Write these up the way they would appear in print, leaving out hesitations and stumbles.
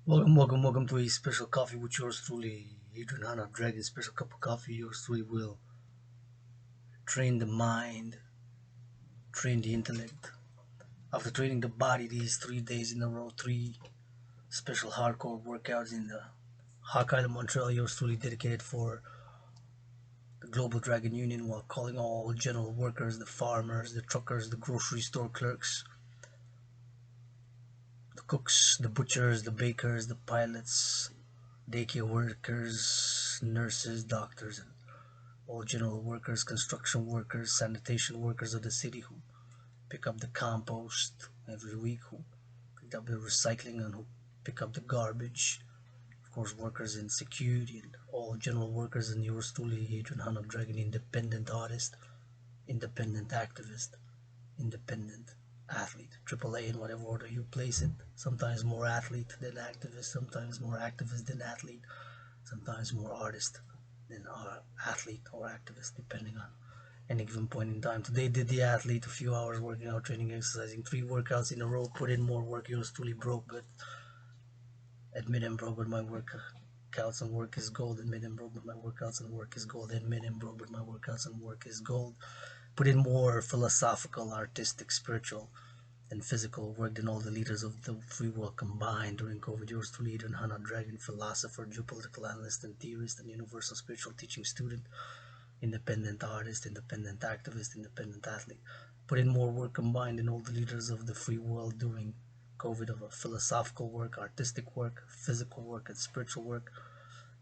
Welcome to a special coffee with yours truly, Adrian Hanna Dragan. Special cup of coffee, yours truly will train the mind, train the intellect. After training the body these 3 days in a row, three special hardcore workouts in the Hawk Island, Montreal, yours truly dedicated for the Global Dragon Union, while calling all general workers, the farmers, the truckers, the grocery store clerks, the cooks, the butchers, the bakers, the pilots, daycare workers, nurses, doctors, and all general workers, construction workers, sanitation workers of the city who pick up the compost every week, who pick up the recycling, and who pick up the garbage. Of course, workers in security and all general workers, and yours truly, Adrian Hanna Dragon, independent artist, independent activist, independent athlete, triple A in whatever order you place it. Sometimes more athlete than activist, sometimes more activist than athlete, sometimes more artist than athlete or activist, depending on any given point in time. Today did the athlete, a few hours working out, training, exercising, 3 workouts in a row, put in more work. Yours truly broke, but admit I'm broke, but my workouts and work is gold. Admit I'm broke, but my workouts and work is gold. Admit I'm broke, but my workouts and work is gold. Put in more philosophical, artistic, spiritual, and physical work than all the leaders of the free world combined during COVID. Yours truly, Eden Hannah Dragon, philosopher, geopolitical analyst, and theorist, and universal spiritual teaching student, independent artist, independent activist, independent athlete. Put in more work combined than all the leaders of the free world during COVID of a philosophical work, artistic work, physical work, and spiritual work.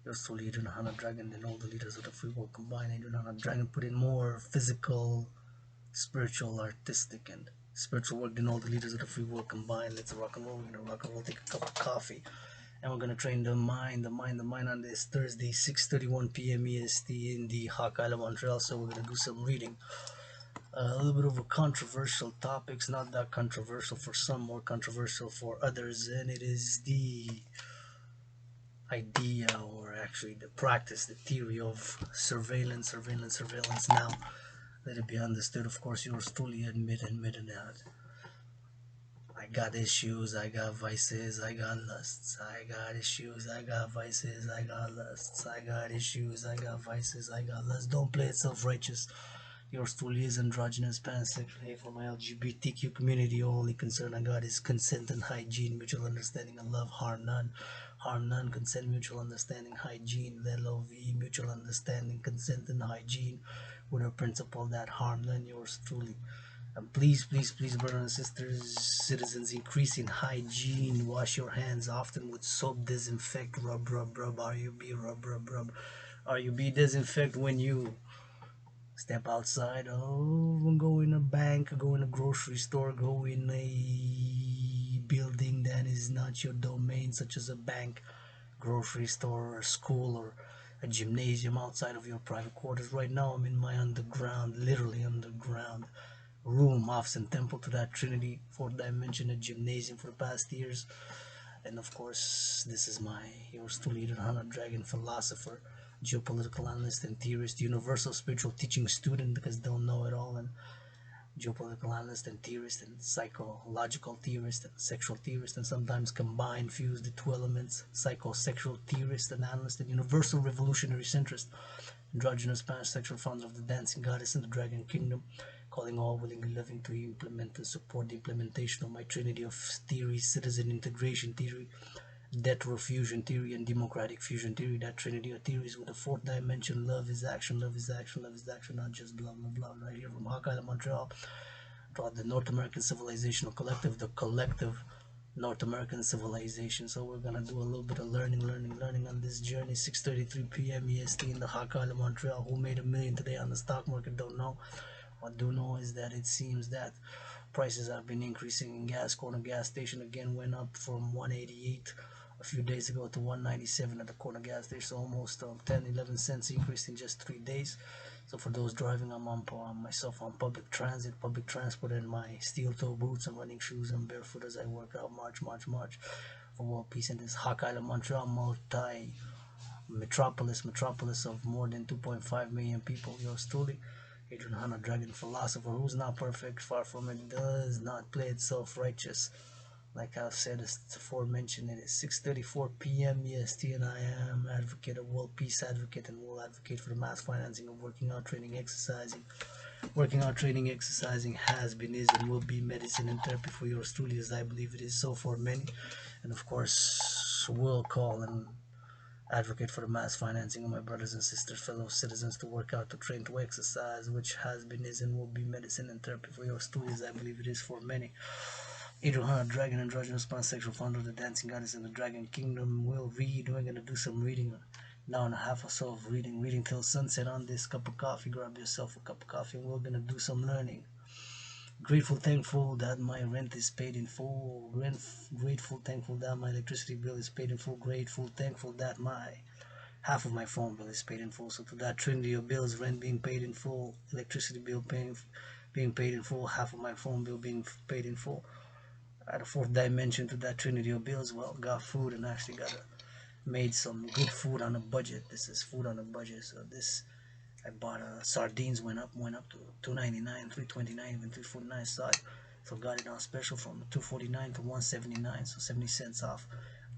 Yours truly, Eden Hannah Dragon, than all the leaders of the free world combined. Eden Hannah Dragon put in more physical, spiritual, artistic, and spiritual work than all the leaders of the free world combined. Let's rock and roll. We're gonna rock and roll, take a cup of coffee, and we're gonna train the mind on this Thursday, 6:31 p.m. EST in the Hawk Island, Montreal. So we're gonna do some reading. A little bit of a controversial topics, not that controversial for some, more controversial for others, and it is the idea, or actually the practice, the theory of surveillance. Now, let it be understood, of course, yours truly admitted that I got issues, I got vices, I got lusts. I got issues, I got vices, I got lusts. I got issues, I got vices, I got lusts. Don't play it self-righteous. Yours truly is androgynous, pansexual. Hey, for my LGBTQ community, only concern I got is consent and hygiene, mutual understanding and love, harm none. Harm none, consent, mutual understanding, hygiene, LOV, mutual understanding, consent, and hygiene, with a principle that harm none. Yours truly. And please, brothers and sisters, citizens, increase in hygiene. Wash your hands often with soap, disinfect, rub, RUB, rub. RUB, disinfect when you step outside. Oh, go in a bank, go in a grocery store, go in a building that is not your domain, such as a bank, grocery store, or school, or a gymnasium outside of your private quarters. Right now, I'm in my underground, literally underground room, office, and temple to that Trinity, fourth dimension, a gymnasium for the past years. And of course, this is my yours truly, Hannah Dragon, philosopher, geopolitical analyst, and theorist, universal spiritual teaching student, because don't know it all, and geopolitical analyst and theorist, and psychological theorist, and sexual theorist, and sometimes combine, fuse the two elements, psychosexual theorist and analyst, and universal revolutionary centrist, androgynous pansexual founder of the dancing goddess in the dragon kingdom, calling all willingly loving to implement and support the implementation of my trinity of theories: citizen integration theory, death fusion theory, and democratic fusion theory. That trinity of theories with the fourth dimension: love is action, love is action, love is action, not just blah blah blah. Right here from Hawk Island, Montreal, throughout the North American Civilizational Collective, the collective North American civilization. So we're gonna do a little bit of learning on this journey. 6:33 p.m. EST in the Hawk Island, Montreal. Who made $1 million today on the stock market? Don't know. What I do know is that it seems that prices have been increasing in gas. Corner gas station again went up from 188 a few days ago to 197 at the corner gas station. So almost 10-11 cents increase in just 3 days. So for those driving, I'm on myself on public transport, and my steel toe boots and running shoes, and barefoot as I work out. March for world peace in this Hawk Island, Montreal, multi metropolis of more than 2.5 million people. Yours truly, Adrian Hanna Dragon, philosopher who's not perfect, far from it, does not play it self-righteous. Like I've said, it's aforementioned, it is 6:34 p.m. EST, and I am advocate, a world peace advocate, and will advocate for the mass financing of working out, training, exercising. Working out, training, exercising has been, is, and will be medicine and therapy for yours truly, as I believe it is so for many. And of course, will call and advocate for the mass financing of my brothers and sisters, fellow citizens, to work out, to train, to exercise, which has been, is, and will be medicine and therapy for yours truly, as I believe it is for many. Adrian Dragon, androgynous pansexual, founder of the dancing goddess in the Dragon Kingdom, will read. We're gonna do some reading, an hour and a half or so of reading till sunset on this cup of coffee. Grab yourself a cup of coffee, and we're gonna do some learning. Grateful, thankful that my rent is paid in full. Grateful, thankful that my electricity bill is paid in full. Grateful, thankful that my half of my phone bill is paid in full. So to that trinity of bills, rent being paid in full, electricity bill being paid in full, half of my phone bill being paid in full. At a fourth dimension to that trinity of bills, well, got food, and actually made some good food on a budget. This is food on a budget. So this, I bought sardines, went up to $2.99, $3.29, even $3.49 side. So got it on special from $2.49 to $1.79, so 70 cents off.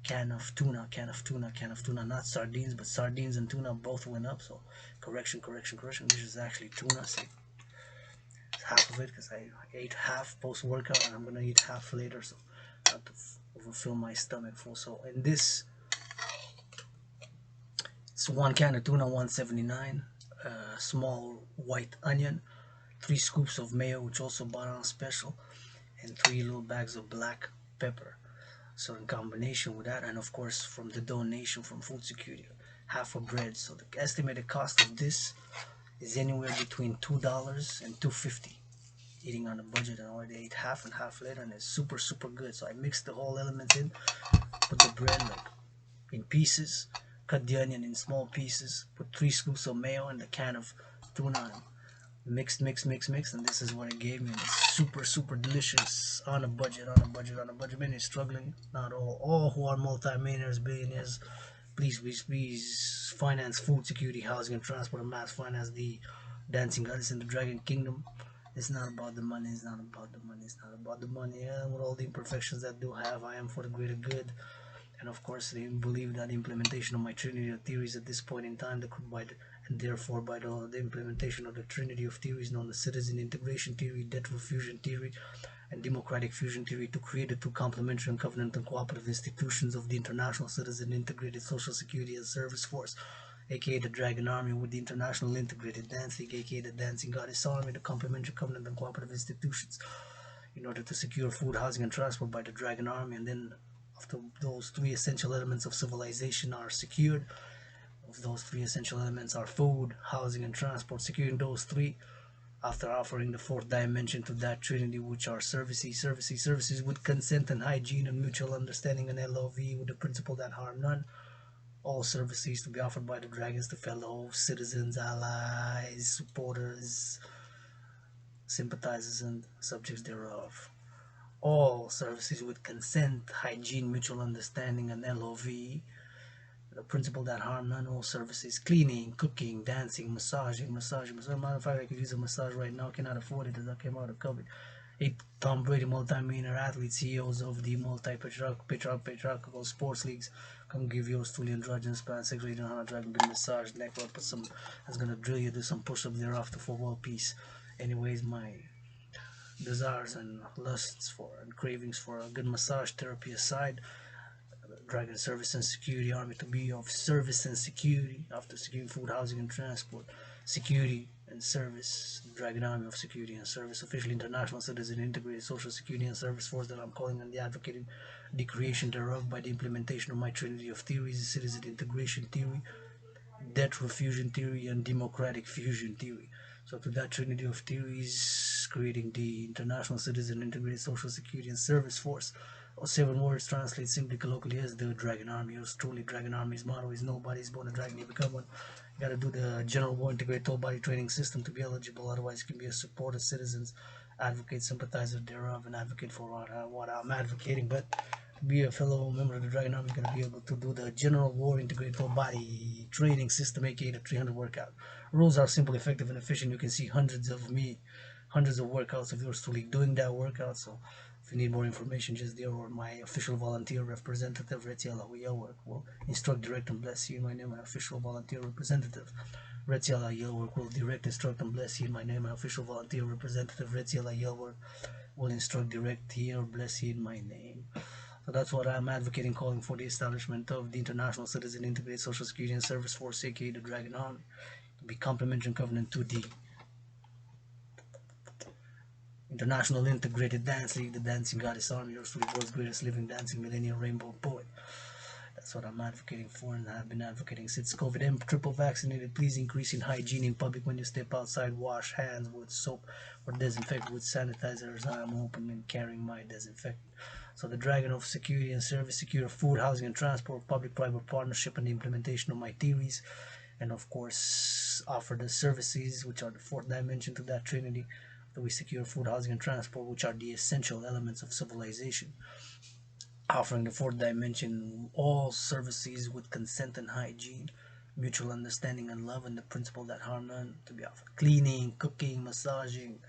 Can of tuna, not sardines, but sardines and tuna both went up. So correction. This is actually tuna. See, half of it because I ate half post workout, and I'm gonna eat half later, so not to overfill my stomach full. So in this, it's 1 can of tuna, $1.79, small white onion, 3 scoops of mayo, which also bought on special, and 3 little bags of black pepper. So in combination with that, and of course from the donation from Food Security, half a bread. So the estimated cost of this is anywhere between $2 and $2.50. Eating on a budget, and already ate half and half later, and it's super good. So I mixed the whole elements in, put the bread like in pieces, cut the onion in small pieces, put 3 scoops of mayo and the can of tuna, and mix, and this is what it gave me. And it's super delicious on a budget. Many struggling, not all who are multi-millionaires, billionaires, please finance food security, housing, and transport, and mass finance the dancing goddess in the Dragon Kingdom. It's not about the money, yeah, with all the imperfections that do have, I am for the greater good. And of course, they believe that the implementation of my trinity of theories at this point in time, and therefore by the implementation of the trinity of theories known as citizen integration theory, debt fusion theory, and democratic fusion theory, to create the 2 complementary and covenant and cooperative institutions of the International Citizen Integrated Social Security and Service Force, aka the Dragon Army, with the International Integrated Dance League, aka the Dancing Goddess Army, the complementary covenant and cooperative institutions, in order to secure food, housing, and transport by the Dragon Army. And then after those 3 essential elements of civilization are secured, of those 3 essential elements are food, housing, and transport, securing those 3, after offering the 4th dimension to that trinity, which are services with consent and hygiene and mutual understanding, and LOV with the principle that harm none. All services to be offered by the dragons to fellow citizens, allies, supporters, sympathizers, and subjects thereof. All services with consent, hygiene, mutual understanding, and LOV, the principle that harm none. All services: cleaning, cooking, dancing, massaging. Matter of fact, I could use a massage right now, cannot afford it as I came out of COVID. 8 Tom Brady, multi-millionaire athlete, CEOs of the multi-patriarchal sports leagues, come give yours truly androgynous pansexual, eating on a dragon, good massage, neck rub, put some, that's gonna drill you, do some push-ups thereafter for world peace. Anyways, my desires and lusts for and cravings for a good massage therapy aside, Dragon Service and Security Army to be of service and security after securing food, housing, and transport. Security and service, Dragon Army of Security and Service, officially International Citizen Integrated Social Security and Service Force, that I'm calling on the advocating the creation thereof by the implementation of my trinity of theories: citizen integration theory, debt fusion theory, and democratic fusion theory. So to that trinity of theories, creating the International Citizen Integrated Social Security and Service Force, or 7 words translate simply colloquially as the Dragon Army. Yours truly, Dragon Army's motto is nobody's born a dragon, you become one. You gotta do the General War Integrated Whole Body Training System to be eligible, otherwise you can be a supporter, citizens, advocate, sympathizer thereof, and advocate for what I'm advocating. But to be a fellow member of the Dragon Army, you're gonna be able to do the General War Integrated Whole Body Training System, aka the 300 workout. Rules are simple, effective, and efficient. You can see hundreds of workouts of yours truly doing that workout. So If you need more information, just there or my official volunteer representative, Will instruct, direct, and bless you. My name, my official volunteer representative. Will direct, instruct, and bless you. My name, my official volunteer representative. Will instruct, direct, heal, bless you in my name. So that's what I'm advocating, calling for the establishment of the International Citizen Integrated Social Security and Service Force, aka the Dragon Army, to be complementary and covenant to the International Integrated Dance League, the Dancing Goddess Army, yours to the world's greatest living dancing millennial rainbow poet. That's what I'm advocating for, and I've been advocating since COVID. And triple vaccinated, please increase in hygiene in public when you step outside. Wash hands with soap or disinfect with sanitizers. I'm open and carrying my disinfectant. So the Dragon of Security and Service, secure food, housing, and transport, public-private partnership, and the implementation of my theories, and of course offer the services which are the fourth dimension to that trinity. We secure food, housing, and transport, which are the essential elements of civilization, offering the fourth dimension all services with consent and hygiene, mutual understanding and love, and the principle that harm none to be offered. Cleaning, cooking, massaging,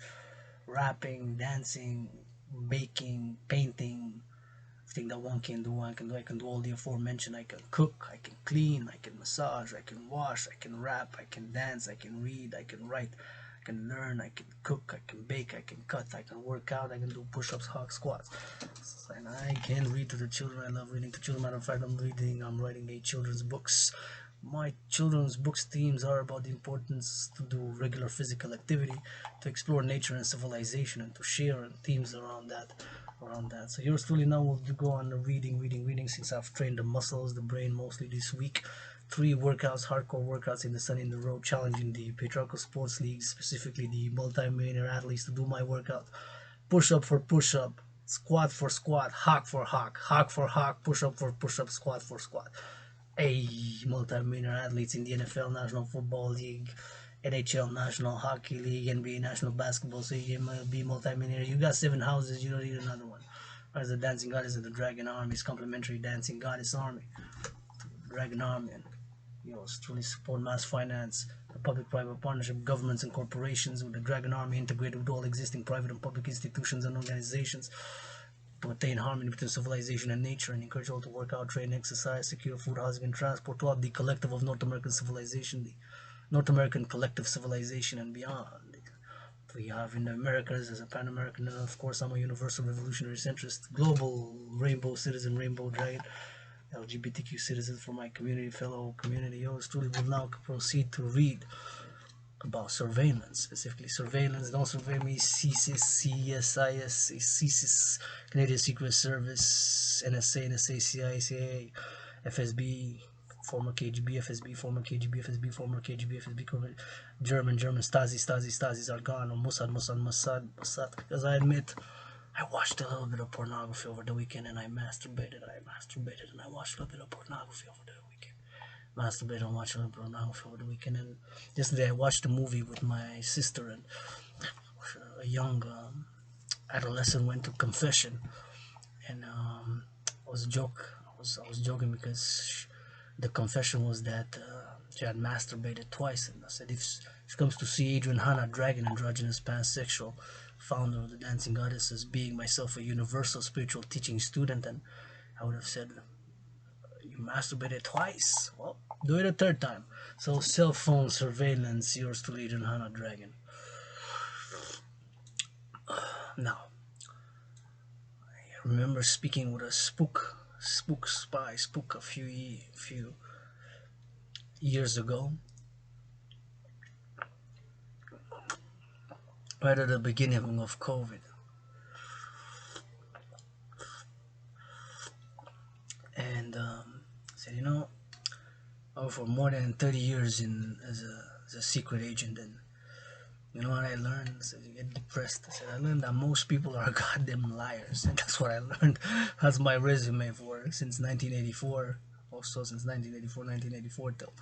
rapping, dancing, baking, painting, everything that one can do, I can do. I can do all the aforementioned. I can cook, I can clean, I can massage, I can wash, I can rap, I can dance, I can read, I can write, I can learn, I can cook, I can bake, I can cut, I can work out, I can do push-ups, hawk squats, and I can read to the children. I love reading to children. Matter of fact, I'm writing a children's books. My children's books themes are about the importance to do regular physical activity, to explore nature and civilization, and to share themes around that. So yours truly now will go on reading since I've trained the muscles, the brain mostly this week. 3 workouts, hardcore workouts in the sun, in the road, challenging the patriarchal sports leagues, specifically the multi-millionaire athletes to do my workout. Push up for push up, squat for squat, hawk for hawk, hawk for hawk, push up for push up, squat for squat. Multi-millionaire athletes in the NFL, National Football League, NHL, National Hockey League, NBA, National Basketball, so you can be multi-millionaire. You got 7 houses, you don't need another one. As the Dancing Goddess of the Dragon Army, is complementary Dancing Goddess Army, Dragon Army, and truly support mass finance, the public-private partnership, governments and corporations, with the Dragon Army integrated with all existing private and public institutions and organizations to attain harmony between civilization and nature, and encourage all to work out, train, exercise, secure food, housing, and transport throughout the collective of North American civilization, the North American collective civilization and beyond. We have in the Americas as a Pan-American, and of course I'm a universal revolutionary centrist, global rainbow citizen, rainbow dragon, LGBTQ citizens for my community, fellow community. Yours truly will now proceed to read about surveillance, specifically surveillance. Don't survey me, CSIS, CSIS, Canadian Secret Service, NSA, NSA, CIA, FSB, former KGB, FSB, former KGB, FSB, former KGB, FSB, German, Stasi are gone, or Mossad, because I admit, I watched a little bit of pornography over the weekend, and I masturbated, and I watched a little bit of pornography over the weekend. Masturbated and watched a little bit of pornography over the weekend, and yesterday I watched a movie with my sister, and a young adolescent went to confession, and it was a joke. I was joking because the confession was that she had masturbated twice, and I said, if she comes to see Adrian Hanna, Dragon, androgynous pansexual, founder of the Dancing Goddesses, being myself a universal spiritual teaching student, and I would have said, you masturbated twice? Well, do it a third time. So cell phone surveillance, yours to lead, and Hannah Dragon. Now, I remember speaking with a spook a few years ago, right at the beginning of COVID. And said, for more than 30 years as a secret agent, and you know what I learned? I said, you get depressed. I said, I learned that most people are goddamn liars, and that's what I learned. That's my resume for since 1984, also since 1984 till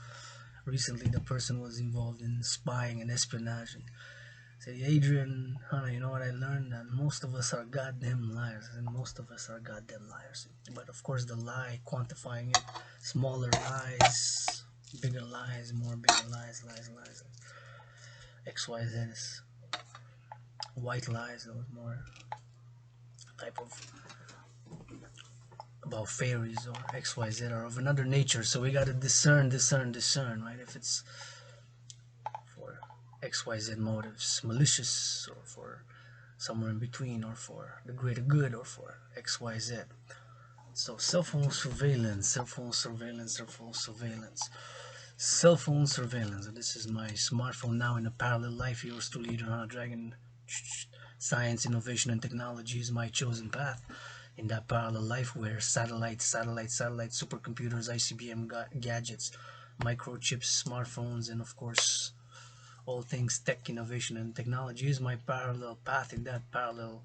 recently. The person was involved in spying and espionage, and said, Adrian, you know what I learned? That most of us are goddamn liars, and most of us are goddamn liars. But of course, the lie, quantifying it, smaller lies, bigger lies, more bigger lies. XYZ is white lies, those more type of about fairies or XYZ or of another nature. So we gotta discern, right? If it's for XYZ motives, malicious, or for somewhere in between, or for the greater good, or for XYZ. So cell phone surveillance, cell phone surveillance. And this is my smartphone now in a parallel life. Yours truly, Dragan. Science, innovation, and technology is my chosen path in that parallel life where satellites, supercomputers, ICBM gadgets, microchips, smartphones, and of course all things tech, innovation, and technology is my parallel path in that parallel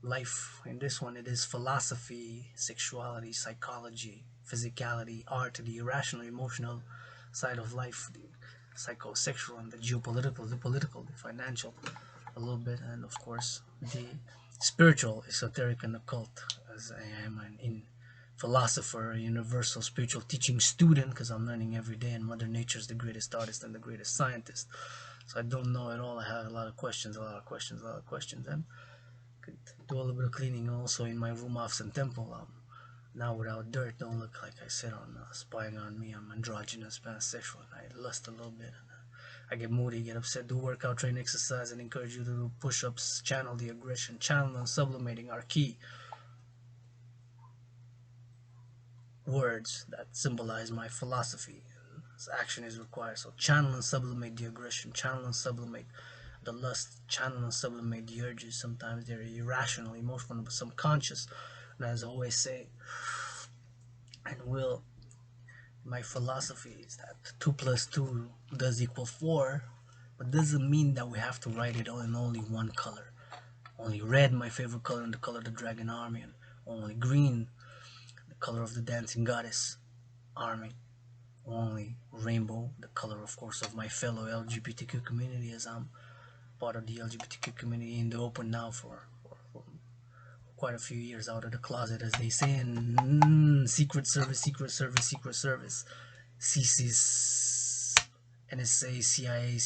life. In this one, it is philosophy, sexuality, psychology, physicality, art, the irrational, emotional side of life, the psychosexual, and the geopolitical, the political, the financial, a little bit, and of course the spiritual, esoteric, and occult, as I am an philosopher, a universal spiritual teaching student, because I'm learning every day, and Mother Nature is the greatest artist and the greatest scientist. So I don't know it all. I have a lot of questions, and could do a little bit of cleaning also in my room, office, and temple. Now without dirt, don't look like I said on spying on me. I'm androgynous, pansexual, and I lust a little bit. And, I get moody, get upset, do workout, train, exercise, and encourage you to do push-ups, channel the aggression, channel and sublimating are key words that symbolize my philosophy. Action is required. So channel and sublimate the aggression, channel and sublimate the lust, channel and sublimate the urges. Sometimes they're irrational, emotional, but subconscious. And as I always say, and will, my philosophy is that 2 plus 2 does equal 4, but doesn't mean that we have to write it all in only one color. Only red, my favorite color, and the color of the Dragon Army, and only green, the color of the dancing goddess army. Only rainbow, the color, of course, of my fellow LGBTQ community, as I'm part of the LGBTQ community in the open now for quite a few years out of the closet, as they say, and Secret Service, CSIS, NSA, CIA,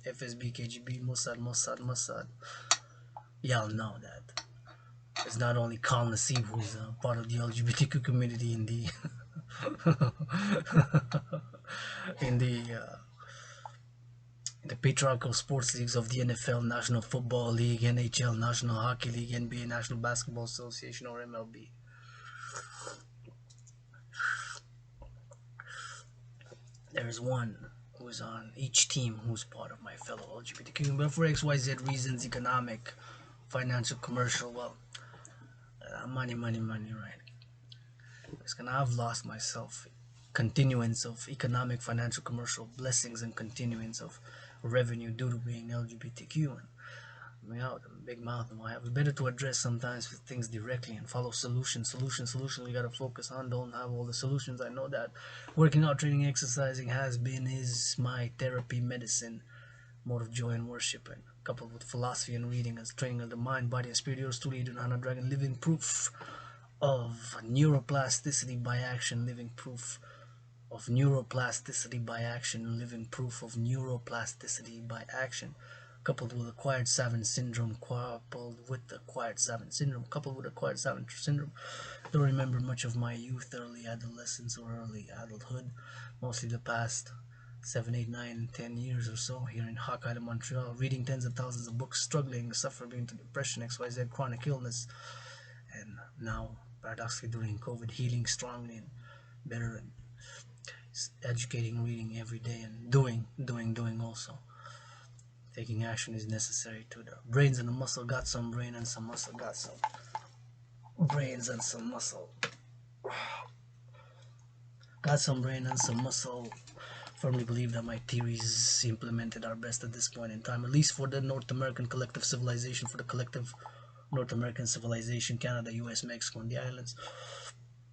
FSB, KGB, Mossad. Y'all know that. It's not only Kal Nassib who's part of the LGBTQ community in the in the patriarchal sports leagues of the NFL, National Football League, NHL, National Hockey League, NBA, National Basketball Association, or MLB. There's one who's on each team who's part of my fellow LGBTQ, but for XYZ reasons, economic, financial, commercial, well, money, right? It's gonna have lost myself. Continuance of economic, financial, commercial blessings and continuance of revenue due to being LGBTQ. And I mean, out, big mouth, and I have better to address sometimes things directly and follow solution. We gotta focus on. Don't have all the solutions. I know that working out, training, exercising is my therapy, medicine, mode of joy and worship, and coupled with philosophy and reading as training of the mind, body, and spirit. Yours truly, Dragan, living proof of neuroplasticity by action, living proof of neuroplasticity by action, living proof of neuroplasticity by action, coupled with acquired savant syndrome, coupled with acquired savant syndrome. Don't remember much of my youth, early adolescence, or early adulthood, mostly the past 7, 8, 9, 10 years or so here in Hawk Island, Montreal, reading tens of thousands of books, struggling, suffering to depression, XYZ, chronic illness, and now, paradoxically, during COVID, healing strongly and better, and educating, reading every day, and doing also. Taking action is necessary to the brains and the muscle. Got some brain and some muscle. Got some brains and some muscle. Got some brain and some muscle. Firmly believe that my theories implemented are best at this point in time, at least for the North American collective civilization, for the collective North American civilization, Canada, US, Mexico, and the islands.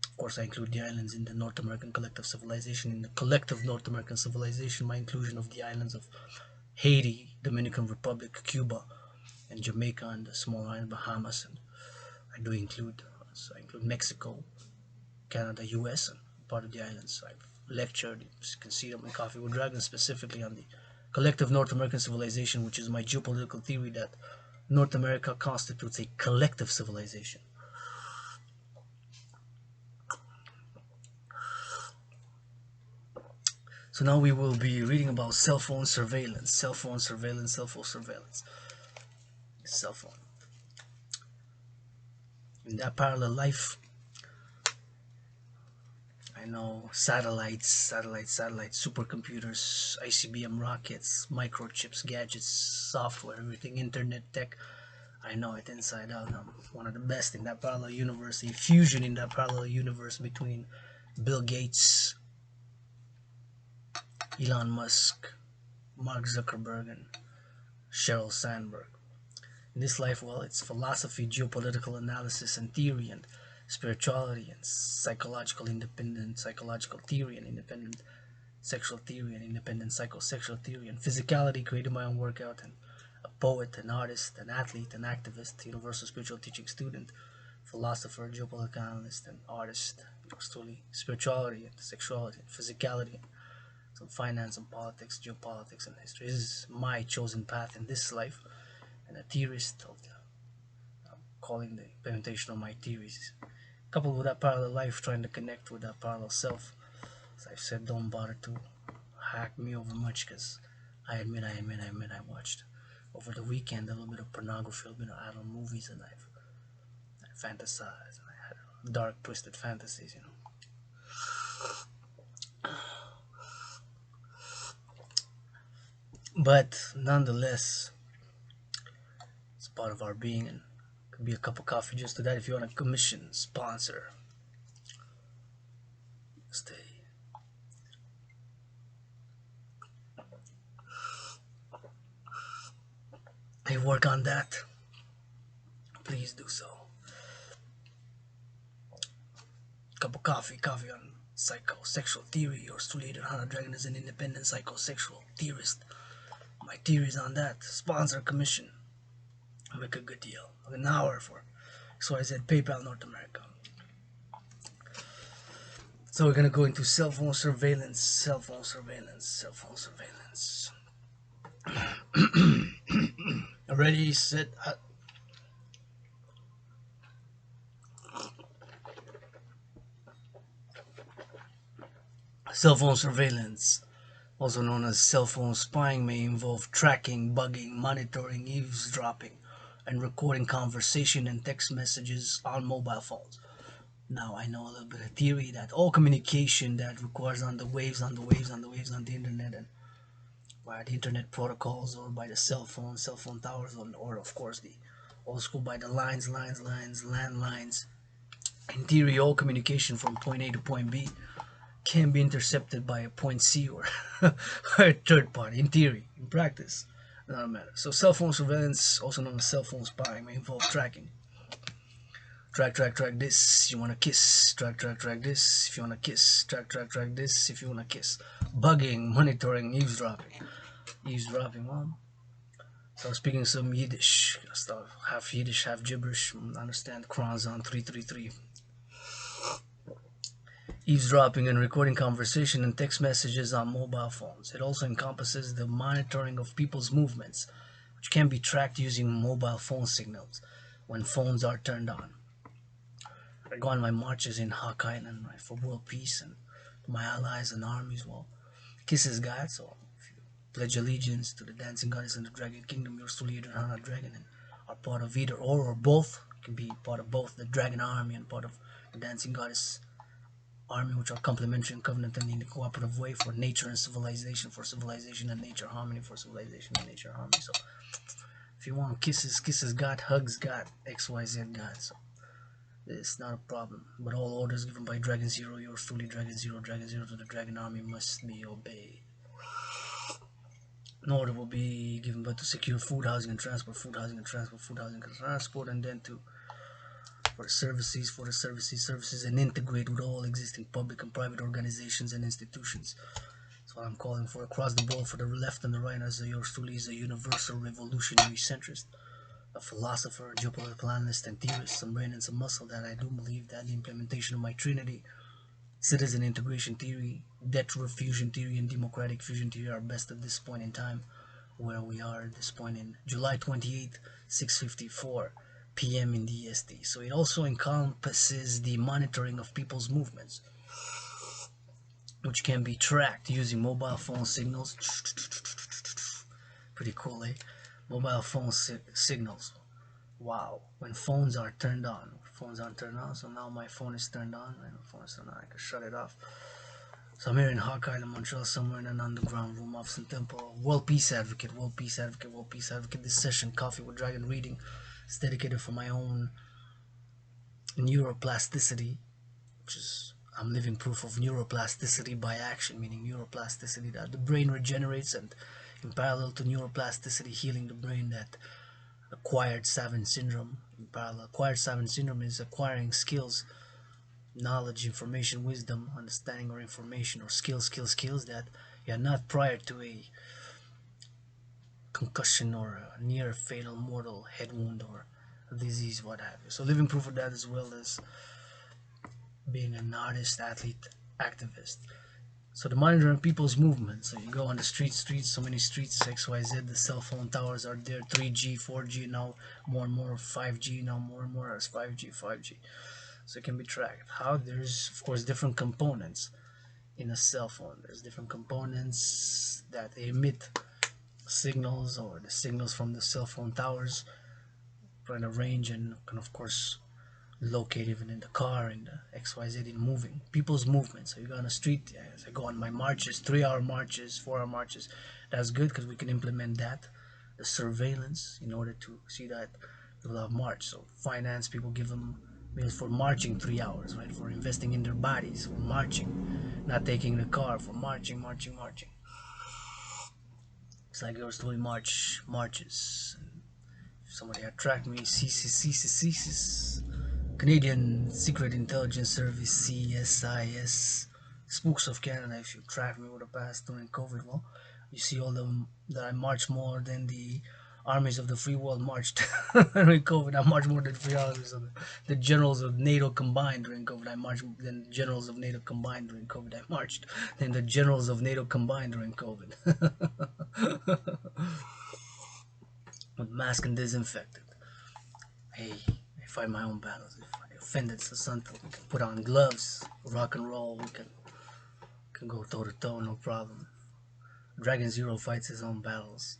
Of course, I include the islands in the North American collective civilization. In the collective North American civilization, my inclusion of the islands of Haiti, Dominican Republic, Cuba, and Jamaica, and the small island Bahamas, and I do include, so I include Mexico, Canada, US, and part of the islands. I've lectured, you can see it on my Coffee with Dragon, specifically on the collective North American civilization, which is my geopolitical theory that North America constitutes a collective civilization. So now we will be reading about cell phone surveillance, cell phone surveillance, cell phone surveillance, cell phone. In that parallel life, I know satellites, supercomputers, ICBM rockets, microchips, gadgets, software, everything, internet tech. I know it inside out. I'm one of the best in that parallel universe, a fusion in that parallel universe between Bill Gates, Elon Musk, Mark Zuckerberg, and Sheryl Sandberg. In this life, well, it's philosophy, geopolitical analysis, and theory, and spirituality, and psychological independent psychological theory, and independent sexual theory, and independent psychosexual theory, and physicality, creating my own workout, and a poet, an artist, an athlete, an activist, universal spiritual teaching student, philosopher, geopolitical analyst, and artist, truly spirituality, and sexuality, and physicality, and some finance and politics, geopolitics, and history. This is my chosen path in this life, and a theorist of the calling the implementation of my theories, coupled with that parallel life, trying to connect with that parallel self. As I've said, don't bother to hack me over much, because I admit I watched over the weekend a little bit of pornography, a little bit of adult movies, and I fantasized, and I had dark, twisted fantasies, you know. But nonetheless, it's part of our being, and it could be a cup of coffee just to that. If you want a commission, sponsor, stay. I work on that. Please do so. Cup of coffee on psychosexual theory. Yours truly, Dragan, is an independent psychosexual theorist. My theories on that. Sponsor, commission. I'll make a good deal. An hour for XYZ, PayPal, North America. So we're gonna go into cell phone surveillance, cell phone surveillance, cell phone surveillance. Ready, set, cell phone surveillance, also known as cell phone spying, may involve tracking, bugging, monitoring, eavesdropping, and recording conversation and text messages on mobile phones. Now, I know a little bit of theory that all communication that requires on the waves, on the internet, and by the internet protocols, or by the cell phone towers, or of course the old school by the lines, landlines. In theory, all communication from point A to point B can be intercepted by a point C or a third party. In theory, in practice, it doesn't matter. So cell phone surveillance, also known as cell phone spying, may involve tracking. Track this, you wanna kiss. Track this, if you wanna kiss. Track this, if you wanna kiss. Bugging, monitoring, eavesdropping. Well, so speaking some Yiddish stuff, half Yiddish, half gibberish. Understand Kronzon 333. Eavesdropping and recording conversation and text messages on mobile phones. It also encompasses the monitoring of people's movements, which can be tracked using mobile phone signals when phones are turned on. I go on my marches in Hawkeye and for world peace, and my allies and Armies.Will. Kisses God, so if you pledge allegiance to the dancing goddess and the dragon kingdom, you're still leader on a dragon and are part of either or both. You can be part of both the dragon army and part of the dancing goddess army, which are complementary and covenant and in a cooperative way for nature and civilization, for civilization and nature harmony, for civilization and nature harmony. So if you want kisses God, hugs God, XYZ God. So it's not a problem. But all orders given by Dragon Zero, yours truly, Dragon Zero to the Dragon Army must be obeyed. An order will be given but to secure food, housing, and transport, and then to for the services, and integrate with all existing public and private organizations and institutions. That's what I'm calling for across the board, for the left and the right, as yours truly is a universal revolutionary centrist, a philosopher, geopolitical analyst, and theorist, some brain and some muscle, that I do believe that the implementation of my trinity, citizen integration theory, debt fusion theory, and democratic fusion theory, are best at this point in time. where we are at this point in July 28th, 6:54 p.m. in the EST. So it also encompasses the monitoring of people's movements, which can be tracked using mobile phone signals. Pretty cool, eh? Mobile phone signals. Wow. When phones are turned on. Phones aren't turned on, so now my phone is turned on. When my phone is turned on, I can shut it off. So I'm here in Hawk Island, Montreal, somewhere in an underground room off some temple. World Peace Advocate, World Peace Advocate, World Peace Advocate. This session, Coffee with Dragan reading, is dedicated for my own neuroplasticity, which is, I'm living proof of neuroplasticity by action, meaning neuroplasticity that the brain regenerates, and in parallel to neuroplasticity, healing the brain, that acquired savant syndrome. In parallel, acquired savant syndrome is acquiring skills, knowledge, information, wisdom, understanding, or information, or skills that you had not prior to a concussion or a near fatal mortal head wound or a disease, what have you. So living proof of that, as well as being an artist, athlete, activist. So the monitoring people's movements. So you go on the streets, so many streets, XYZ, the cell phone towers are there, 3G, 4G, now more and more 5G, now more and more as 5G. So it can be tracked. How? There's, of course, different components in a cell phone. There's different components that emit signals, or the signals from the cell phone towers, trying to range and can, of course, locate even in the car, in the XYZ, in moving people's movement. So you go on the street, as I go on my marches, 3-hour marches, 4-hour marches. That's good because we can implement that, the surveillance, in order to see that people have marched. So finance people, give them meals for marching 3 hours, right? For investing in their bodies, for marching, not taking the car, for marching. It's like there was totally marches. If somebody had tracked me, ceases. Canadian Secret Intelligence Service, CSIS, spooks of Canada. If you track me over the past during COVID, well, you see all them that I marched more than the armies of the free world marched during COVID. I marched more than the free armies of the generals of NATO combined during COVID. I marched than the generals of NATO combined during COVID. I marched than the generals of NATO combined during COVID. With mask and disinfectant. Hey, I fight my own battles. If I offended something, we can put on gloves, rock and roll. We can go toe to toe, no problem. Dragan Zero fights his own battles.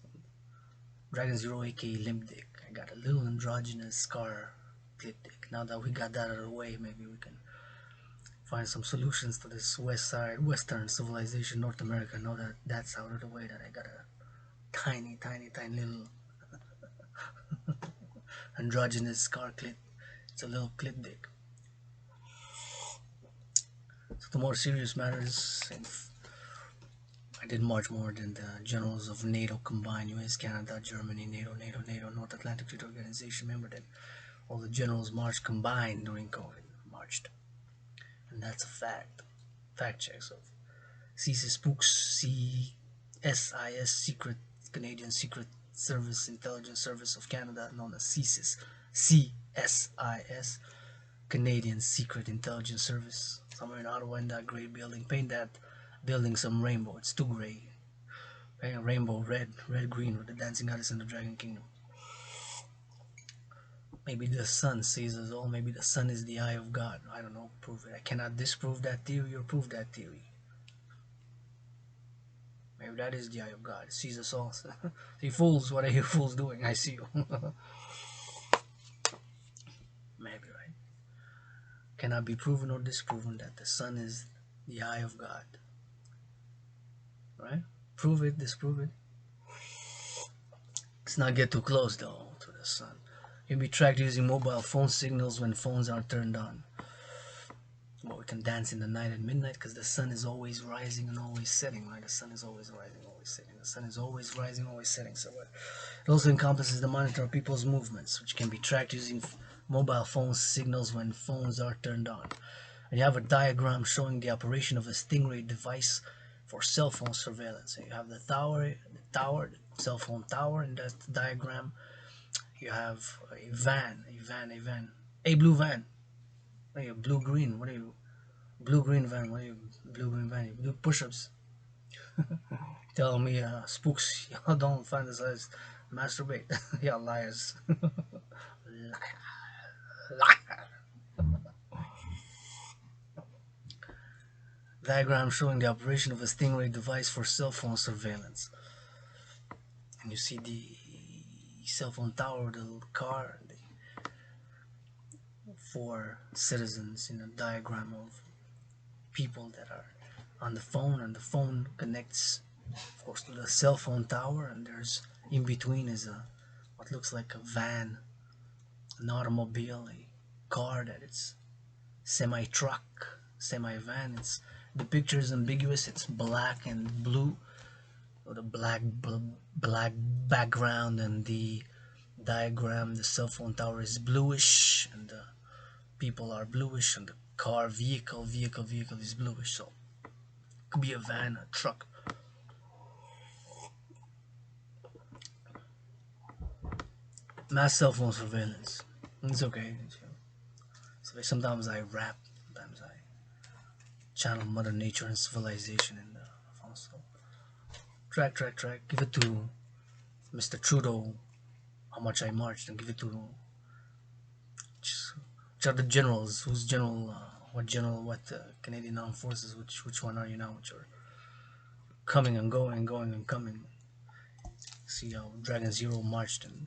Dragan Zero, aka Limp Dick. I got a little androgynous scar clip dick. Now that we got that out of the way, maybe we can find some solutions to this Western civilization, North America. Now that that's out of the way, that I got a tiny little androgynous scar clit. It's a little clit dick. So the more serious matters, I did march more than the generals of NATO combined, US, Canada, Germany, NATO, North Atlantic Treaty Organization. Remember that all the generals marched combined during COVID, marched. And that's a fact. Fact check. So CSIS Spooks, CSIS, Secret Canadian Secret Service Intelligence Service of Canada, known as CSIS, CSIS, Canadian Secret Intelligence Service. Somewhere in Ottawa, in that great building. Paint that building some rainbow. It's too gray. Paint rainbow, red, green, with the dancing goddess in the Dragon Kingdom. Maybe the sun sees us all. Maybe the sun is the eye of God. I don't know. Prove it. I cannot disprove that theory or prove that theory. Maybe that is the eye of God. It sees us all. See, fools, what are you fools doing? I see you. Maybe, right? Cannot be proven or disproven that the sun is the eye of God. Right? Prove it, disprove it. Let's not get too close, though, to the sun. You'll be tracked using mobile phone signals when phones are turned on. But we can dance in the night at midnight because the sun is always rising and always setting, right? The sun is always rising, always setting. The sun is always rising, always setting. So it also encompasses the monitor of people's movements, which can be tracked using mobile phone signals when phones are turned on. And you have a diagram showing the operation of a Stingray device for cell phone surveillance. So you have the cell phone tower in that diagram. You have a van, a blue van. What are you, blue green? What are you, blue green van? What are you, blue green van? You do push-ups. Tell me, spooks, y'all don't fantasize, masturbate. Y'all liars. Diagram showing the operation of a Stingray device for cell phone surveillance. And you see the cell phone tower, the little car, the four citizens in a diagram of people that are on the phone, and the phone connects, of course, to the cell phone tower, and there's in between is a what looks like a van, an automobile, a car that it's semi-truck, semi-van. It's the picture is ambiguous. It's black and blue, with a black background, and the diagram, the cell phone tower is bluish, and the people are bluish, and the car vehicle is bluish. So it could be a van, a truck. Mass cell phone surveillance. It's okay. So sometimes I rap, sometimes I channel Mother Nature and civilization in the phone. So track. Give it to Mr. Trudeau. How much I marched, and give it to which are the generals? Who's general? What general? What Canadian Armed Forces? Which one are you now? Which are coming and going and coming? See how Dragan Zero marched, and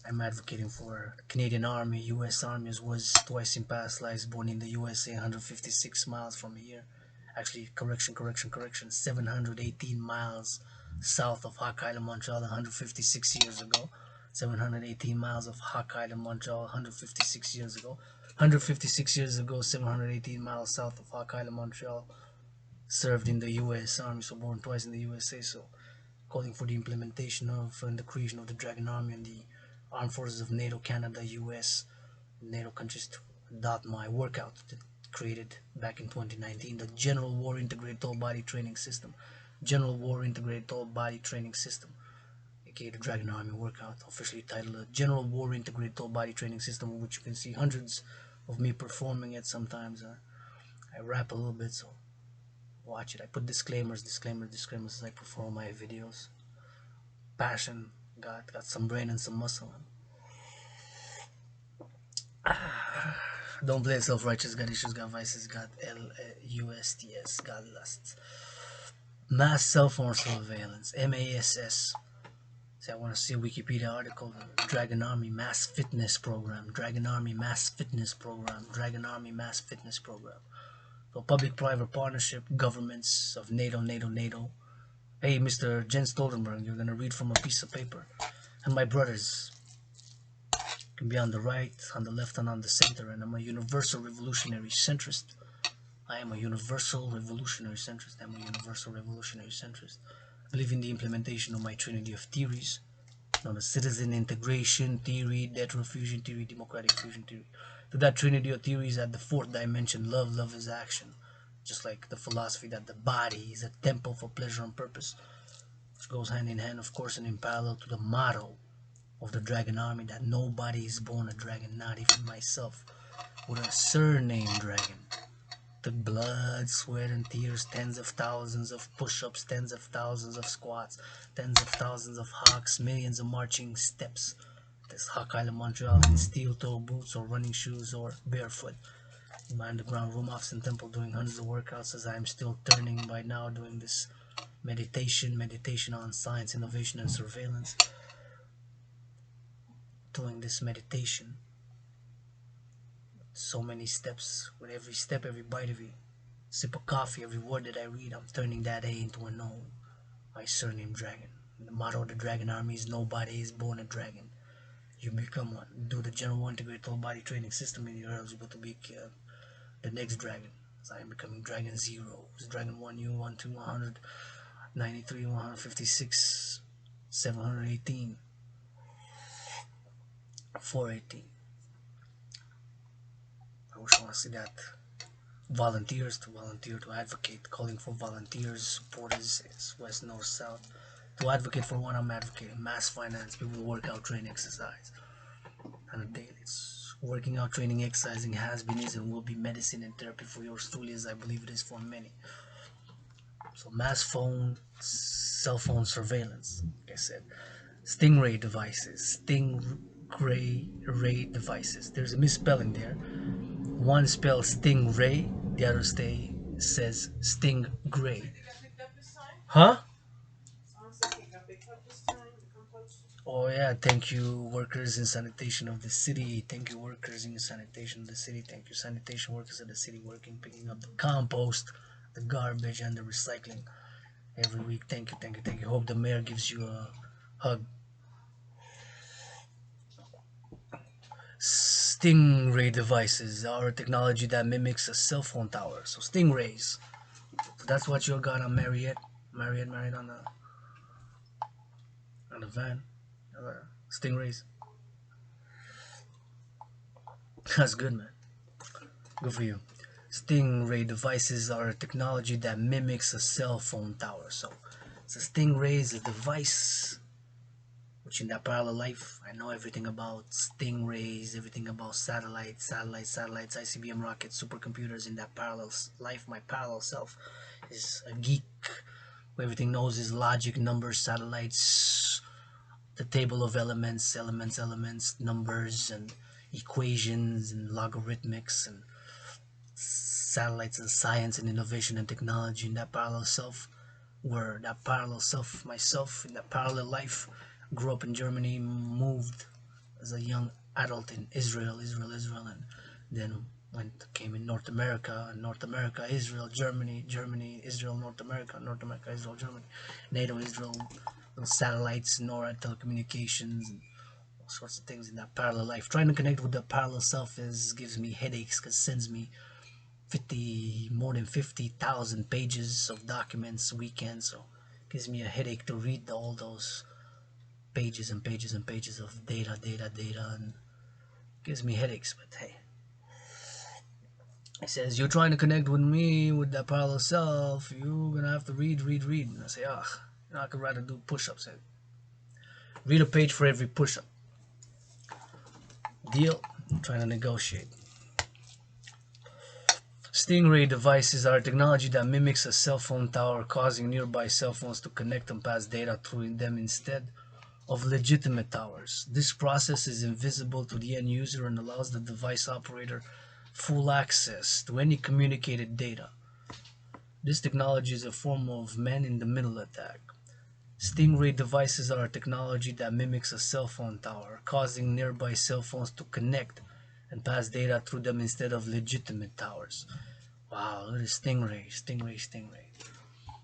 I'm advocating for the Canadian Army, U.S. Army, as was twice in past lives, born in the USA, 156 miles from here. Actually, correction, 718 miles south of Hawk Island, Montreal, 156 years ago. 718 miles of Hawk Island, Montreal, 156 years ago. 156 years ago, 718 miles south of Hawk Island, Montreal, served in the U.S. Army, so born twice in the USA. So calling for the implementation of and the creation of the Dragan Army and the Armed Forces of NATO, Canada, US, NATO countries to adopt my workout that created back in 2019, the General War Integrated All Body Training System. General War Integrated All Body Training System, aka the Dragan Army workout, officially titled the General War Integrated All Body Training System, which you can see hundreds of me performing it. Sometimes I rap a little bit, so watch it. I put disclaimers as I perform my videos. Passion, got some brain and some muscle. Don't play self-righteous, got issues, got vices, got LUSTS, got lusts. Mass cell phone surveillance, MASS. See, I want to see a Wikipedia article. Dragan Army Mass Fitness Program. Dragan Army Mass Fitness Program. Dragan Army Mass Fitness Program. So public-private partnership, governments of NATO. Hey, Mr. Jens Stoltenberg, you're gonna read from a piece of paper. And my brothers can be on the right, on the left, and on the center. And I'm a universal revolutionary centrist. I am a universal revolutionary centrist. I believe in the implementation of my trinity of theories, known as citizen integration theory, debt fusion theory, democratic fusion theory. To that trinity of theories, at the fourth dimension, love is action. Just like the philosophy that the body is a temple for pleasure and purpose, which goes hand in hand, of course, and in parallel to the motto of the Dragan Army, that nobody is born a dragon, not even myself, with a surname Dragan. Took blood, sweat, and tears, tens of thousands of push-ups, tens of thousands of squats, tens of thousands of hawks, millions of marching steps. This Hawk Island, Montreal, in steel-toe boots or running shoes or barefoot. In my underground room office and temple, doing hundreds of workouts as I am still turning by now, doing this meditation on science, innovation, and surveillance. Doing this meditation. So many steps. With every step, every bite, every sip of coffee, every word that I read, I'm turning that A into an O. My surname Dragan. The motto of the Dragan Army is nobody is born a dragon. You become one. Do the General Integrated All Body Training System and you're eligible to be the next dragon. So I am becoming Dragan Zero. It's Dragan 1U, 1, 2, 193, 156, 718, 418. I wish I want to see that. Volunteers to volunteer, to advocate, calling for volunteers, supporters, west, north, south. To advocate for what I'm advocating, mass finance, people workout, train, exercise. On a daily, it's working out, training, exercising has been, is, and will be medicine and therapy for yours truly, as I believe it is for many. So mass phone, cell phone surveillance, like I said. Stingray devices, Stingray devices. There's a misspelling there. One spells Stingray, the other says Stingray. Huh? Oh yeah, thank you workers in sanitation of the city. Thank you workers in sanitation of the city. Thank you sanitation workers of the city working, picking up the compost, the garbage and the recycling every week. Thank you, thank you, thank you. Hope the mayor gives you a hug. Stingray devices are a technology that mimics a cell phone tower. So stingrays. So that's what you got on Marriott. Marriott on the van. Stingrays. That's good, man. Good for you. Stingray devices are a technology that mimics a cell phone tower. So a Stingray is a device which in that parallel life I know everything about stingrays, everything about satellites, ICBM rockets, supercomputers. In that parallel life, my parallel self is a geek who everything knows is logic, numbers, satellites, the table of elements, numbers and equations and logarithmics and satellites and science and innovation and technology. In that parallel self, where that parallel self, myself, in that parallel life, grew up in Germany, moved as a young adult in Israel, and then came in North America, Israel, Germany, Israel, North America, Israel, Germany, NATO, Israel, satellites, NORAD, telecommunications, and all sorts of things in that parallel life. Trying to connect with the parallel self gives me headaches because it sends me more than 50,000 pages of documents weekend, so it gives me a headache to read all those pages and pages and pages of data, and gives me headaches. But hey, it says you're trying to connect with me with that parallel self, you're gonna have to read, and I say, I could rather do push-ups. Read a page for every push-up. Deal. I'm trying to negotiate. Stingray devices are a technology that mimics a cell phone tower, causing nearby cell phones to connect and pass data through them instead of legitimate towers. This process is invisible to the end user and allows the device operator full access to any communicated data. This technology is a form of man-in-the-middle attack. Stingray devices are a technology that mimics a cell phone tower, causing nearby cell phones to connect and pass data through them instead of legitimate towers. Wow, look at Stingray.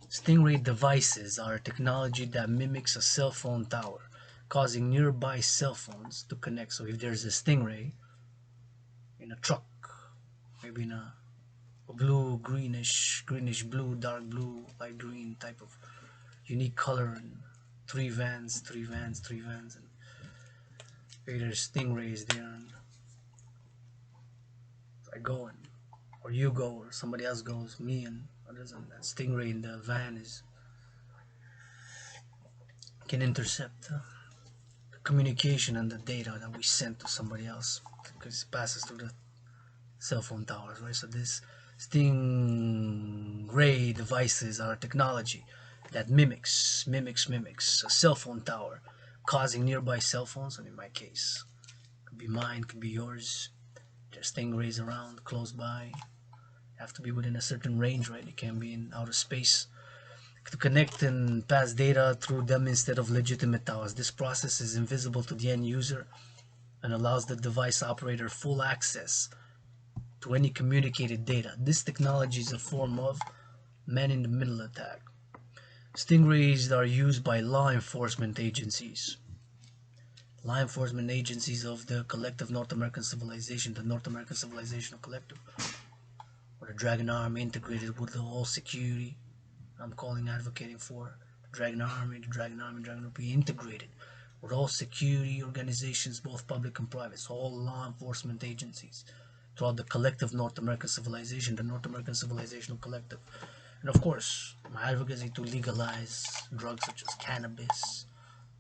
Stingray devices are a technology that mimics a cell phone tower, causing nearby cell phones to connect. So if there's a Stingray in a truck, maybe in a blue, greenish blue, dark blue, light green type of unique color, and three vans, and maybe there's Stingrays there, and I go, and or you go, or somebody else goes, me and others, and that Stingray in the van can intercept the communication and the data that we sent to somebody else, because it passes through the cell phone towers, right? So this Stingray devices are a technology that mimics a cell phone tower, causing nearby cell phones, and in my case, could be mine, could be yours. There's Stingrays around, close by. Have to be within a certain range, right? It can be in outer space. To connect and pass data through them instead of legitimate towers. This process is invisible to the end user and allows the device operator full access to any communicated data. This technology is a form of man-in-the-middle attack. Stingrays are used by law enforcement agencies. Law enforcement agencies of the collective North American civilization, the North American Civilizational Collective, or the Dragan Army, integrated with the whole security I'm advocating for. The Dragan Army will be integrated with all security organizations, both public and private, so all law enforcement agencies throughout the collective North American civilization, the North American Civilizational Collective. And of course, my advocacy to legalize drugs such as cannabis.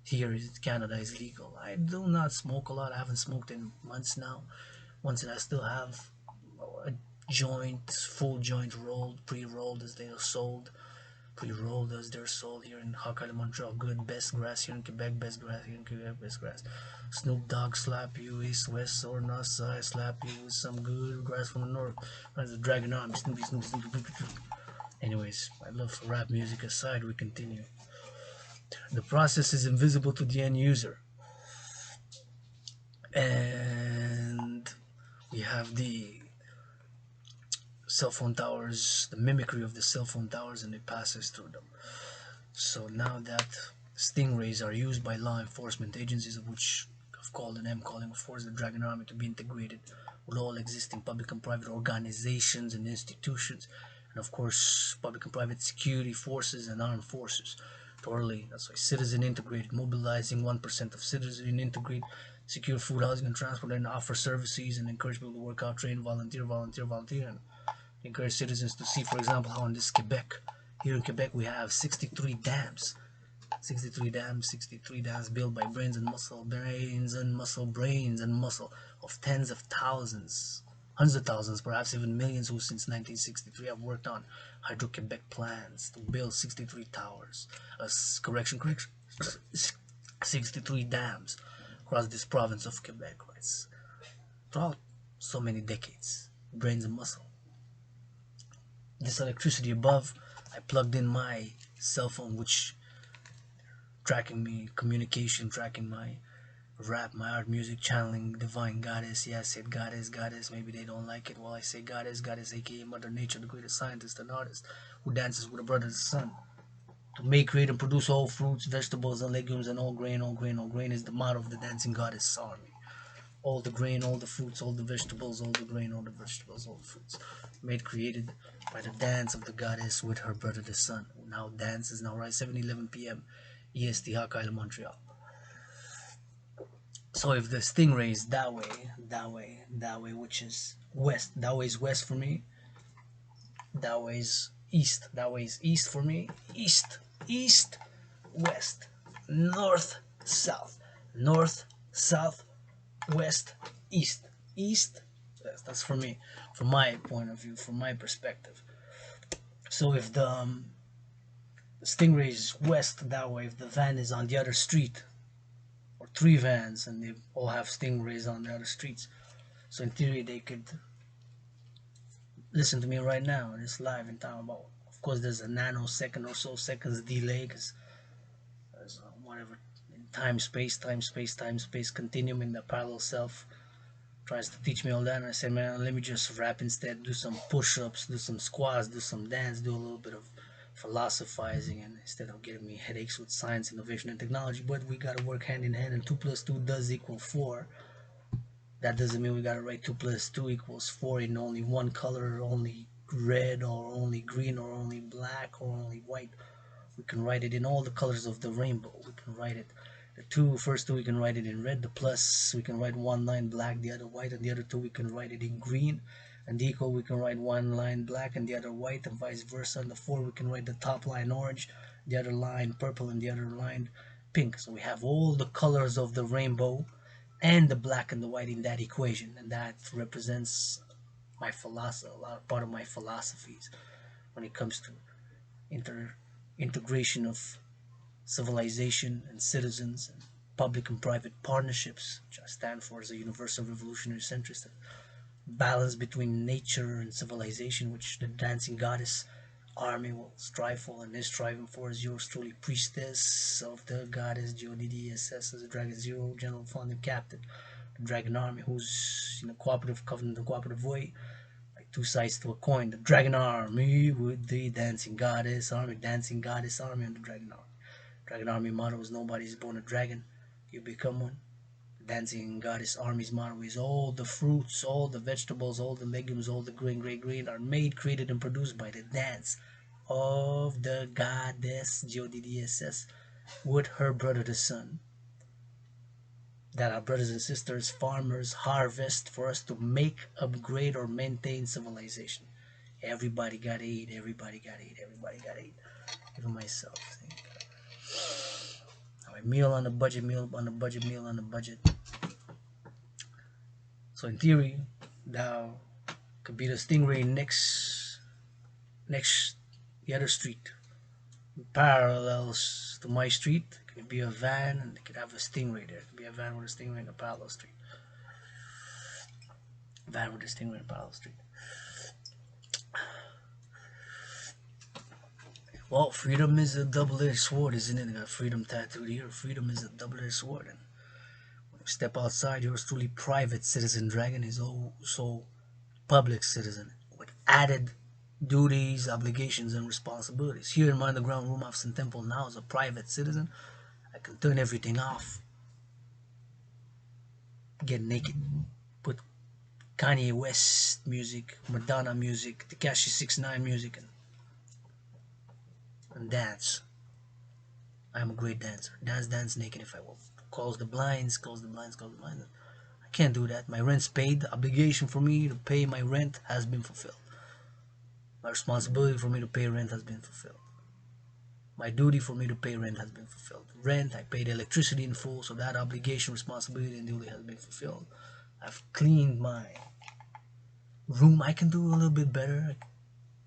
Here in Canada is legal. I do not smoke a lot. I haven't smoked in months now. Once I still have a joint, full joint rolled, pre-rolled as they are sold. Pre-rolled as their soul here in Hokkaido, Montreal. Good, best grass here in Quebec, best grass here in Quebec, best grass. Snoop Dogg slap you east, west, or north side, slap you with some good grass from the north. That's the Dragan arm, Snoopy, Snoopy, Snoopy. Anyways, my love for rap music aside, we continue. The process is invisible to the end user. And we have the cell phone towers, the mimicry of the cell phone towers, and it passes through them. So now that Stingrays are used by law enforcement agencies, of which I've called and am calling, of course, the Dragan Army to be integrated with all existing public and private organizations and institutions, and of course, public and private security forces and armed forces. Totally, that's why citizen integrated, mobilizing 1% of citizen integrate, secure food, housing, and transport, and offer services and encourage people to work out, train, volunteer, and encourage citizens to see, for example, how in this Quebec, here in Quebec, we have 63 dams. 63 dams built by brains and muscle of tens of thousands, hundreds of thousands, perhaps even millions, who since 1963 have worked on Hydro-Quebec plans to build 63 towers, 63 dams across this province of Quebec, right? Throughout so many decades, brains and muscle. This electricity above, I plugged in my cell phone, which tracking me, communication, tracking my rap, my art, music, channeling divine goddess. Yeah, I said goddess, maybe they don't like it. Well, I say goddess, aka Mother Nature, the greatest scientist and artist who dances with a brother the sun. To make, create, and produce all fruits, vegetables, and legumes, and all grain is the motto of the dancing goddess army. All the grain, all the fruits, all the vegetables, all the grain, all the vegetables, all the fruits. Made, created by the dance of the goddess with her brother the sun, who now dances, now right, 7:11 p.m. EST, Hokkaido, Montreal. So if the Stingray is that way, which is west, that way is west for me, that way is east for me, east, west, north, south, west, east, west. That's for me, from my point of view, from my perspective. So if the Stingray is west that way, if the van is on the other street, or 3 vans, and they all have Stingrays on the other streets, so in theory they could listen to me right now. It's live in time. About, of course, there's a nanosecond or so seconds delay, because there's whatever in time space continuum in the parallel self tries to teach me all that, and I said, man, let me just rap instead, do some push-ups, do some squats, do some dance, do a little bit of philosophizing, and instead of getting me headaches with science, innovation, and technology. But we gotta work hand in hand, and 2 plus 2 does equal 4. That doesn't mean we gotta write 2 plus 2 equals 4 in only one color, only red, or only green, or only black, or only white. We can write it in all the colors of the rainbow. We can write it, the first two we can write it in red, the plus we can write one line black, the other white, and the other 2 we can write it in green, and the equal we can write one line black and the other white, and vice versa. And the 4 we can write the top line orange, the other line purple, and the other line pink. So we have all the colors of the rainbow and the black and the white in that equation, and that represents my philosophy, a lot part of my philosophies when it comes to integration of civilization and citizens and public and private partnerships, which I stand for as a universal revolutionary centrist. Balance between nature and civilization, which the dancing goddess army will strive for and is striving for, as yours truly, priestess of the goddess GODDSS, as a Dragan Zero, general founding captain, the Dragan army, who's in a cooperative covenant, a cooperative way, like 2 sides to a coin. The Dragan army with the dancing goddess army, and the Dragan army. Dragan army motto is nobody's born a dragon, you become one. Dancing goddess army's motto is all the fruits, all the vegetables, all the legumes, all the grain are made, created, and produced by the dance of the goddess GODDSS with her brother the sun. That our brothers and sisters, farmers, harvest for us to make, upgrade, or maintain civilization. Everybody got to eat, everybody got to eat, even myself. Meal on a budget. So in theory, thou could be the Stingray next the other street, parallels to my street. It could be a van and it could have a Stingray there. It could be a van with a Stingray in a parallel street. Van with a Stingray in a parallel street. Well, freedom is a double-edged sword, isn't it? I got freedom tattooed here. Freedom is a double-edged sword. And when you step outside, yours truly private citizen Dragan is also public citizen with added duties, obligations, and responsibilities. Here in my underground room of Sun Temple now as a private citizen, I can turn everything off, get naked, put Kanye West music, Madonna music, Tekashi 6ix9ine music, and dance. I'm a great dancer. Dance naked if I will. Close the blinds, close the blinds, close the blinds. I can't do that. My rent's paid. The obligation for me to pay my rent has been fulfilled. My responsibility for me to pay rent has been fulfilled. My duty for me to pay rent has been fulfilled. Rent, I paid electricity in full, so that obligation, responsibility, and duty has been fulfilled. I've cleaned my room. I can do a little bit better.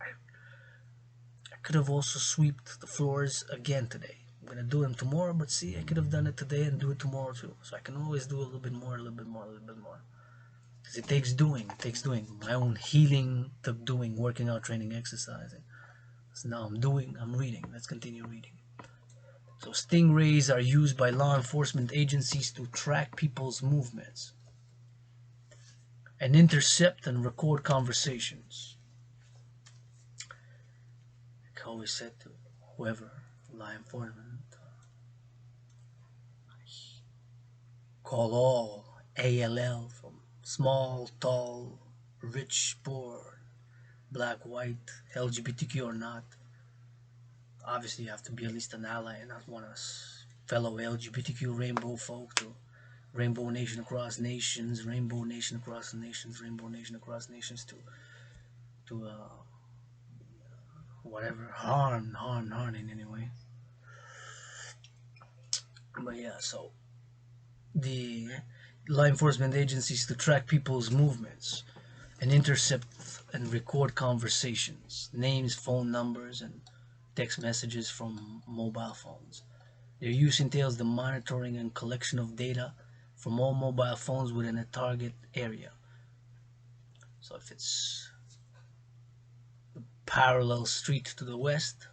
I could have also swept the floors again today. I'm gonna do them tomorrow, but see, I could have done it today and do it tomorrow too. So I can always do a little bit more, a little bit more, a little bit more. Because it takes doing. It takes doing. My own healing took doing, working out, training, exercising. So now I'm reading. Let's continue reading. So stingrays are used by law enforcement agencies to track people's movements and intercept and record conversations. Like I always said to whoever, law enforcement, call all, ALL, from small, tall, rich, poor, black, white, LGBTQ or not. Obviously you have to be at least an ally and not one of us fellow LGBTQ rainbow folk to Rainbow Nation across nations, Rainbow Nation across nations, Rainbow Nation across nations to whatever, harm in any way. But yeah, so the law enforcement agencies to track people's movements and intercept and record conversations, names, phone numbers, and text messages from mobile phones. Their use entails the monitoring and collection of data from all mobile phones within a target area. So if it's the parallel street to the west,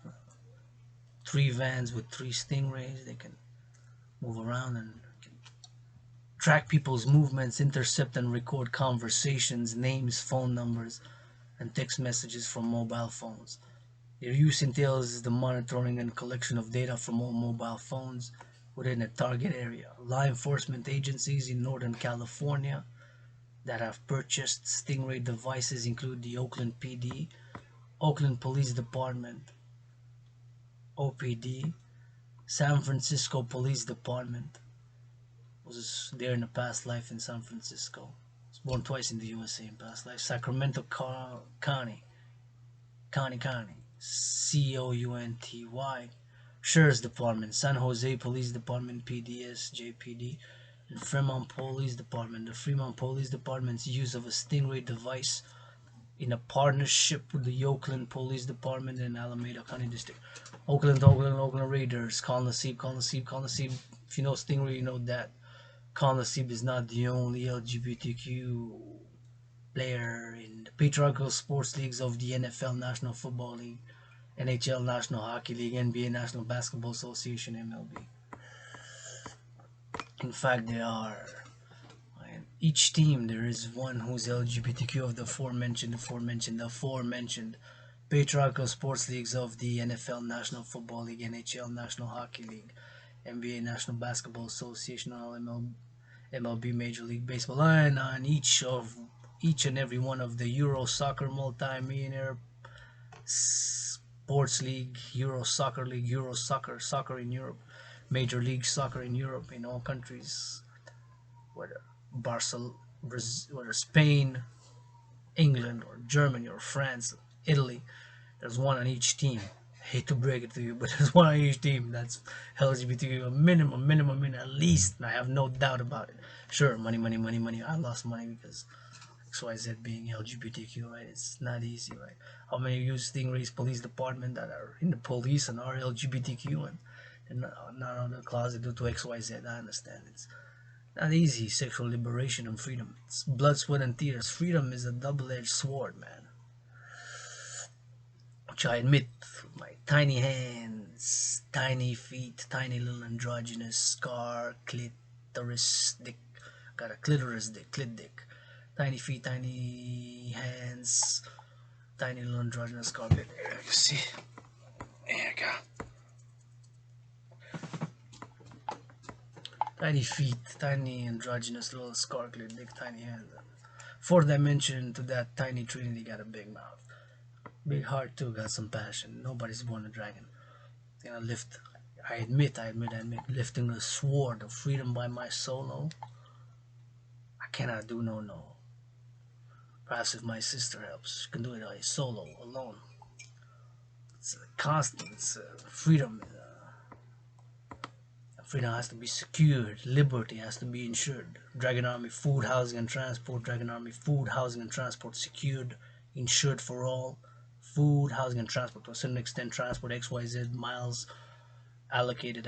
3 vans with 3 Stingrays, they can move around and track people's movements, intercept and record conversations, names, phone numbers, and text messages from mobile phones. Their use entails the monitoring and collection of data from all mobile phones within a target area. Law enforcement agencies in Northern California that have purchased Stingray devices include the Oakland PD, Oakland Police Department, OPD, San Francisco Police Department. Was there in a past life in San Francisco. I was born twice in the USA in past life. Sacramento County, COUNTY, Sheriff's Department, San Jose Police Department, PDS, JPD, and Fremont Police Department. The Fremont Police Department's use of a Stingray device in a partnership with the Oakland Police Department and Alameda County District. Oakland Raiders, call Nasib. If you know Stingray, you know that Call Nasib is not the only LGBTQ player in the patriarchal sports leagues of the NFL, National Football League, NHL, National Hockey League, NBA, National Basketball Association, MLB. In fact, there are, in each team there is one who's LGBTQ of the aforementioned patriarchal sports leagues of the NFL, National Football League, NHL, National Hockey League, NBA, National Basketball Association, MLB, Major League Baseball, and on each and every one of the Euro Soccer Multi-Millionaire Sports League, Euro Soccer League, Euro Soccer in Europe, Major League Soccer in Europe, in all countries, whether Spain, England, or Germany, or France, Italy, there's one on each team. I hate to break it to you, but there's one on each team that's LGBTQ, a minimum, at least, and I have no doubt about it. Sure, money. I lost money because XYZ being LGBTQ, right? It's not easy, right? How many use Stingray's police department that are in the police and are LGBTQ and not on the closet due to XYZ? I understand. It's not easy, sexual liberation and freedom. It's blood, sweat, and tears. Freedom is a double-edged sword, man. Which I admit, my tiny hands, tiny feet, tiny little androgynous scar, clitoris dick. Got a clitoris dick, clit dick. Tiny feet, tiny hands, tiny little androgynous scar. There you see. There you go. Tiny feet, tiny androgynous little scarlet dick, tiny hands. Fourth dimension to that tiny trinity got a big mouth. Big heart too, got some passion. Nobody's born a dragon. You know, I admit, lifting the sword of freedom by my solo. I cannot do no. Perhaps if my sister helps, she can do it solo, alone. It's a constant, freedom. Freedom has to be secured. Liberty has to be ensured. Dragan Army food, housing, and transport. Dragan Army food, housing, and transport secured, insured for all. Food, housing, and transport to a certain extent. Transport XYZ miles allocated.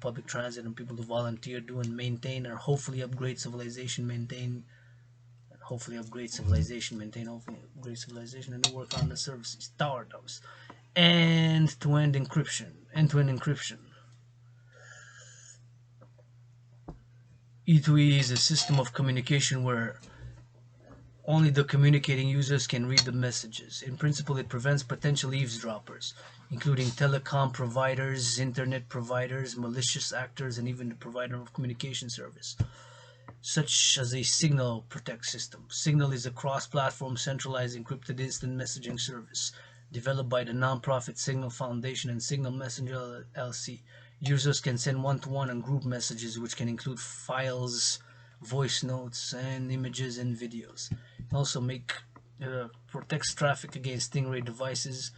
Public transit and people to volunteer, do and maintain, or hopefully upgrade civilization, maintain. Hopefully upgrade civilization, and then work on the services. Tower dumps. End-to-end encryption. E2E is a system of communication where only the communicating users can read the messages. In principle, it prevents potential eavesdroppers, including telecom providers, internet providers, malicious actors, and even the provider of communication service, such as a Signal Protect system. Signal is a cross-platform centralized encrypted instant messaging service developed by the non-profit Signal Foundation and Signal Messenger LLC. Users can send one-to-one and group messages, which can include files, voice notes, and images and videos. It also protects traffic against Stingray devices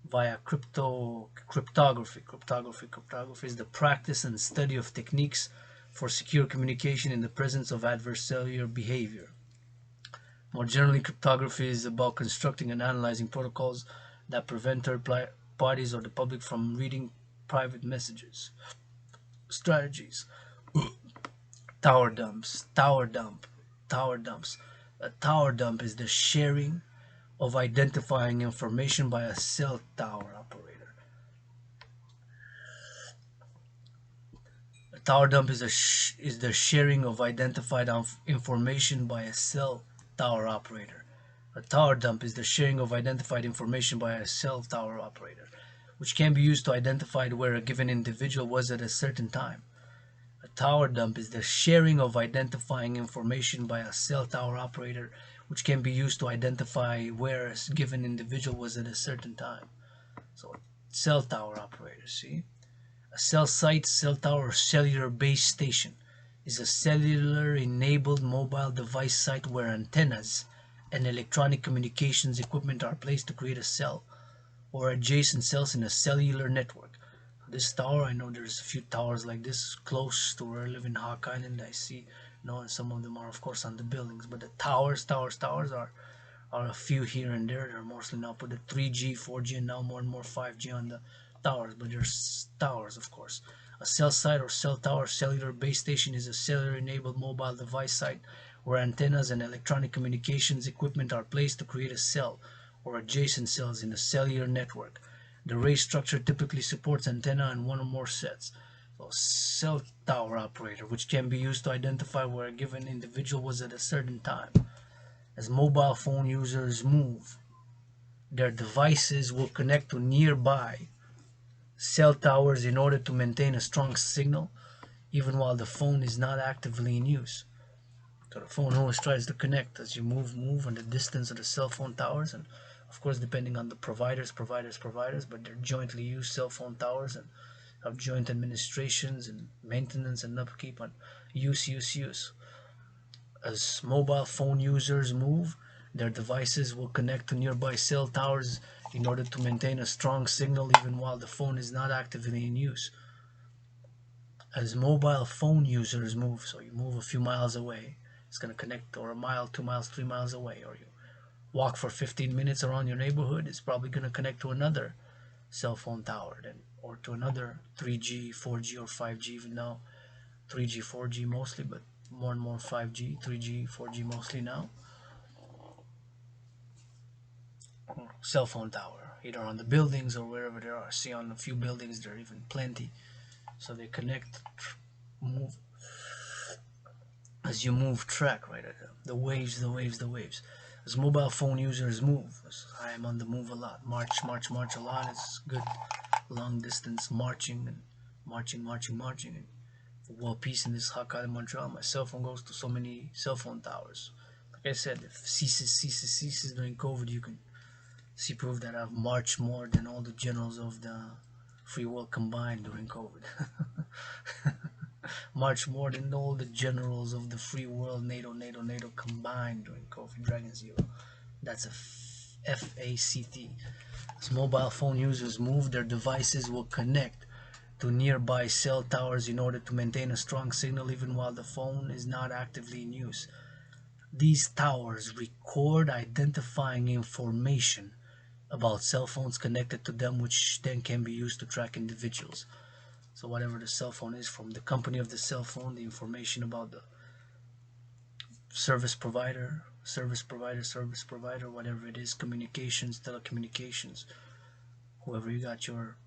via cryptography. Cryptography is the practice and study of techniques for secure communication in the presence of adversarial behavior. More generally, cryptography is about constructing and analyzing protocols that prevent third parties or the public from reading private messages. Strategies. Tower dumps. A tower dump is the sharing of identifying information by a cell tower operator. A tower dump is the sharing of identified information by a cell tower operator. A tower dump is the sharing of identified information by a cell tower operator, which can be used to identify where a given individual was at a certain time. A tower dump is the sharing of identifying information by a cell tower operator, which can be used to identify where a given individual was at a certain time. So, cell tower operator, see? A cell site, cell tower, or cellular base station is a cellular-enabled mobile device site where antennas and electronic communications equipment are placed to create a cell or adjacent cells in a cellular network. This tower, I know there's a few towers like this close to where I live in Hawk Island. I see, and some of them are of course on the buildings, but the towers are a few here and there. They're mostly now put the 3G, 4G, and now more and more 5G on the towers, but there's towers, of course. A cell site or cell tower cellular base station is a cellular-enabled mobile device site where antennas and electronic communications equipment are placed to create a cell or adjacent cells in a cellular network. The array structure typically supports antenna and one or more sets. So, cell tower operator, which can be used to identify where a given individual was at a certain time. As mobile phone users move, their devices will connect to nearby cell towers in order to maintain a strong signal, even while the phone is not actively in use. So the phone always tries to connect as you move on the distance of the cell phone towers, and of course depending on the providers, but they're jointly used cell phone towers and have joint administrations and maintenance and upkeep and use. As mobile phone users move, their devices will connect to nearby cell towers in order to maintain a strong signal even while the phone is not actively in use. As mobile phone users move, so you move a few miles away, it's going to connect, or a mile, 2 miles, 3 miles away, or you walk for 15 minutes around your neighborhood, it's probably going to connect to another cell phone tower, then, or to another 3G, 4G, or 5G. Even now 3G, 4G mostly, but more and more 5G, 3G, 4G mostly now. Cell phone tower, either on the buildings or wherever there are. See, on a few buildings there are even plenty, so they connect, move as you move track, right? The waves, the waves, the waves. As mobile phone users move, as I am on the move a lot, march a lot. It's good long distance marching and marching. And for world peace in this hot in Montreal, my cell phone goes to so many cell phone towers. Like I said, if ceases during COVID, you can see proof that I've marched more than all the generals of the free world combined during COVID. March more than all the generals of the free world, NATO combined during COVID. Dragan 0. That's a FACT. As mobile phone users move, their devices will connect to nearby cell towers in order to maintain a strong signal even while the phone is not actively in use. These towers record identifying information about cell phones connected to them, which then can be used to track individuals. So whatever the cell phone is, from the company of the cell phone, the information about the service provider, whatever it is, communications, telecommunications, whoever you got your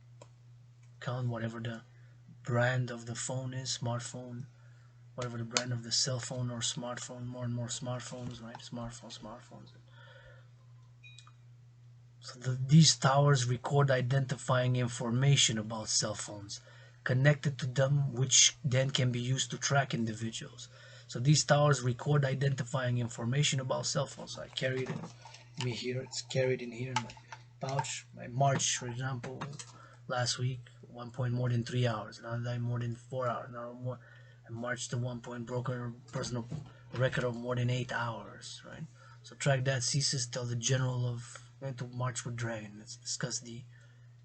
account, whatever the brand of the phone is, smartphone, whatever the brand of the cell phone or smartphone, more and more smartphones, right? Smartphones. So these towers record identifying information about cell phones connected to them, which then can be used to track individuals. So these towers record identifying information about cell phones. So I carry it in me here. It's carried in here in my pouch. I marched, for example, last week, 1 point more than 3 hours. Now I more than 4 hours. Now I marched to 1 point, broken a personal record of more than 8 hours, right? So track that ceases, tell the general of going to march with Dragan. Let's discuss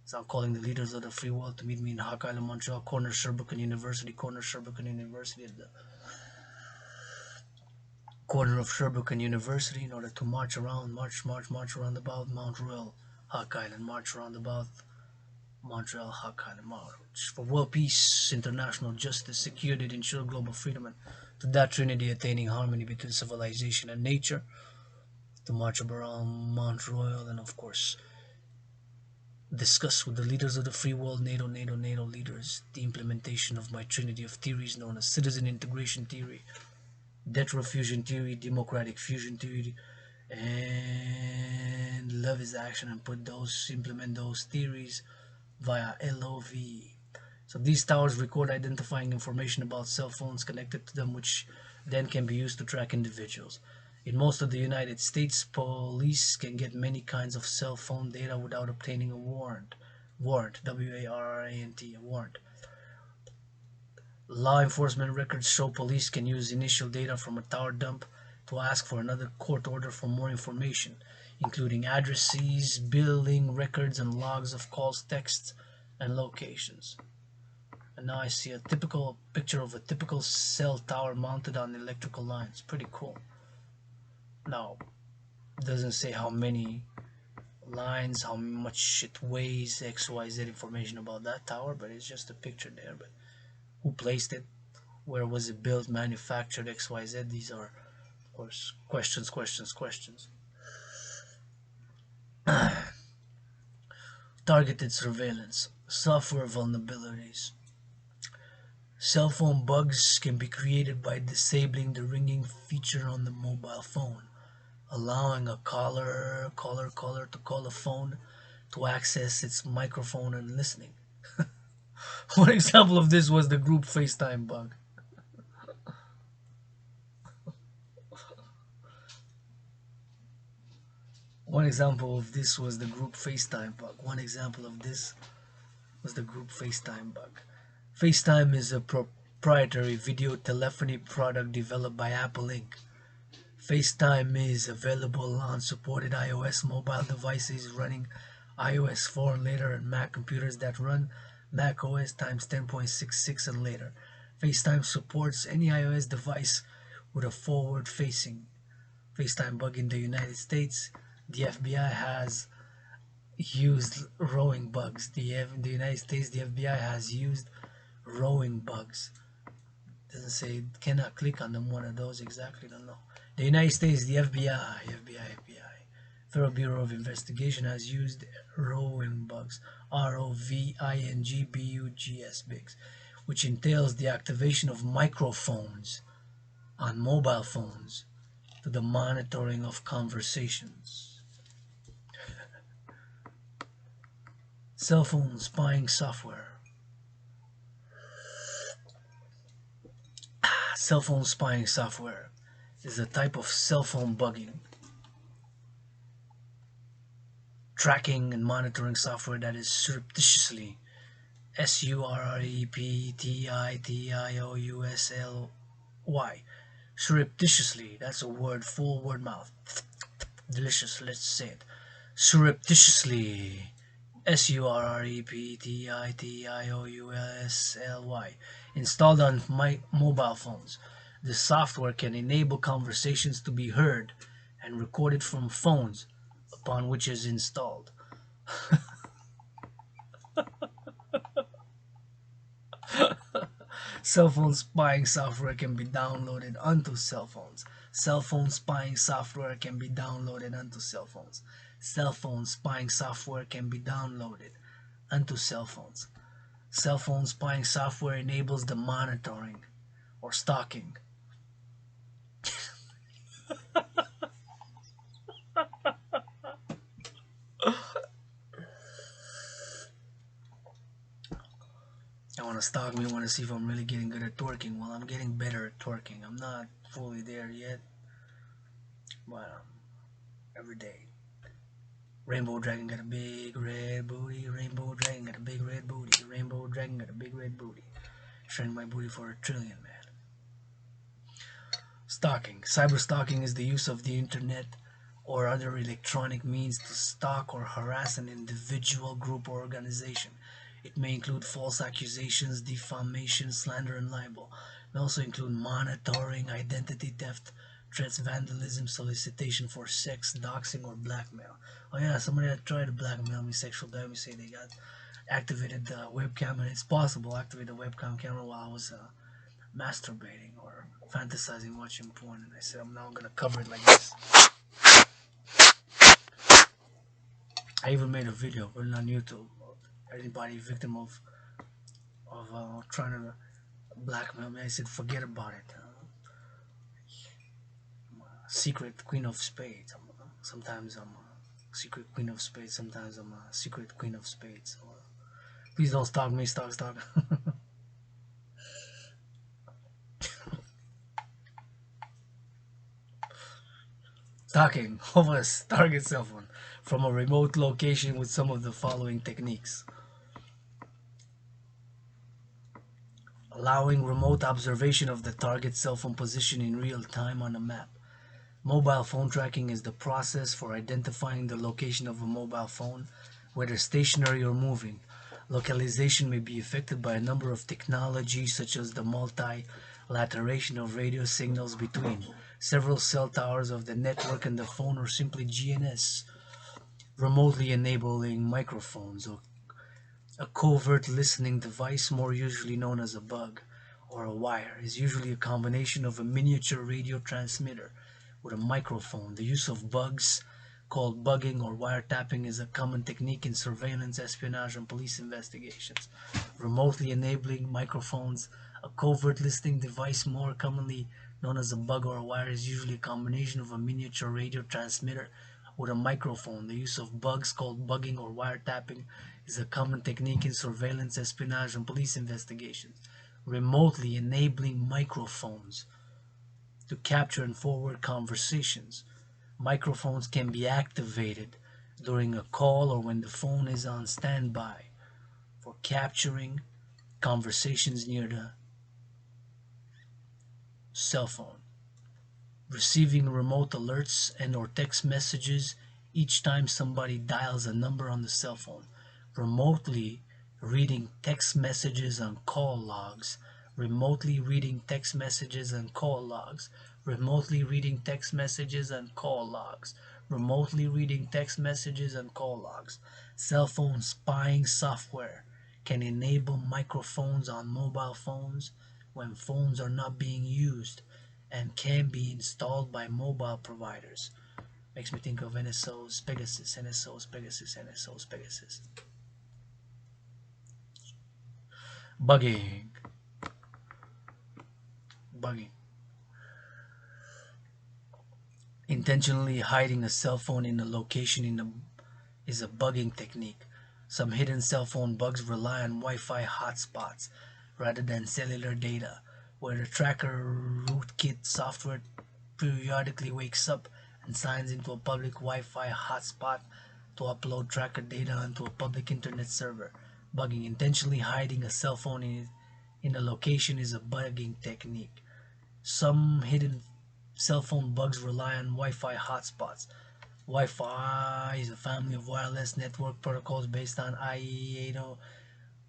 so I'm calling the leaders of the free world to meet me in Hawk Island, Montreal, corner Sherbrooke University, at the corner of Sherbrooke University, in order to march around about Mount-Royal, Hawk Island, march around about Montreal, Hawk Island, march for world peace, international justice, security, and ensure global freedom, and to that trinity attaining harmony between civilization and nature, to march around Mount-Royal, and of course discuss with the leaders of the free world, NATO leaders, the implementation of my trinity of theories known as citizen integration theory, fusion theory, democratic fusion theory, and love is action, and implement those theories via LOV. So these towers record identifying information about cell phones connected to them, which then can be used to track individuals. In most of the United States, police can get many kinds of cell phone data without obtaining a warrant. W-A-R-R-A-N-T, a warrant. Law enforcement records show police can use initial data from a tower dump to ask for another court order for more information, including addresses, billing records, and logs of calls, texts, and locations. And now I see a typical picture of a typical cell tower mounted on electrical lines. Pretty cool. Now, it doesn't say how many lines, how much it weighs, XYZ information about that tower, but it's just a picture there. But who placed it? Where was it built, manufactured, XYZ? These are, of course, questions. Targeted surveillance, software vulnerabilities. Cell phone bugs can be created by disabling the ringing feature on the mobile phone, allowing a caller to call a phone to access its microphone and listening. One example of this was the group FaceTime bug. One example of this was the group FaceTime bug. FaceTime is a proprietary video telephony product developed by Apple Inc. FaceTime is available on supported iOS mobile devices running iOS 4 and later, and Mac computers that run Mac OS times 10.66 and later. FaceTime supports any iOS device with a forward-facing FaceTime bug in the United States. The FBI has used rowing bugs. In the United States, the FBI has used rowing bugs. Doesn't say, cannot click on them, one of those exactly, don't know. The United States, the FBI, Federal Bureau of Investigation has used rowing bugs, ROVINGBUGS, which entails the activation of microphones on mobile phones to the monitoring of conversations. Cell phone spying software. Cell phone spying software is a type of cell phone bugging, tracking and monitoring software that is surreptitiously surreptitiously, surreptitiously, that's a word, full word mouth, delicious, let's say it, surreptitiously, surreptitiously, installed on my mobile phones. The software can enable conversations to be heard and recorded from phones upon which is installed. Cell phone spying software can be downloaded onto cell phones. Cell phone spying software can be downloaded onto cell phones. Cell phone spying software can be downloaded onto cell phones. Cell phone spying software enables the monitoring or stalking. I want to stalk me, I want to see if I'm really getting good at twerking. Well, I'm getting better at twerking. I'm not fully there yet, but every day. Rainbow Dragon got a big red booty. Rainbow Dragon got a big red booty. Rainbow Dragon got a big red booty. Shrink my booty for $1 trillion, man. Stalking. Cyber stalking is the use of the internet or other electronic means to stalk or harass an individual, group, or organization. It may include false accusations, defamation, slander, and libel. It may also include monitoring, identity theft, threats, vandalism, solicitation for sex, doxing, or blackmail. Oh yeah, somebody that tried to blackmail me, sexual damage, say they got activated the webcam, and it's possible activate the webcam camera while I was masturbating or fantasizing watching porn, and I said I'm now gonna cover it like this. I even made a video, put it on YouTube. Anybody victim of trying to blackmail me, I said forget about it. I'm a secret queen of spades. Sometimes I'm a secret queen of spades. Sometimes I'm a secret queen of spades. So, please don't stalk me, stalk. Stalking of a target cell phone from a remote location with some of the following techniques. Allowing remote observation of the target cell phone position in real time on a map. Mobile phone tracking is the process for identifying the location of a mobile phone, whether stationary or moving. Localization may be affected by a number of technologies such as the multilateration of radio signals between several cell towers of the network and the phone, or simply GNS. Remotely enabling microphones, or a covert listening device, more usually known as a bug or a wire, is usually a combination of a miniature radio transmitter with a microphone. The use of bugs, called bugging or wiretapping, is a common technique in surveillance, espionage, and police investigations. Remotely enabling microphones, a covert listening device, more commonly known as a bug or a wire, is usually a combination of a miniature radio transmitter with a microphone. The use of bugs, called bugging or wiretapping, is a common technique in surveillance, espionage, and police investigations. Remotely enabling microphones to capture and forward conversations. Microphones can be activated during a call or when the phone is on standby for capturing conversations near the cell phone. Receiving remote alerts and or text messages each time somebody dials a number on the cell phone. Remotely reading text messages on call logs. Remotely reading text messages and call logs. remotely reading text messages and call logs, remotely reading text messages and call logs. Cell phone spying software can enable microphones on mobile phones when phones are not being used and can be installed by mobile providers. Makes me think of NSO's Pegasus, NSO's Pegasus, NSO's Pegasus. Bugging. Bugging. Intentionally hiding a cell phone in a location is a bugging technique. Some hidden cell phone bugs rely on Wi-Fi hotspots rather than cellular data, where the tracker rootkit software periodically wakes up and signs into a public Wi-Fi hotspot to upload tracker data onto a public internet server. Bugging. Intentionally hiding a cell phone in a location is a bugging technique. Some hidden cell phone bugs rely on Wi-Fi hotspots. Wi-Fi is a family of wireless network protocols based on IEEE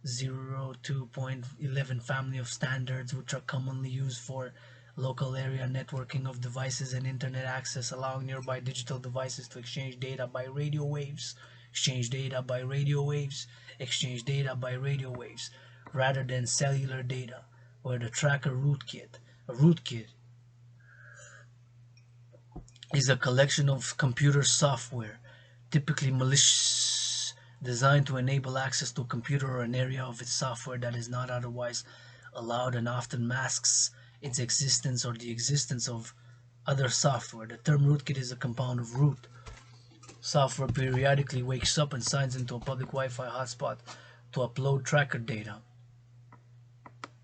802.11 family of standards, which are commonly used for local area networking of devices and internet access, allowing nearby digital devices to exchange data by radio waves, exchange data by radio waves, exchange data by radio waves, rather than cellular data, where the tracker rootkit, a rootkit is a collection of computer software, typically malicious, designed to enable access to a computer or an area of its software that is not otherwise allowed, and often masks its existence or the existence of other software. The term rootkit is a compound of root software periodically wakes up and signs into a public Wi-Fi hotspot to upload tracker data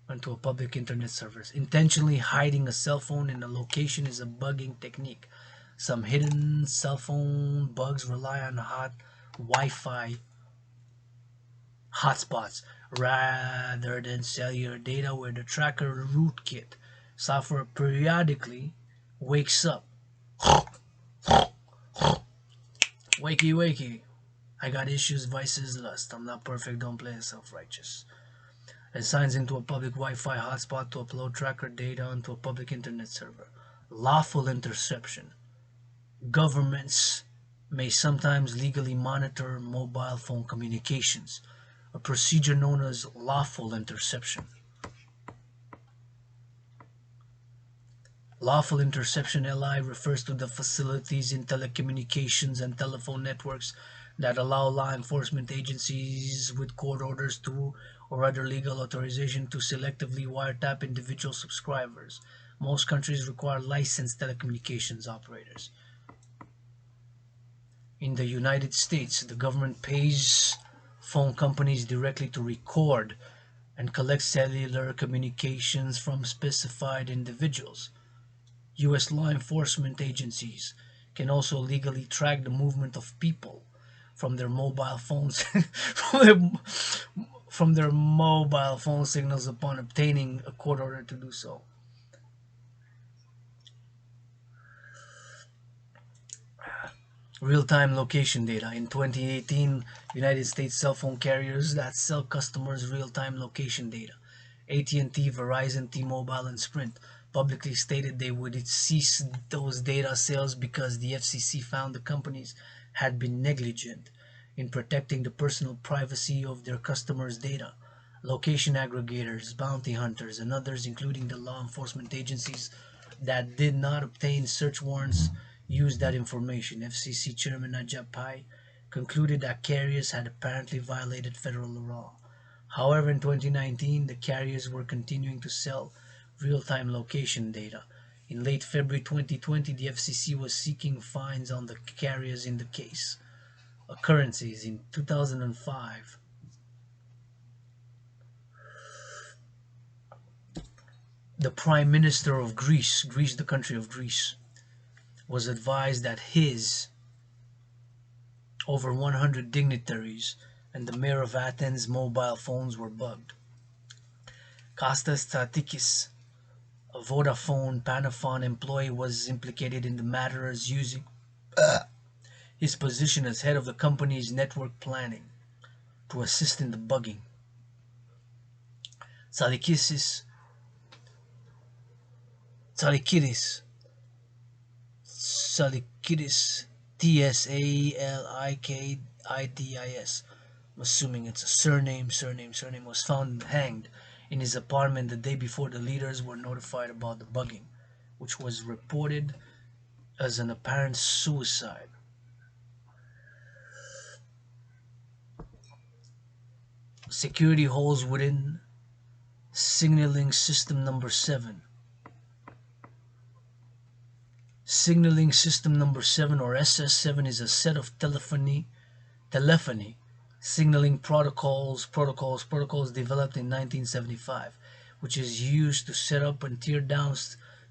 onto a public internet server. Intentionally hiding a cell phone in a location is a bugging technique. Some hidden cell phone bugs rely on hot Wi-Fi hotspots rather than cellular data, where the tracker rootkit software periodically wakes up. Wakey, wakey. I got issues, vices, lust. I'm not perfect, don't play self-righteous. And signs into a public Wi-Fi hotspot to upload tracker data onto a public internet server. Lawful interception. Governments may sometimes legally monitor mobile phone communications, a procedure known as lawful interception. Lawful interception (LI) refers to the facilities in telecommunications and telephone networks that allow law enforcement agencies with court orders to or other legal authorization to selectively wiretap individual subscribers. Most countries require licensed telecommunications operators. In the United States, the government pays phone companies directly to record and collect cellular communications from specified individuals. U.S. law enforcement agencies can also legally track the movement of people from their mobile phones from their mobile phone signals upon obtaining a court order to do so. Real-time location data. In 2018, United States cell phone carriers that sell customers real-time location data, AT&T, Verizon, T-Mobile, and Sprint, publicly stated they would cease those data sales because the FCC found the companies had been negligent in protecting the personal privacy of their customers' data. Location aggregators, bounty hunters, and others, including the law enforcement agencies that did not obtain search warrants, used that information. FCC Chairman Najib Pai concluded that carriers had apparently violated federal law. However, in 2019, the carriers were continuing to sell real-time location data. In late February 2020, the FCC was seeking fines on the carriers in the case. Occurrences in 2005. The Prime Minister of Greece, the country of Greece, was advised that his over 100 dignitaries and the mayor of Athens' mobile phones were bugged. Kostas Statikis, a Vodafone Panafon employee, was implicated in the matter as using his position as head of the company's network planning to assist in the bugging. Tsalikidis, Salikidis, Tsalikidis. I'm assuming it's a surname, was found hanged in his apartment the day before the leaders were notified about the bugging, which was reported as an apparent suicide. Security holes within signaling system number 7. Signaling system number 7, or SS7, is a set of telephony signaling protocols developed in 1975, which is used to set up and tear down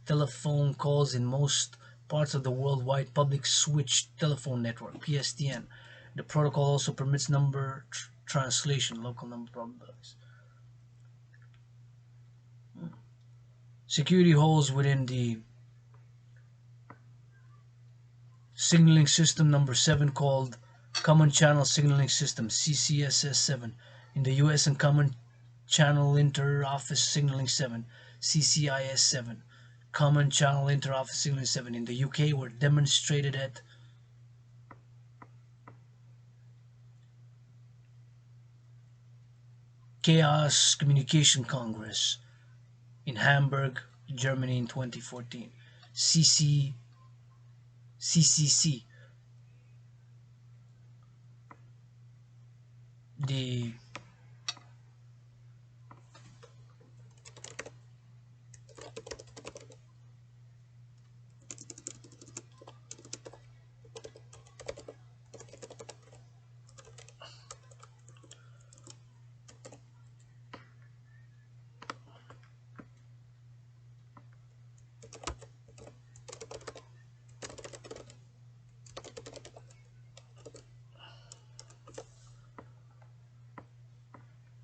telephone calls in most parts of the worldwide public switched telephone network, PSTN. The protocol also permits number translation, local number probabilities. Security holes within the signaling system number 7, called Common Channel Signaling System, CCSS7, in the US, and Common Channel Inter-Office Signaling 7, CCIS7, Common Channel Inter-Office Signaling 7 in the UK, were demonstrated at Chaos Communication Congress in Hamburg, Germany in 2014. CCC.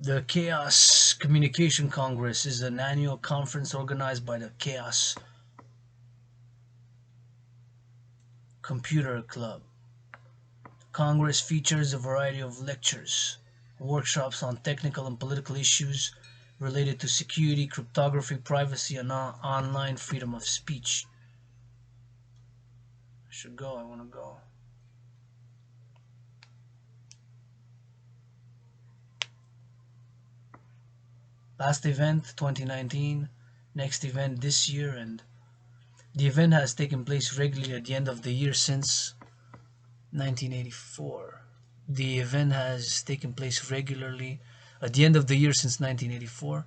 The Chaos Communication Congress is an annual conference organized by the Chaos Computer Club. The Congress features a variety of lectures, workshops on technical and political issues related to security, cryptography, privacy, and online freedom of speech. I want to go. Last event 2019, next event this year, and the event has taken place regularly at the end of the year since 1984. The event has taken place regularly at the end of the year since 1984.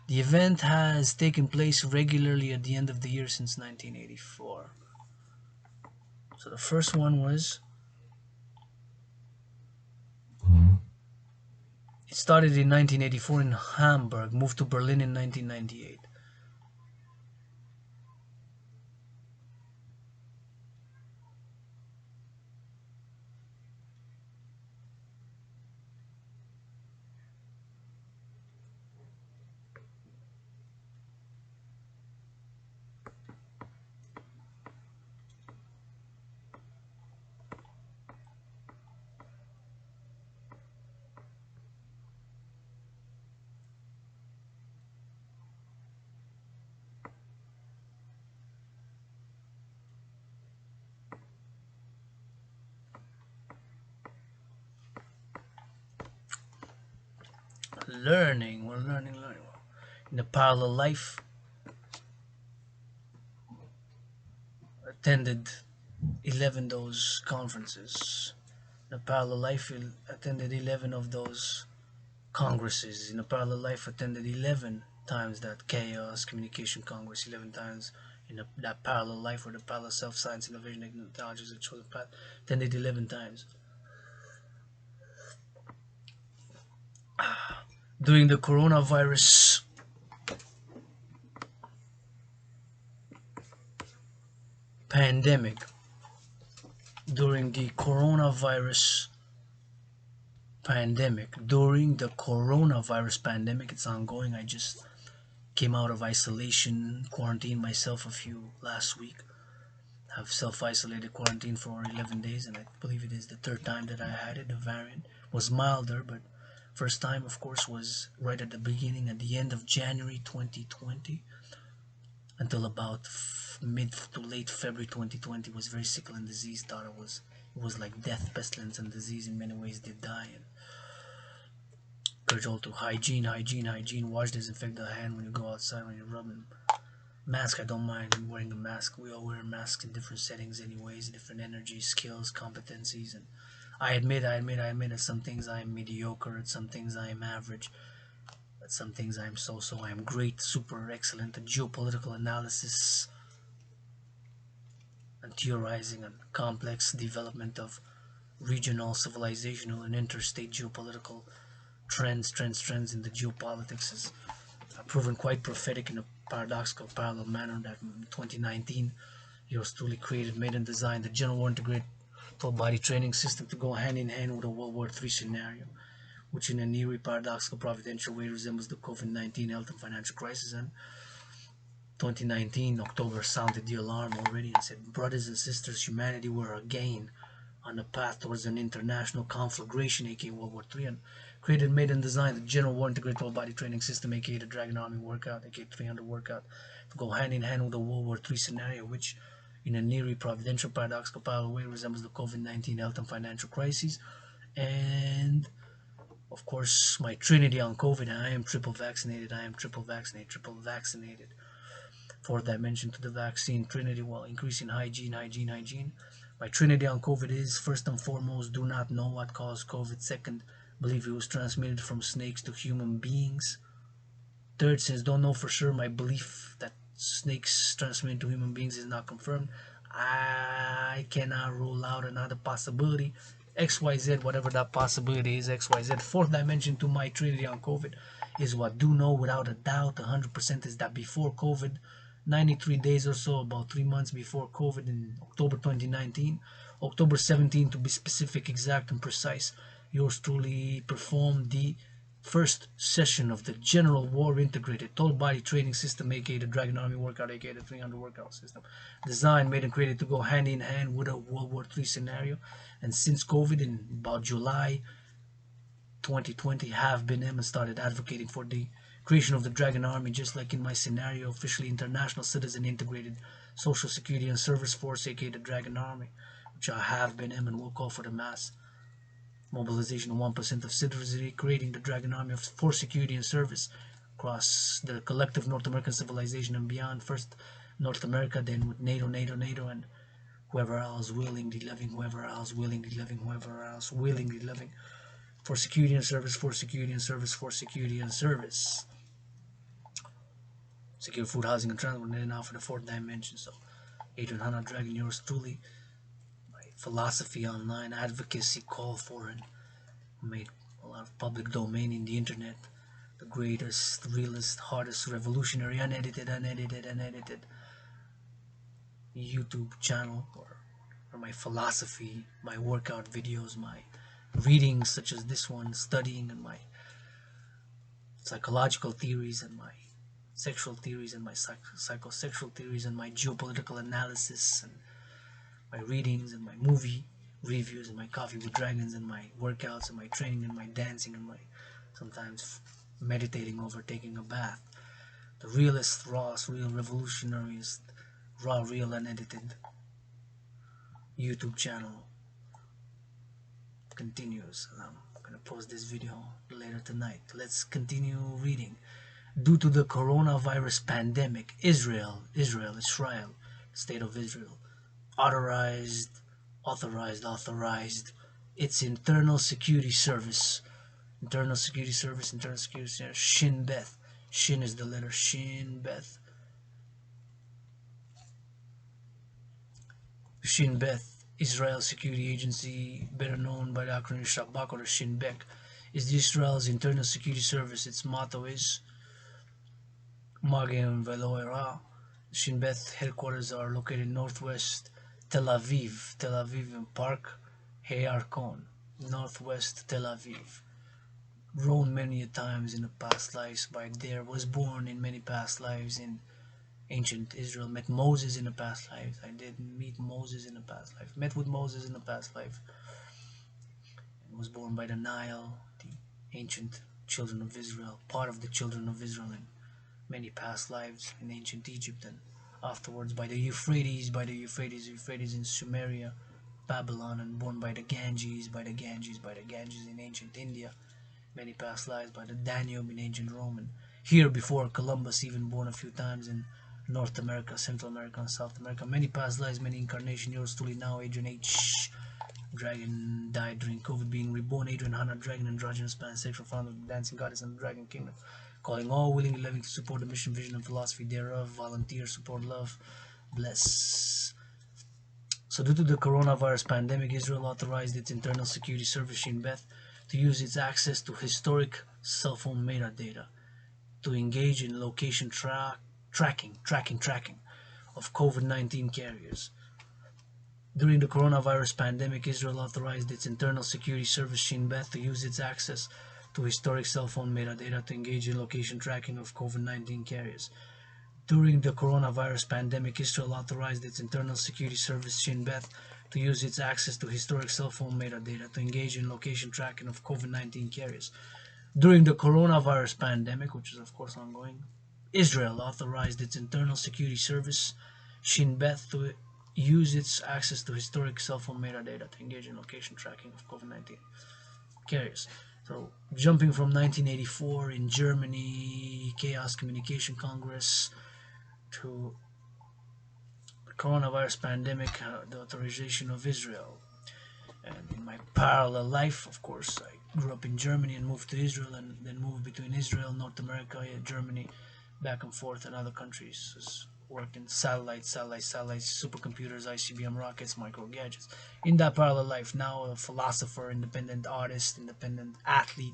The event has taken place regularly at the end of the year since 1984. So the first one was, it started in 1984 in Hamburg, moved to Berlin in 1998. We're learning. In the parallel life, attended 11 those conferences. In a parallel life, attended 11 of those congresses. In a parallel life, attended 11 times that Chaos Communication Congress, 11 times in that parallel life, or the parallel self-science, innovation, technologies, that chose the path, attended 11 times. During the coronavirus pandemic, during the coronavirus pandemic, it's ongoing. I just came out of isolation, quarantined myself last week. I've self-isolated, quarantined for 11 days, and I believe it is the third time that I had it. The variant was milder, but first time, of course, was right at the beginning, at the end of January 2020, until about mid to late February 2020, was very sickle and disease. Thought it was like death, pestilence, and disease. In many ways, did die. And encourage all to hygiene. Wash, disinfect the hand when you go outside, when you're rubbing. Mask, I don't mind wearing a mask. We all wear masks in different settings, anyways, different energies, skills, competencies, and I admit that some things I am mediocre, at some things I am average, at some things I am so-so. I am great, super excellent at geopolitical analysis and theorizing and complex development of regional, civilizational, and interstate geopolitical trends in the geopolitics is proven quite prophetic in a paradoxical parallel manner that in 2019 yours truly created, made, and designed the general war integrated full body training system to go hand in hand with a World War III scenario, which in an eerie, paradoxical, providential way resembles the COVID-19 health and financial crisis. And 2019 October sounded the alarm already and said, brothers and sisters, humanity were again on the path towards an international conflagration, aka World War III, and created, made, and designed the general war integrated full body training system, aka the Dragan Army workout, aka 300 workout, to go hand in hand with the World War III scenario, which in a nearly providential, paradoxical, parallel way resembles the COVID-19 health and financial crises. And of course, my trinity on COVID: I am triple vaccinated, I am triple vaccinated, triple vaccinated. Fourth dimension to the vaccine trinity, while increasing hygiene. My trinity on COVID is, first and foremost, do not know what caused COVID. Second, believe it was transmitted from snakes to human beings. Third, since don't know for sure, my belief that snakes transmitted to human beings is not confirmed. I cannot rule out another possibility. XYZ, whatever that possibility is, XYZ. Fourth dimension to my trinity on COVID is what do know without a doubt, 100%, is that before COVID, 93 days or so, about 3 months before COVID, in October 2019, October 17 to be specific, exact, and precise, yours truly performed the first session of the General War Integrated Total Body Training System, aka the Dragan Army Workout, aka the 300 Workout System, designed, made, and created to go hand in hand with a World War III scenario. And since COVID, in about July 2020, have been him and started advocating for the creation of the Dragan Army, just like in my scenario, officially International Citizen Integrated Social Security and Service Force, aka the Dragan Army, which I have been him and will call for the mass mobilization of 1% of citizenry, creating the Dragan Army for security and service across the collective North American civilization and beyond. First North America, then with NATO, and whoever else willingly living, whoever else willingly living, for security and service, for security and service, for security and service. Secure food, housing, and transport, and now for the fourth dimension. So, Adrian Hanna, Dragan, yours truly. My philosophy online, advocacy, call for it. Made a lot of public domain in the internet. The greatest, realest, hardest, revolutionary, unedited YouTube channel, or my philosophy, my workout videos, my readings such as this one, studying, and my psychological theories, and my sexual theories, and my psychosexual theories, and my geopolitical analysis, and my readings, and my movie reviews, and my coffee with dragons, and my workouts, and my training, and my dancing, and my sometimes meditating over taking a bath. The realest, rawest, real revolutionaryest, raw, real, unedited YouTube channel continues. I'm gonna post this video later tonight. Let's continue reading. Due to the coronavirus pandemic, Israel, state of Israel, authorized its internal security service, Shin Beth. Shin is the letter Shin Beth. Shin Beth, Israel Security Agency, better known by the acronym Shabak or Shin Bet, is Israel's internal security service. Its motto is Magem Veloera. Shin Beth headquarters are located in northwest Tel Aviv in Park Hayarkon, northwest Tel Aviv. Grown many a times in the past lives by there, was born in many past lives in ancient Israel, met Moses in the past life. I did meet Moses in the past life, met with Moses in the past life, and was born by the Nile, the ancient children of Israel, part of the children of Israel in many past lives in ancient Egypt, and afterwards by the Euphrates, Euphrates in Sumeria, Babylon, and born by the Ganges, in ancient India. Many past lives by the Danube in ancient Rome, and here before Columbus, even born a few times in North America, Central America, and South America. Many past lives, many incarnations. Yours truly now, Adrian H. Dragon died during COVID, being reborn. Adrian Hannah, Dragon, androgynous pansexual, founder of the Dancing Goddess and the Dragon Kingdom. Calling all willingly loving to support the mission, vision, and philosophy thereof. Volunteer, support, love, bless. So due to the coronavirus pandemic, Israel authorized its internal security service, Shin Bet, to use its access to historic cell phone metadata to engage in location tracking of COVID-19 carriers. During the coronavirus pandemic, Israel authorized its internal security service, Shin Bet, to use its access to historic cell phone metadata to engage in location tracking of COVID-19 carriers. During the coronavirus pandemic, Israel authorized its internal security service, Shin Bet, to use its access to historic cell phone metadata to engage in location tracking of COVID-19 carriers. During the coronavirus pandemic, which is of course ongoing, Israel authorized its internal security service, Shin Bet, to use its access to historic cell phone metadata to engage in location tracking of COVID-19 carriers. So, jumping from 1984 in Germany, Chaos Communication Congress, to the coronavirus pandemic, the authorization of Israel. And in my parallel life, of course, I grew up in Germany and moved to Israel, and then moved between Israel, North America, Germany, back and forth, and other countries. Worked in satellites, supercomputers, ICBM rockets, micro gadgets. In that parallel life, now a philosopher, independent artist, independent athlete,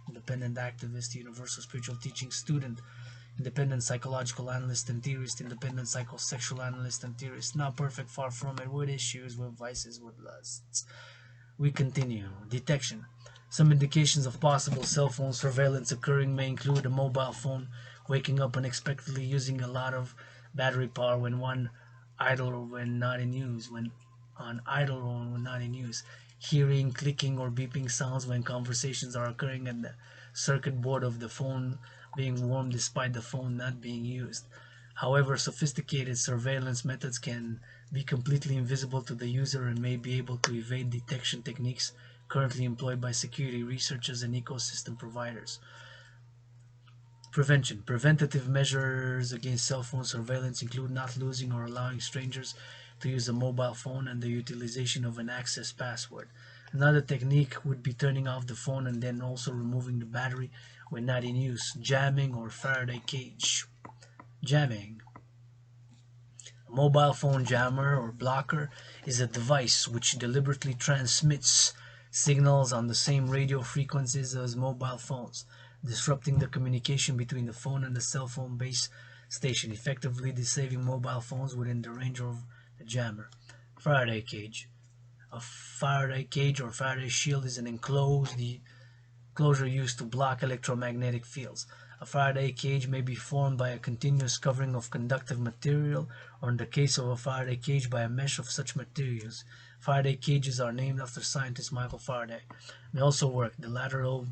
independent activist, universal spiritual teaching student, independent psychological analyst and theorist, independent psychosexual analyst and theorist. Not perfect, far from it, with issues, with vices, with lusts. We continue. Detection. Some indications of possible cell phone surveillance occurring may include a mobile phone waking up unexpectedly, using a lot of battery power when idle or when not in use, hearing clicking or beeping sounds when conversations are occurring, and the circuit board of the phone being warm despite the phone not being used. However, sophisticated surveillance methods can be completely invisible to the user and may be able to evade detection techniques currently employed by security researchers and ecosystem providers. Prevention. Preventative measures against cell phone surveillance include not losing or allowing strangers to use a mobile phone and the utilization of an access password. Another technique would be turning off the phone and then also removing the battery when not in use. Jamming or Faraday cage. Jamming. A mobile phone jammer or blocker is a device which deliberately transmits signals on the same radio frequencies as mobile phones, disrupting the communication between the phone and the cell phone base station, effectively disabling mobile phones within the range of the jammer. Faraday cage. A Faraday cage or Faraday shield is an enclosure used to block electromagnetic fields. A Faraday cage may be formed by a continuous covering of conductive material, or in the case of a Faraday cage, by a mesh of such materials. Faraday cages are named after scientist Michael Faraday. May also work, the lateral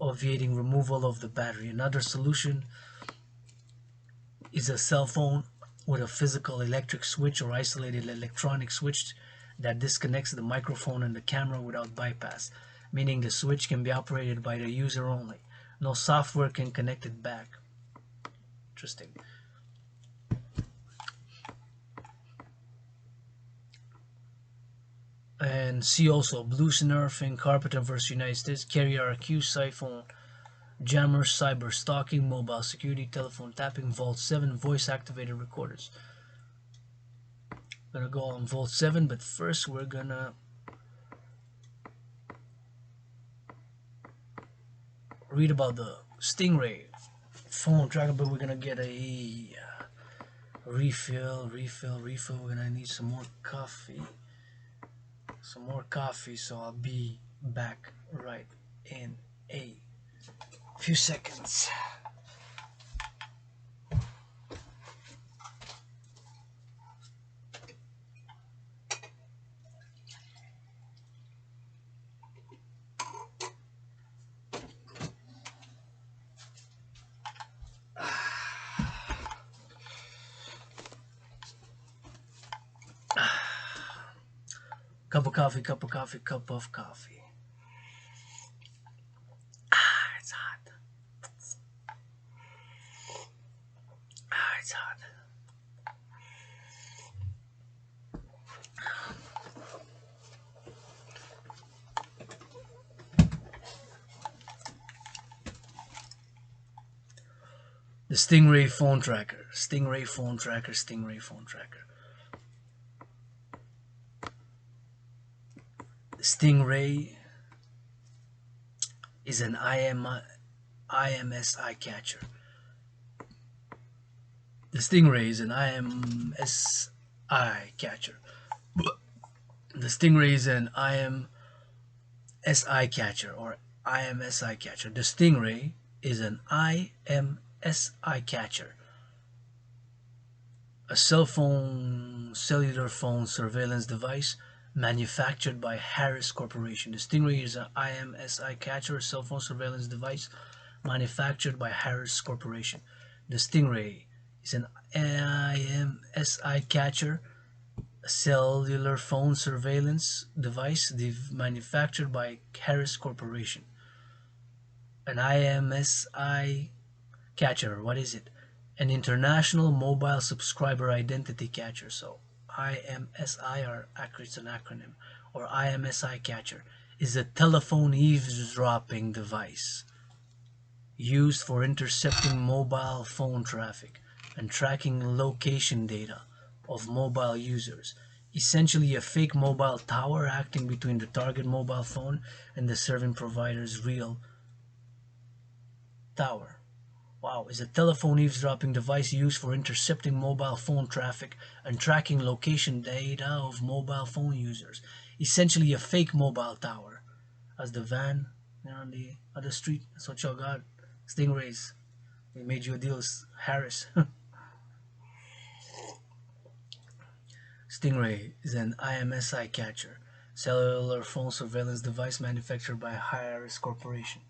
obviating removal of the battery. Another solution is a cell phone with a physical electric switch or isolated electronic switch that disconnects the microphone and the camera without bypass, meaning the switch can be operated by the user only. No software can connect it back. Interesting. And see also Blue Nerfing, Carpenter vs. United States, Carrier accused Sci-Phone, Jammer, Cyber Stalking, Mobile Security, Telephone Tapping, Vault 7, Voice Activated Recorders. Gonna go on Vault 7, but first we're gonna read about the Stingray phone tracker, but we're gonna get a refill. We're gonna need some more coffee. So I'll be back right in a few seconds. Cup of coffee, cup of coffee, cup of coffee. It's hot. It's hot. The Stingray phone tracker. Stingray phone tracker, Stingray phone tracker. The Stingray is an IMS eye catcher. The Stingray is an IMS eye catcher. The Stingray is an IMS eye catcher or IMS eye catcher. The Stingray is an IMS eye catcher. A cell phone, cellular phone surveillance device manufactured by Harris Corporation. The Stingray is an IMS eye catcher, a cell phone surveillance device manufactured by Harris Corporation. The Stingray is an IMS eye catcher, a cellular phone surveillance device manufactured by Harris Corporation. An IMS eye catcher, what is it? An International Mobile Subscriber Identity Catcher. So IMSI, or it's an acronym, or IMSI catcher, is a telephone eavesdropping device used for intercepting mobile phone traffic and tracking location data of mobile users. Essentially a fake mobile tower acting between the target mobile phone and the service provider's real tower. Wow, is a telephone eavesdropping device used for intercepting mobile phone traffic and tracking location data of mobile phone users. Essentially a fake mobile tower. As the van on the other street. That's what y'all got. Stingrays. We made you a deal, Harris. Stingray is an IMS eye catcher, cellular phone surveillance device manufactured by Harris Corporation.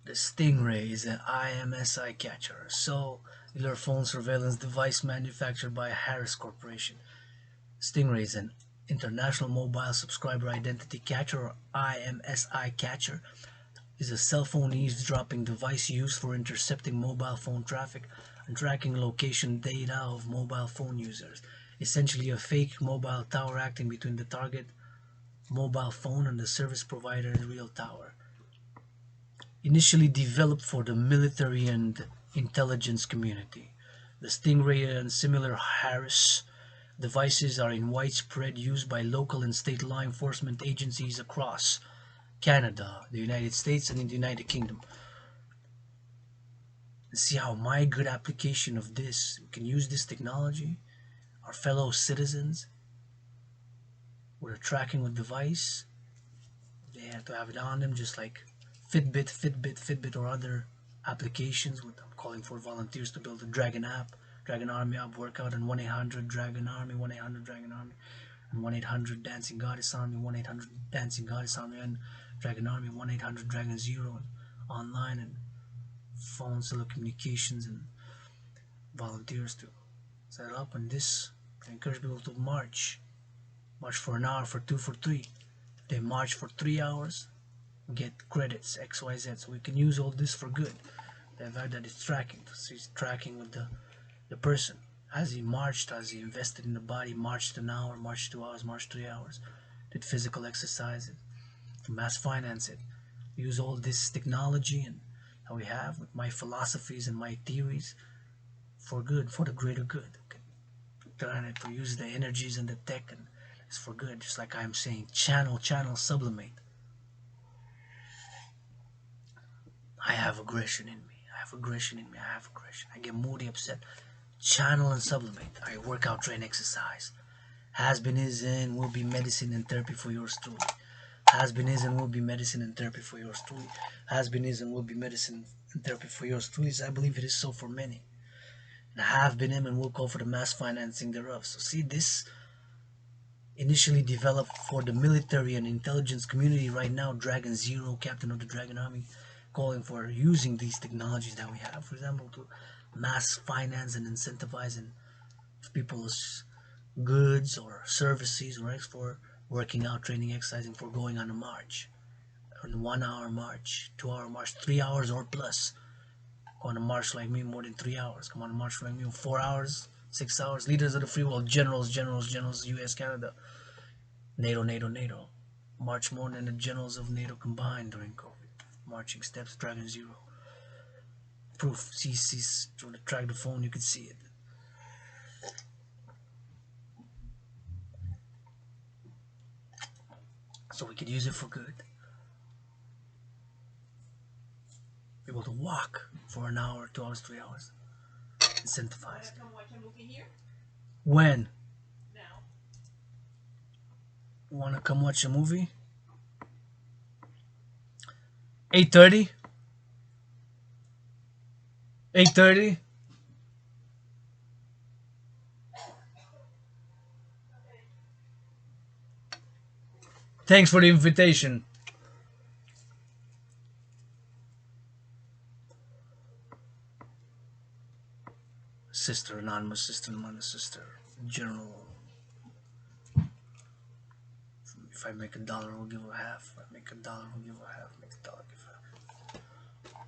The Stingray is an IMS eye catcher, a cellular phone surveillance device manufactured by Harris Corporation. Stingray is an International Mobile Subscriber Identity Catcher, or IMS eye catcher, is a cell phone eavesdropping device used for intercepting mobile phone traffic and tracking location data of mobile phone users. Essentially a fake mobile tower acting between the target mobile phone and the service provider's real tower. Initially developed for the military and intelligence community, the Stingray and similar Harris devices are in widespread use by local and state law enforcement agencies across Canada, the United States, and in the United Kingdom. See how my good application of this, we can use this technology, our fellow citizens, with a tracking with device. They have to have it on them, just like Fitbit, or other applications. I'm calling for volunteers to build a Dragan app, Dragan Army app workout, and 1-800-DRAGON Army, 1-800-DRAGON Army, and 1-800-Dancing Goddess Army, 1-800-Dancing Goddess Army, and Dragon Army, 1-800-DRAGON-0, and online and phone telecommunications, and volunteers to set up. And this, I encourage people to march for an hour, for 2, for 3. They march for 3 hours, get credits XYZ, so we can use all this for good. The fact that it's tracking, so it's tracking with the person as he marched, as he invested in the body, marched an hour, marched 2 hours, marched 3 hours, did physical exercise, to mass finance it. Use all this technology and that we have with my philosophies and my theories for good, for the greater good. Turn it to use the energies and the tech, and it's for good. Just like I'm saying, channel, sublimate. I have aggression in me. I get moody, upset. Channel and sublimate. I work out, train, exercise. Has been, is, and will be medicine and therapy for yours truly. Has been, is, and will be medicine and therapy for yours truly. Has been, is, and will be medicine and therapy for yours truly. I believe it is so for many. And have been, and will call for the mass financing thereof. So see, this initially developed for the military and intelligence community. Right now, Dragan Zero, captain of the Dragon Army, calling for using these technologies that we have, for example, to mass finance and incentivize and people's goods or services or export, working out, training, exercising, for going on a march, on a 1 hour march, 2 hour march, 3 hours or plus. Go on a march like me more than 3 hours. Come on a march like me 4 hours, 6 hours. Leaders of the free world, generals, US, Canada, NATO. March more than the generals of NATO combined during COVID. Marching steps, Dragan 0. Proof, see, through the track the phone, you can see it. So we could use it for good. Be able to walk for an hour, 2 hours, 3 hours. Incentivized. Come watch a movie here? When? Now. Wanna come watch a movie? 8:30? 8:30? Thanks for the invitation. Sister, anonymous sister, general. If I make $1, we'll give a half. If I make $1, we'll give a half. Make $1, give a half.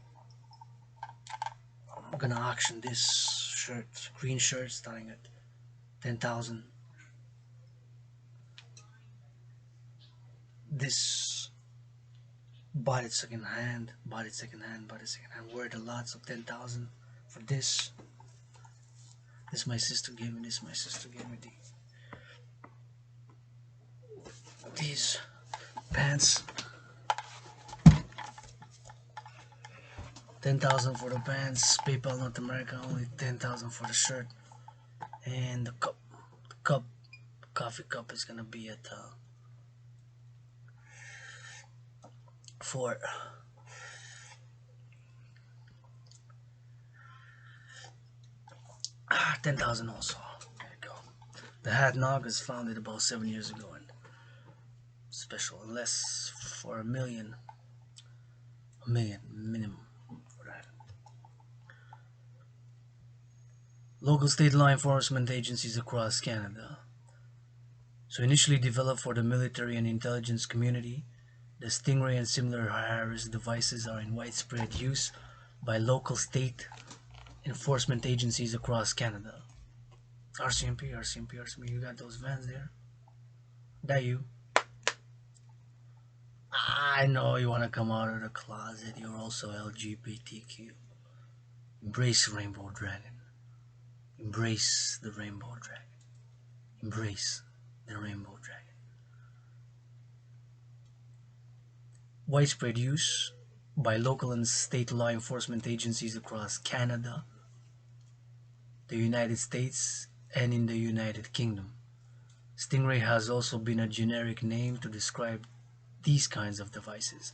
I'm gonna auction this shirt, green shirt, starting at 10,000. This bought it second hand, worth a lot, so 10,000 for this. This my sister gave me. These pants. 10,000 for the pants. PayPal North America, only 10,000 for the shirt. And the coffee cup is gonna be at for 10,000 also. There you go. The hat nog is founded about 7 years ago and special, unless for a million minimum for that. Local state law enforcement agencies across Canada. So initially developed for the military and intelligence community, the Stingray and similar Harris devices are in widespread use by local state enforcement agencies across Canada. RCMP, you got those vans there? That you? I know you want to come out of the closet. You're also LGBTQ. Embrace Rainbow Dragon. Embrace the Rainbow Dragon. Embrace the Rainbow Dragon. Widespread use by local and state law enforcement agencies across Canada, the United States, and in the United Kingdom. Stingray has also been a generic name to describe these kinds of devices.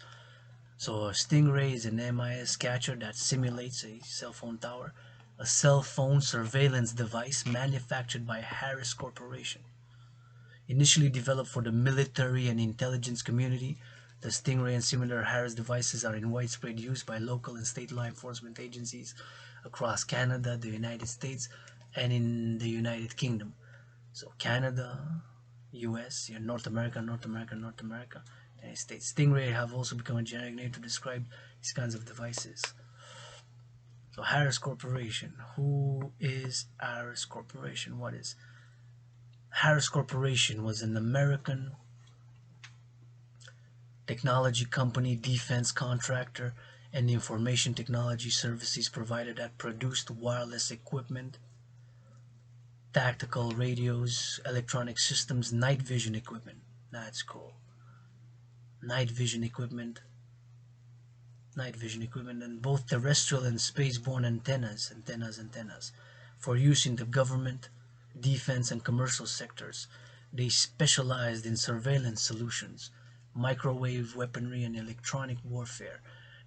So a Stingray is an MIS catcher that simulates a cell phone tower, a cell phone surveillance device manufactured by Harris Corporation. Initially developed for the military and intelligence community, the Stingray and similar Harris devices are in widespread use by local and state law enforcement agencies across Canada, the United States, and in the United Kingdom. So Canada, US, North America, United States. Stingray have also become a generic name to describe these kinds of devices. So Harris Corporation. Who is Harris Corporation? What is Harris Corporation? Was an American technology company, defense contractor, and information technology services provider that produced wireless equipment, tactical radios, electronic systems, night vision equipment. That's cool. Night vision equipment, and both terrestrial and spaceborne antennas for use in the government, defense, and commercial sectors. They specialized in surveillance solutions, microwave weaponry, and electronic warfare.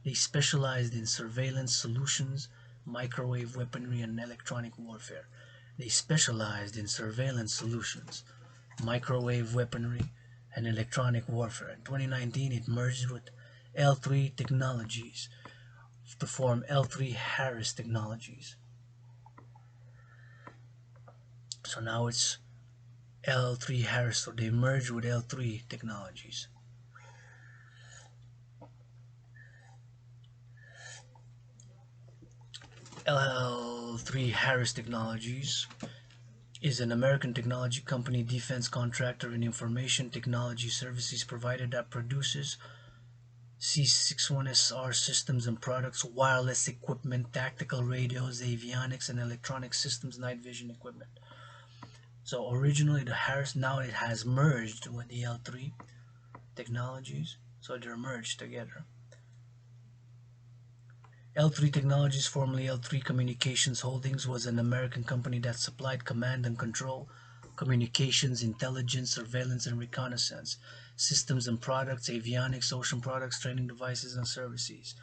They specialized in surveillance solutions, microwave weaponry, and electronic warfare. They specialized in surveillance solutions, microwave weaponry, and electronic warfare. In 2019, it merged with L3 Technologies to form L3 Harris Technologies. So now it's L3 Harris, so they merged with L3 Technologies. L3 Harris Technologies is an American technology company, defense contractor, and information technology services provider that produces C61SR systems and products, wireless equipment, tactical radios, avionics, and electronic systems, night vision equipment. So originally the Harris, now it has merged with the L3 Technologies, so they're merged together. L3 Technologies, formerly L3 Communications Holdings, was an American company that supplied command and control, communications, intelligence, surveillance, and reconnaissance systems and products, avionics, ocean products, training devices, and services.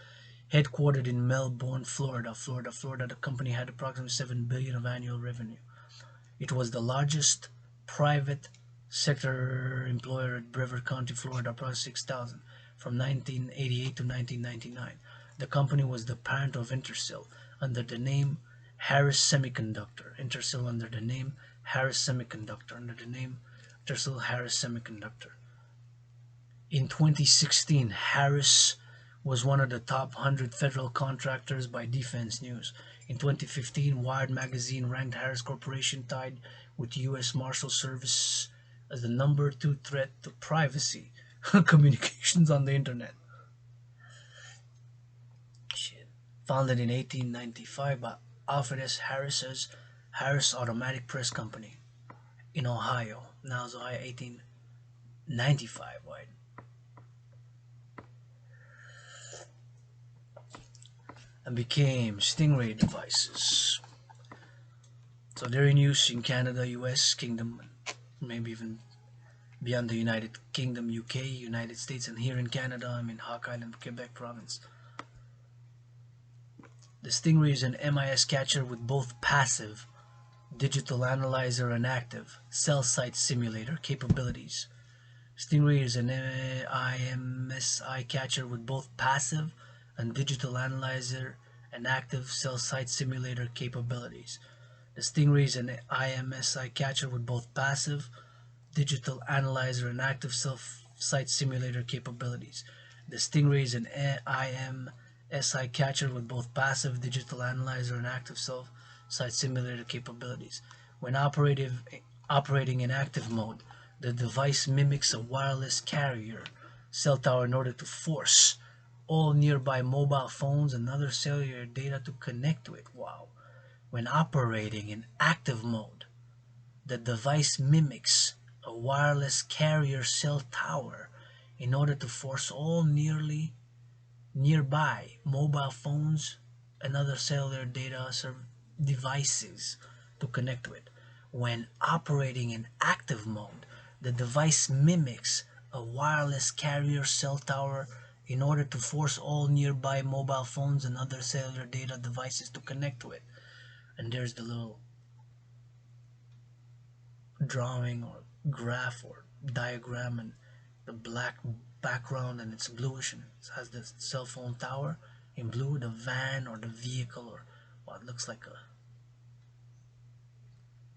Headquartered in Melbourne, Florida, the company had approximately $7 billion of annual revenue. It was the largest private sector employer at Brevard County, Florida, approximately 6,000, from 1988 to 1999. The company was the parent of Intersil under the name Harris Semiconductor. Intersil under the name Harris Semiconductor. Under the name Intersil Harris Semiconductor. In 2016, Harris was one of the top 100 federal contractors by Defense News. In 2015, Wired magazine ranked Harris Corporation, tied with U.S. Marshal Service, as the #2 threat to privacy communications on the internet. Founded in 1895 by Alfred S. Harris's Harris Automatic Press Company in Ohio. Now it's Ohio, 1895, right? And became Stingray devices. So they're in use in Canada, US, Kingdom, maybe even beyond the United Kingdom, UK, United States, and here in Canada, I'm in Hawk Island, Quebec province. The Stingray is an MIS catcher with both passive digital analyzer and active cell site simulator capabilities. Stingray is an IMSI catcher with both passive and digital analyzer and active cell site simulator capabilities. The Stingray is an IMSI catcher with both passive digital analyzer and active cell site simulator capabilities. The Stingray is an IMSI catcher with both passive digital analyzer and active cell site simulator capabilities. When operating in active mode, the device mimics a wireless carrier cell tower in order to force all nearby mobile phones and other cellular data to connect to it. Wow. When operating in active mode, the device mimics a wireless carrier cell tower in order to force all nearby mobile phones and other cellular data devices to connect to it. When operating in active mode, the device mimics a wireless carrier cell tower in order to force all nearby mobile phones and other cellular data devices to connect to it. And there's the little drawing or graph or diagram and the black background, and it's bluish, and it has the cell phone tower in blue, the van or the vehicle or what looks like a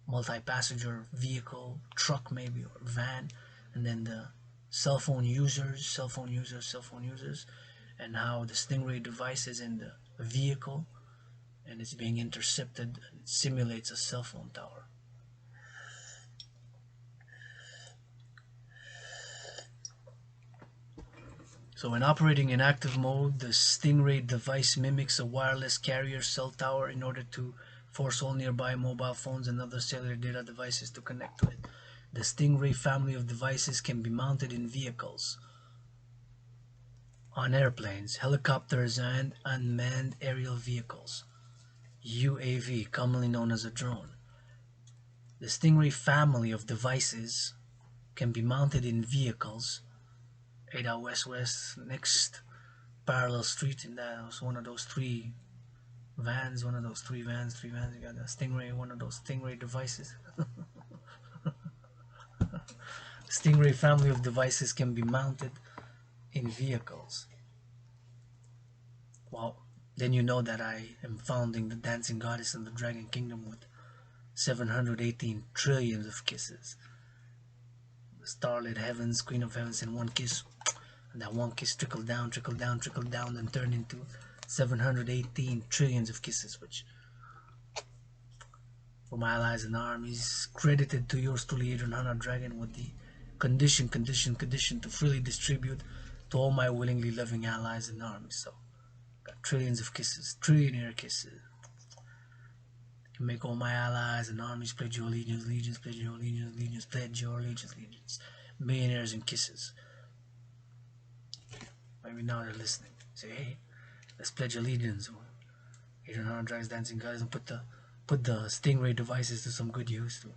multi-passenger vehicle, truck maybe, or van, and then the cell phone users, and how the Stingray device is in the vehicle and it's being intercepted. It simulates a cell phone tower. So when operating in active mode, the Stingray device mimics a wireless carrier cell tower in order to force all nearby mobile phones and other cellular data devices to connect to it. The Stingray family of devices can be mounted in vehicles, on airplanes, helicopters, and unmanned aerial vehicles, UAV, commonly known as a drone. The Stingray family of devices can be mounted in vehicles. 8 out west, next parallel street, and that was one of those three vans, you got the Stingray, one of those Stingray devices. Stingray family of devices can be mounted in vehicles. Well, then you know that I am founding the dancing goddess in the Dragon Kingdom with 718 trillions of kisses. starlit heavens, queen of heavens in one kiss. And that one kiss trickled down, trickled down, trickled down, and turned into 718 trillions of kisses, which for my allies and armies, credited to yours truly, Adrian Hana Dragan, with the condition to freely distribute to all my willingly loving allies and armies. So, got trillions of kisses, trillionaire kisses. Can make all my allies and armies pledge your allegiance, pledge your allegiance, pledge your allegiance. Millionaires and kisses. Maybe now they're listening. Say, hey, let's pledge allegiance. Adrian Hana Dragon's dancing guys and put the Stingray devices to some good use to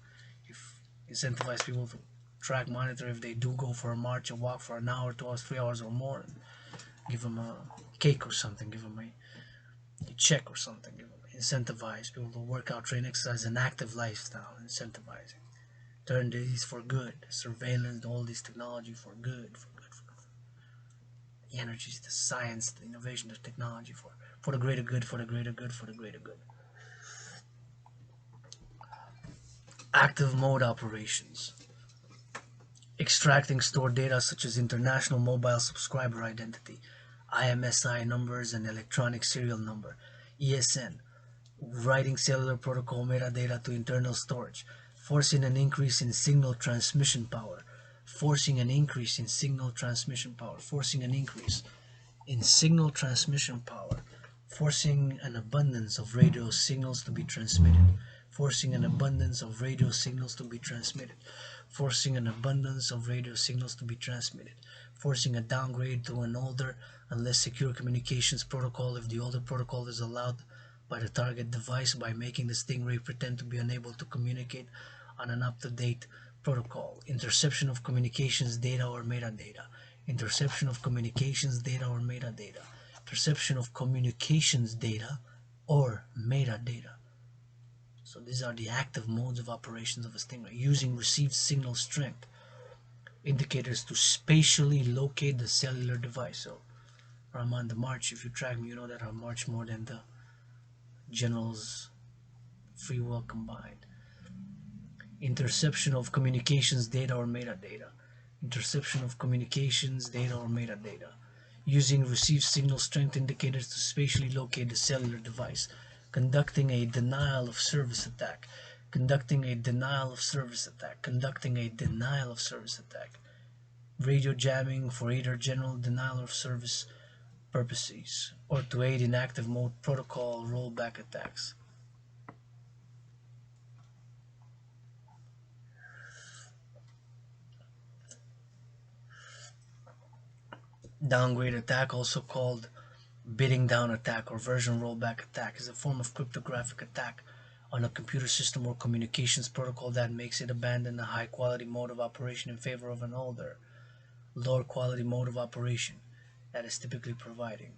incentivize people to track, monitor if they do go for a march or walk for an hour, 2 hours, 3 hours or more, and give them a cake or something, give them a check or something, give them incentivize people to work out, train, exercise, an active lifestyle, incentivizing. Turn these for good, surveillance, all this technology for good, the energies, the science, the innovation, the technology for the greater good, for the greater good, for the greater good. Active mode operations. Extracting stored data such as international mobile subscriber identity, IMSI numbers and electronic serial number, ESN. Writing cellular protocol metadata to internal storage, forcing an increase in signal transmission power, forcing an increase in signal transmission power, forcing an increase in signal transmission power, forcing an abundance of radio signals to be transmitted, forcing an abundance of radio signals to be transmitted, forcing an abundance of radio signals to be transmitted, forcing a downgrade to an older and less secure communications protocol if the older protocol is allowed by the target device by making the Stingray pretend to be unable to communicate on an up-to-date protocol, interception of communications data or metadata, interception of communications data or metadata, interception of communications data or metadata. So these are the active modes of operations of a Stingray, using received signal strength indicators to spatially locate the cellular device. So I'm on the march. If you track me, you know that I march more than the general's free will combined. Interception of communications data or metadata, interception of communications data or metadata, using received signal strength indicators to spatially locate the cellular device, conducting a denial of service attack, conducting a denial of service attack, conducting a denial of service attack, radio jamming for either general denial of service purposes or to aid in active mode protocol rollback attacks. Downgrade attack, also called bidding down attack or version rollback attack, is a form of cryptographic attack on a computer system or communications protocol that makes it abandon a high quality mode of operation in favor of an older, lower quality mode of operation that is typically providing.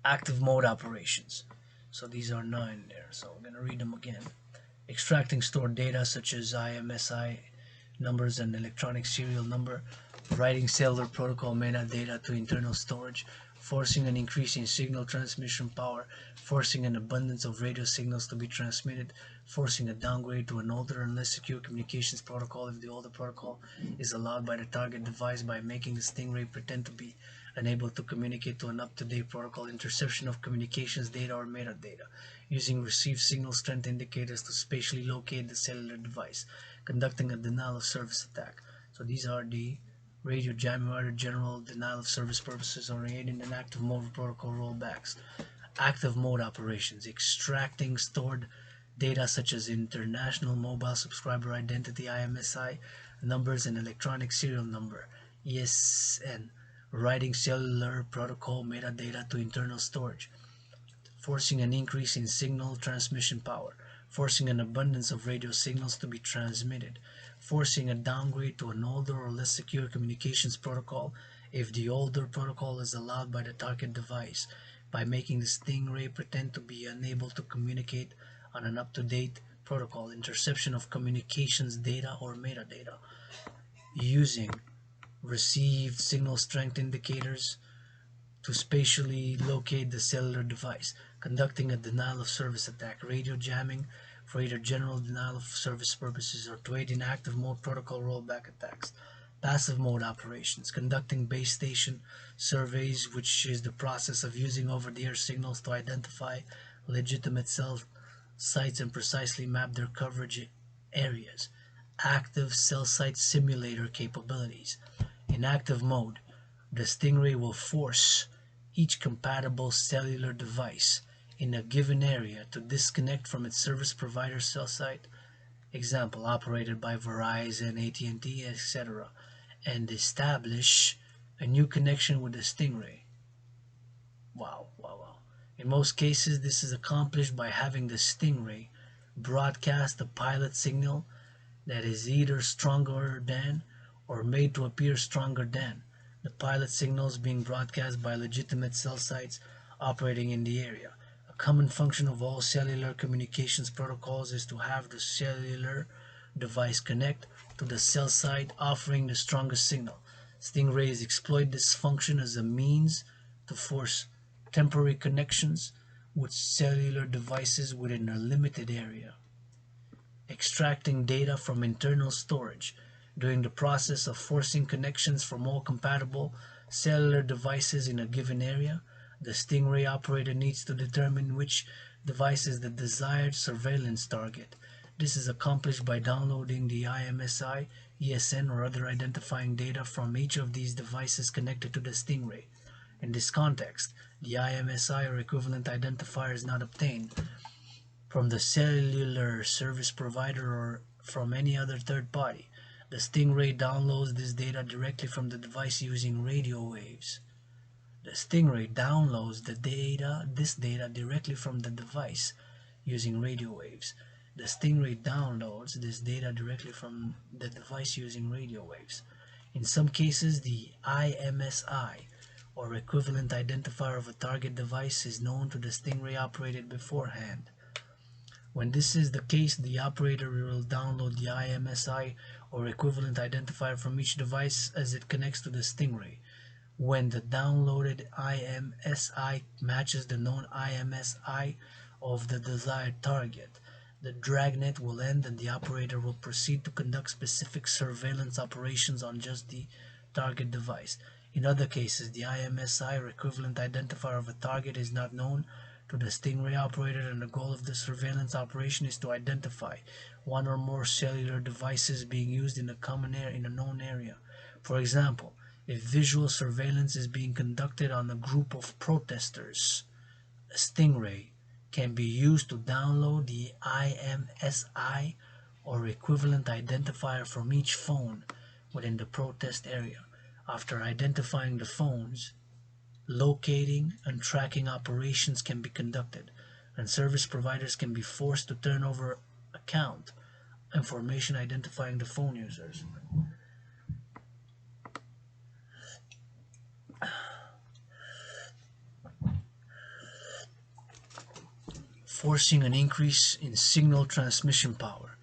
Active mode operations. So these are 9 there, so I'm going to read them again. Extracting stored data such as IMSI numbers and electronic serial number, writing cellular protocol metadata to internal storage, forcing an increase in signal transmission power, forcing an abundance of radio signals to be transmitted, forcing a downgrade to an older and less secure communications protocol if the older protocol is allowed by the target device by making the Stingray pretend to be unable to communicate to an up-to-date protocol, interception of communications data or metadata, using received signal strength indicators to spatially locate the cellular device, conducting a denial of service attack. So these are the radio jamming or general denial of service purposes or aiding in active mode protocol rollbacks. Active mode operations, extracting stored data such as international mobile subscriber identity IMSI numbers and electronic serial number ESN, writing cellular protocol metadata to internal storage, forcing an increase in signal transmission power, forcing an abundance of radio signals to be transmitted, forcing a downgrade to an older or less secure communications protocol if the older protocol is allowed by the target device by making the Stingray pretend to be unable to communicate on an up-to-date protocol, interception of communications data or metadata, using received signal strength indicators to spatially locate the cellular device, conducting a denial of service attack, radio jamming for either general denial of service purposes or to aid in active mode protocol rollback attacks. Passive mode operations, conducting base station surveys, which is the process of using over-the-air signals to identify legitimate cell sites and precisely map their coverage areas. Active cell site simulator capabilities. In active mode, the Stingray will force each compatible cellular device in a given area to disconnect from its service provider cell site, example operated by Verizon, AT&T, etc., and establish a new connection with the Stingray. Wow, wow, wow. In most cases, this is accomplished by having the Stingray broadcast a pilot signal that is either stronger than or made to appear stronger than the pilot signals being broadcast by legitimate cell sites operating in the area. A common function of all cellular communications protocols is to have the cellular device connect to the cell site offering the strongest signal. Stingrays exploit this function as a means to force temporary connections with cellular devices within a limited area. Extracting data from internal storage. During the process of forcing connections from all compatible cellular devices in a given area, the Stingray operator needs to determine which device is the desired surveillance target. This is accomplished by downloading the IMSI, ESN, or other identifying data from each of these devices connected to the Stingray. In this context, the IMSI or equivalent identifier is not obtained from the cellular service provider or from any other third party. The Stingray downloads this data directly from the device using radio waves. The Stingray downloads this data directly from the device using radio waves. The Stingray downloads this data directly from the device using radio waves. In some cases, the IMSI or equivalent identifier of a target device is known to the Stingray operated beforehand. When this is the case, the operator will download the IMSI or equivalent identifier from each device as it connects to the Stingray. When the downloaded IMSI matches the known IMSI of the desired target, the dragnet will end and the operator will proceed to conduct specific surveillance operations on just the target device. In other cases, the IMSI or equivalent identifier of a target is not known to the Stingray operator, and the goal of the surveillance operation is to identify one or more cellular devices being used in a known area. For example, if visual surveillance is being conducted on a group of protesters, a Stingray can be used to download the IMSI or equivalent identifier from each phone within the protest area. After identifying the phones, locating and tracking operations can be conducted, and service providers can be forced to turn over account information identifying the phone users. Forcing an increase in signal transmission power.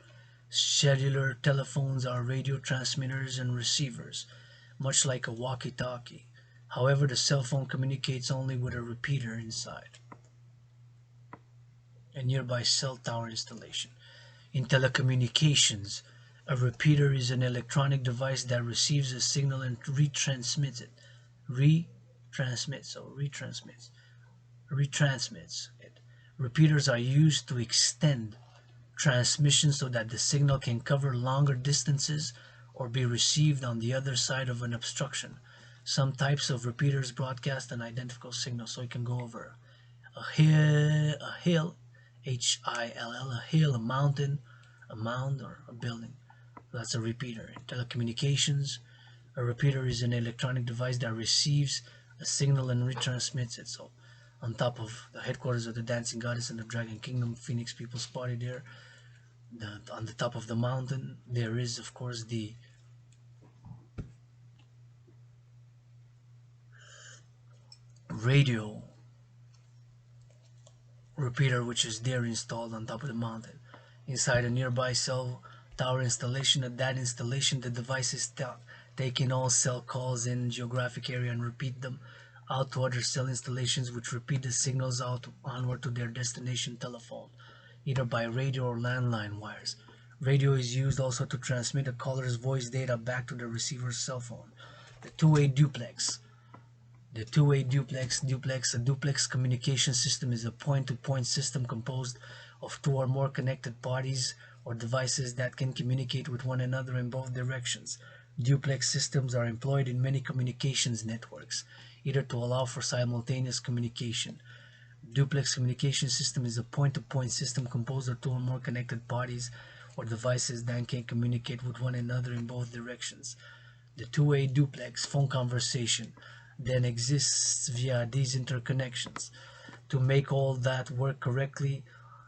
Cellular telephones are radio transmitters and receivers, much like a walkie-talkie. However, the cell phone communicates only with a repeater inside a nearby cell tower installation. In telecommunications, a repeater is an electronic device that receives a signal and retransmits it. Retransmits it. Repeaters are used to extend transmission so that the signal can cover longer distances or be received on the other side of an obstruction. Some types of repeaters broadcast an identical signal, so it can go over a hill, H-I-L-L, a hill, a mountain, a mound, or a building. That's a repeater. In telecommunications, a repeater is an electronic device that receives a signal and retransmits it. So on top of the headquarters of the dancing goddess in the Dragon Kingdom, Phoenix People's Party there, on the top of the mountain, there is, of course, the radio repeater, which is there installed on top of the mountain. Inside a nearby cell tower installation, at that installation, the device is taking all cell calls in geographic area and repeat them out to other cell installations, which repeat the signals out onward to their destination telephone. either by radio or landline wires. Radio is used also to transmit a caller's voice data back to the receiver's cell phone. The two-way duplex. The two-way a duplex communication system is a point-to-point system composed of two or more connected parties or devices that can communicate with one another in both directions. Duplex systems are employed in many communications networks, either to allow for simultaneous communication. Duplex communication system is a point-to-point system composed of two or more connected parties or devices that can communicate with one another in both directions. The two-way duplex phone conversation then exists via these interconnections. To make all that work correctly,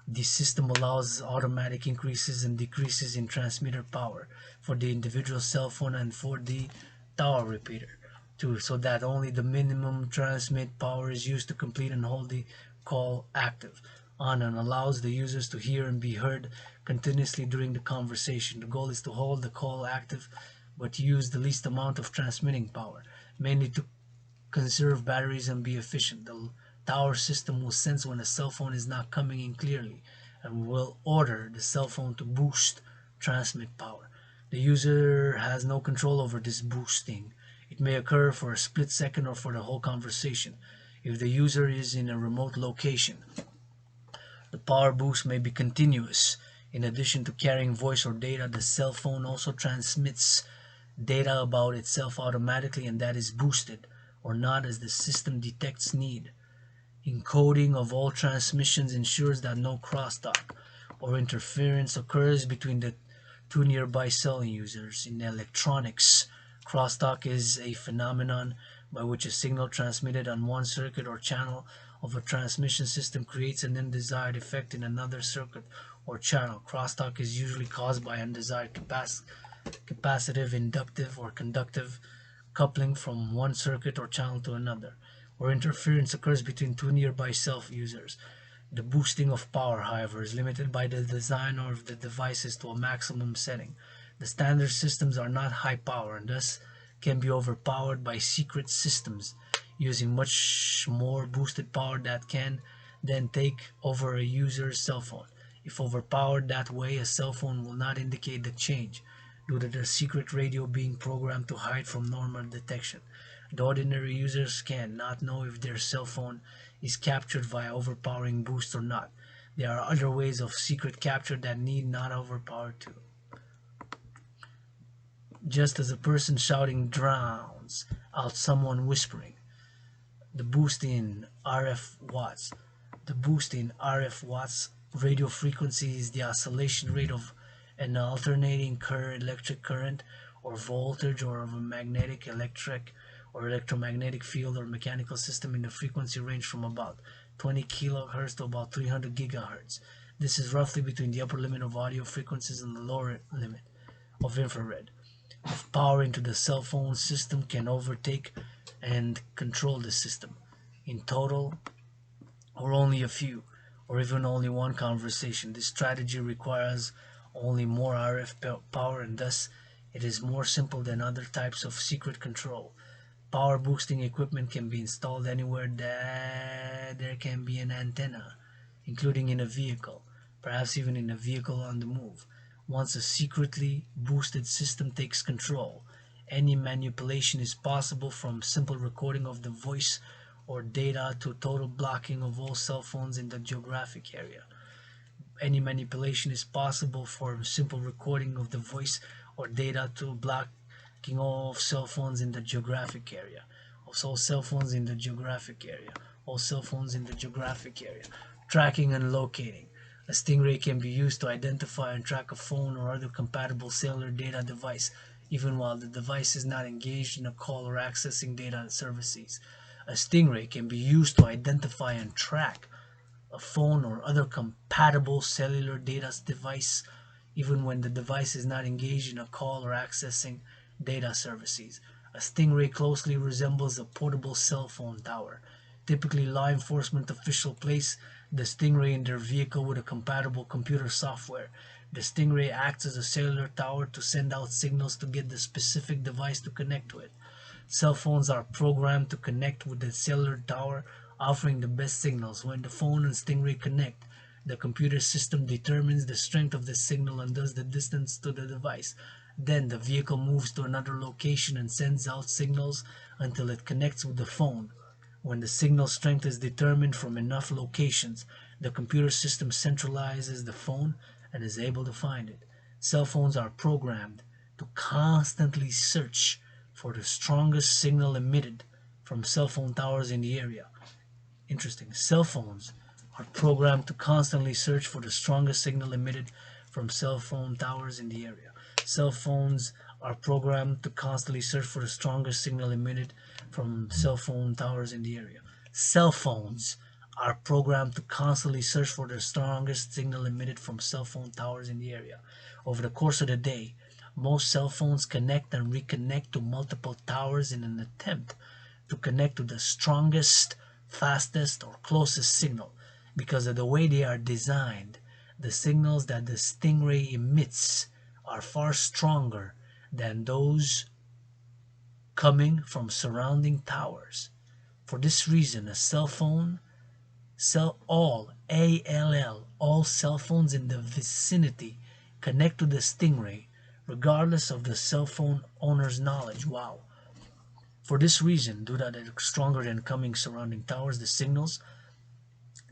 the system allows automatic increases and decreases in transmitter power for the individual cell phone and for the tower repeater too, so that only the minimum transmit power is used to complete and hold the call active on and allows the users to hear and be heard continuously during the conversation. The goal is to hold the call active but use the least amount of transmitting power, mainly to conserve batteries and be efficient. The tower system will sense when a cell phone is not coming in clearly and will order the cell phone to boost transmit power. The user has no control over this boosting. It may occur for a split second or for the whole conversation. If the user is in a remote location, the power boost may be continuous. In addition to carrying voice or data, the cell phone also transmits data about itself automatically, and that is boosted or not as the system detects need. Encoding of all transmissions ensures that no crosstalk or interference occurs between the two nearby cell users. In electronics, crosstalk is a phenomenon by which a signal transmitted on one circuit or channel of a transmission system creates an undesired effect in another circuit or channel. Crosstalk is usually caused by undesired capacitive, inductive, or conductive coupling from one circuit or channel to another, or interference occurs between two nearby cell users. The boosting of power, however, is limited by the design of the devices to a maximum setting. The standard systems are not high power and thus can be overpowered by secret systems using much more boosted power that can then take over a user's cell phone. If overpowered that way, a cell phone will not indicate the change due to the secret radio being programmed to hide from normal detection. The ordinary users can not know if their cell phone is captured via overpowering boost or not. There are other ways of secret capture that need not overpower too. Just as a person shouting drowns out someone whispering. The boost in RF watts. The boost in RF watts radio frequency is the oscillation rate of an alternating current, electric current, or voltage, or of a magnetic, electric, or electromagnetic field or mechanical system in the frequency range from about 20 kilohertz to about 300 gigahertz. This is roughly between the upper limit of audio frequencies and the lower limit of infrared. Of power into the cell phone system can overtake and control the system. In total, or only a few, or even only one conversation. This strategy requires only more RF power, and thus it is more simple than other types of secret control. Power boosting equipment can be installed anywhere that there can be an antenna, including in a vehicle, perhaps even in a vehicle on the move. Once a secretly boosted system takes control, any manipulation is possible, from simple recording of the voice or data to total blocking of all cell phones in the geographic area. Any manipulation is possible, from simple recording of the voice or data to blocking all cell phones in the geographic area. Also, cell phones in the geographic area. All cell phones in the geographic area. Tracking and locating. A Stingray can be used to identify and track a phone or other compatible cellular data device, even while the device is not engaged in a call or accessing data services. A Stingray can be used to identify and track a phone or other compatible cellular data device, even when the device is not engaged in a call or accessing data services. A Stingray closely resembles a portable cell phone tower. Typically, law enforcement officials place the Stingray in their vehicle with a compatible computer software. The Stingray acts as a cellular tower to send out signals to get the specific device to connect to it. Cell phones are programmed to connect with the cellular tower, offering the best signals. When the phone and Stingray connect, The computer system determines the strength of the signal and thus the distance to the device. Then the vehicle moves to another location and sends out signals until it connects with the phone. When the signal strength is determined from enough locations, the computer system centralizes the phone and is able to find it. Cell phones are programmed to constantly search for the strongest signal emitted from cell phone towers in the area. Interesting. Cell phones are programmed to constantly search for the strongest signal emitted from cell phone towers in the area. Cell phones are programmed to constantly search for the strongest signal emitted from cell phone towers in the area. Cell phones are programmed to constantly search for the strongest signal emitted from cell phone towers in the area. Over the course of the day, most cell phones connect and reconnect to multiple towers in an attempt to connect to the strongest, fastest, or closest signal. Because of the way they are designed, the signals that the Stingray emits are far stronger than those coming from surrounding towers. For this reason, a cell phone, all cell phones in the vicinity connect to the Stingray, regardless of the cell phone owner's knowledge. Wow. For this reason, due that they're stronger than coming surrounding towers, the signals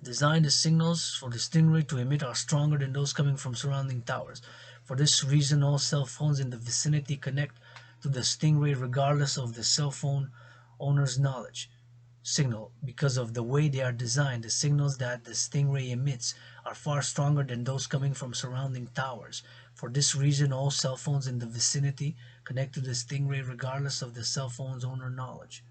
for the Stingray to emit are stronger than those coming from surrounding towers. For this reason, all cell phones in the vicinity connect to the Stingray regardless of the cell phone owner's knowledge. Signal. Because of the way they are designed, the signals that the Stingray emits are far stronger than those coming from surrounding towers. For this reason, all cell phones in the vicinity connect to the Stingray regardless of the cell phone's owner knowledge.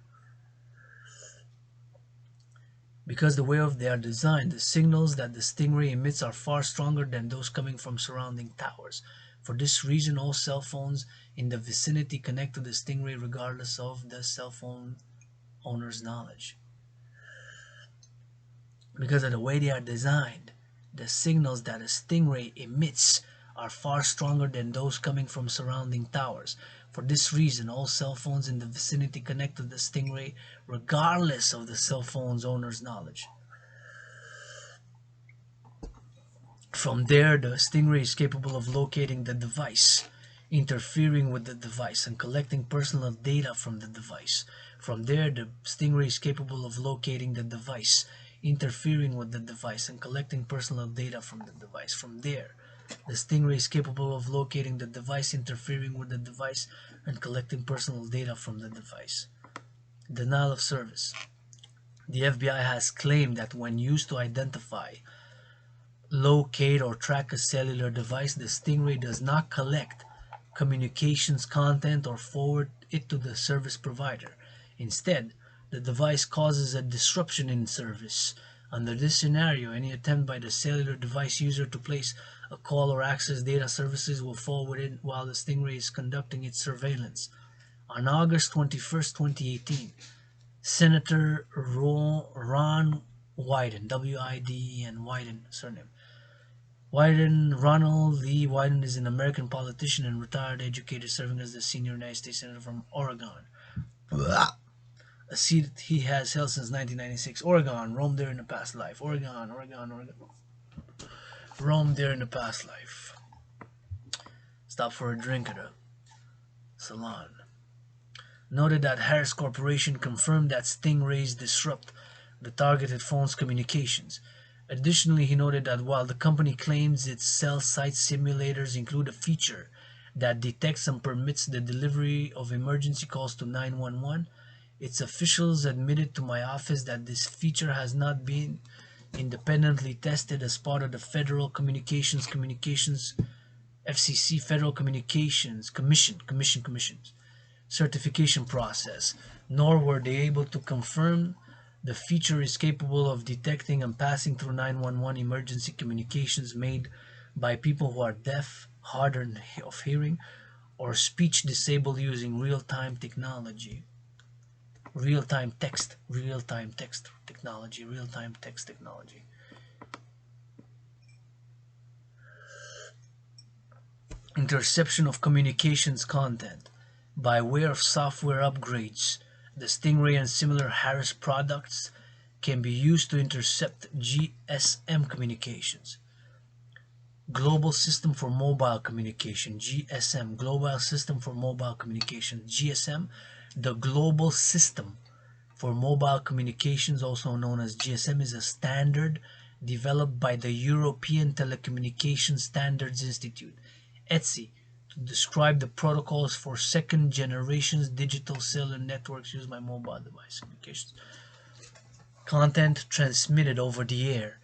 Because the way they are designed, the signals that the Stingray emits are far stronger than those coming from surrounding towers. For this reason, all cell phones in the vicinity connect to the Stingray regardless of the cell phone owner's knowledge. Because of the way they are designed, the signals that a Stingray emits are far stronger than those coming from surrounding towers. For this reason, all cell phones in the vicinity connect to the Stingray regardless of the cell phone's owner's knowledge. From there, the Stingray is capable of locating the device, interfering with the device, and collecting personal data from the device. From there, the Stingray is capable of locating the device, interfering with the device, and collecting personal data from the device. From there, the Stingray is capable of locating the device, interfering with the device, and collecting personal data from the device. Denial of service. The FBI has claimed that when used to identify, locate, or track a cellular device, the Stingray does not collect communications content or forward it to the service provider. Instead, the device causes a disruption in service. Under this scenario, any attempt by the cellular device user to place a call or access data services will fall within while the Stingray is conducting its surveillance. On August 21st, 2018, Senator Ron Wyden, W-I-D-E-N, Wyden, surname. Wyden, Ronald Lee Wyden, is an American politician and retired educator serving as the senior United States Senator from Oregon. A seat he has held since 1996. Oregon, roamed there in the past life. Oregon. Roamed there in the past life. Stop for a drink at a salon. Noted that Harris Corporation confirmed that Stingrays disrupt the targeted phone's communications. Additionally, he noted that while the company claims its cell site simulators include a feature that detects and permits the delivery of emergency calls to 911, its officials admitted to my office that this feature has not been independently tested as part of the Federal Communications FCC Federal Communications Commission's certification process, nor were they able to confirm the feature is capable of detecting and passing through 911 emergency communications made by people who are deaf, hard of hearing, or speech disabled using real-time technology. Real-time text technology. Interception of communications content. By way of software upgrades, the Stingray and similar Harris products can be used to intercept GSM communications. Global System for Mobile Communication, GSM, Global System for Mobile Communication, GSM, the Global System for Mobile Communications, also known as GSM, is a standard developed by the European Telecommunications Standards Institute, ETSI, to describe the protocols for second generation's digital cellular networks used by mobile device communications. Content transmitted over the air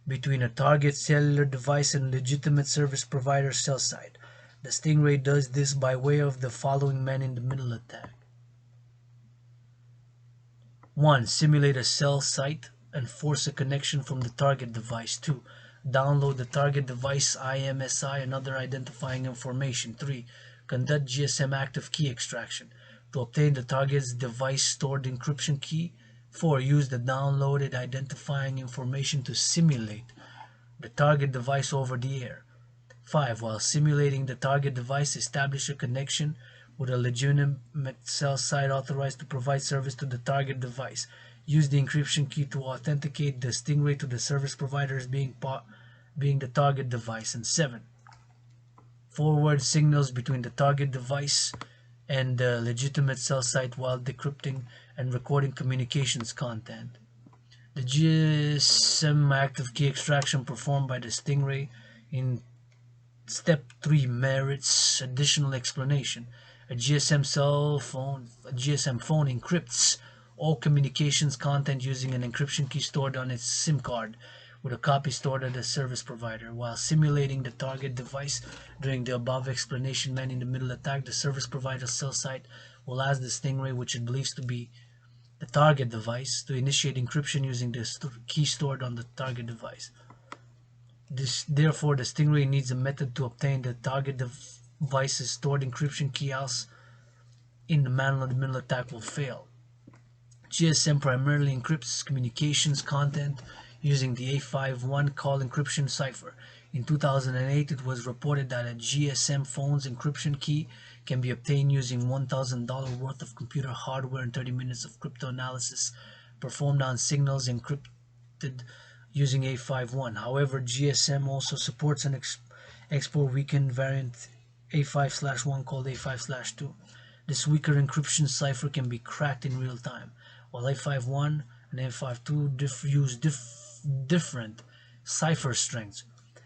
between a target cellular device and legitimate service provider cell site. The Stingray does this by way of the following man-in-the-middle attack. 1. Simulate a cell site and force a connection from the target device. 2. Download the target device IMSI and other identifying information. 3. Conduct GSM active key extraction to obtain the target's device stored encryption key. 4. Use the downloaded identifying information to simulate the target device over the air. 5. While simulating the target device, establish a connection with a legitimate cell site authorized to provide service to the target device. Use the encryption key to authenticate the Stingray to the service provider as being the target device. And 7. Forward signals between the target device and the legitimate cell site while decrypting and recording communications content. The GSM active key extraction performed by the Stingray in Step 3 merits additional explanation. A GSM phone encrypts all communications content using an encryption key stored on its SIM card, with a copy stored at the service provider. While simulating the target device during the above explanation man-in-the-middle attack, the service provider cell site will ask the Stingray, which it believes to be the target device, to initiate encryption using the key stored on the target device. Therefore, the Stingray needs a method to obtain the target device's stored encryption key, else in the man-in-the-middle attack will fail. GSM primarily encrypts communications content using the A51 call encryption cipher. In 2008, it was reported that a GSM phone's encryption key can be obtained using $1,000 worth of computer hardware and 30 minutes of cryptanalysis performed on signals encrypted using A51. However, GSM also supports an export weakened variant A5/1 called A5/2. This weaker encryption cipher can be cracked in real time, while A51 and A52 use different cipher strengths.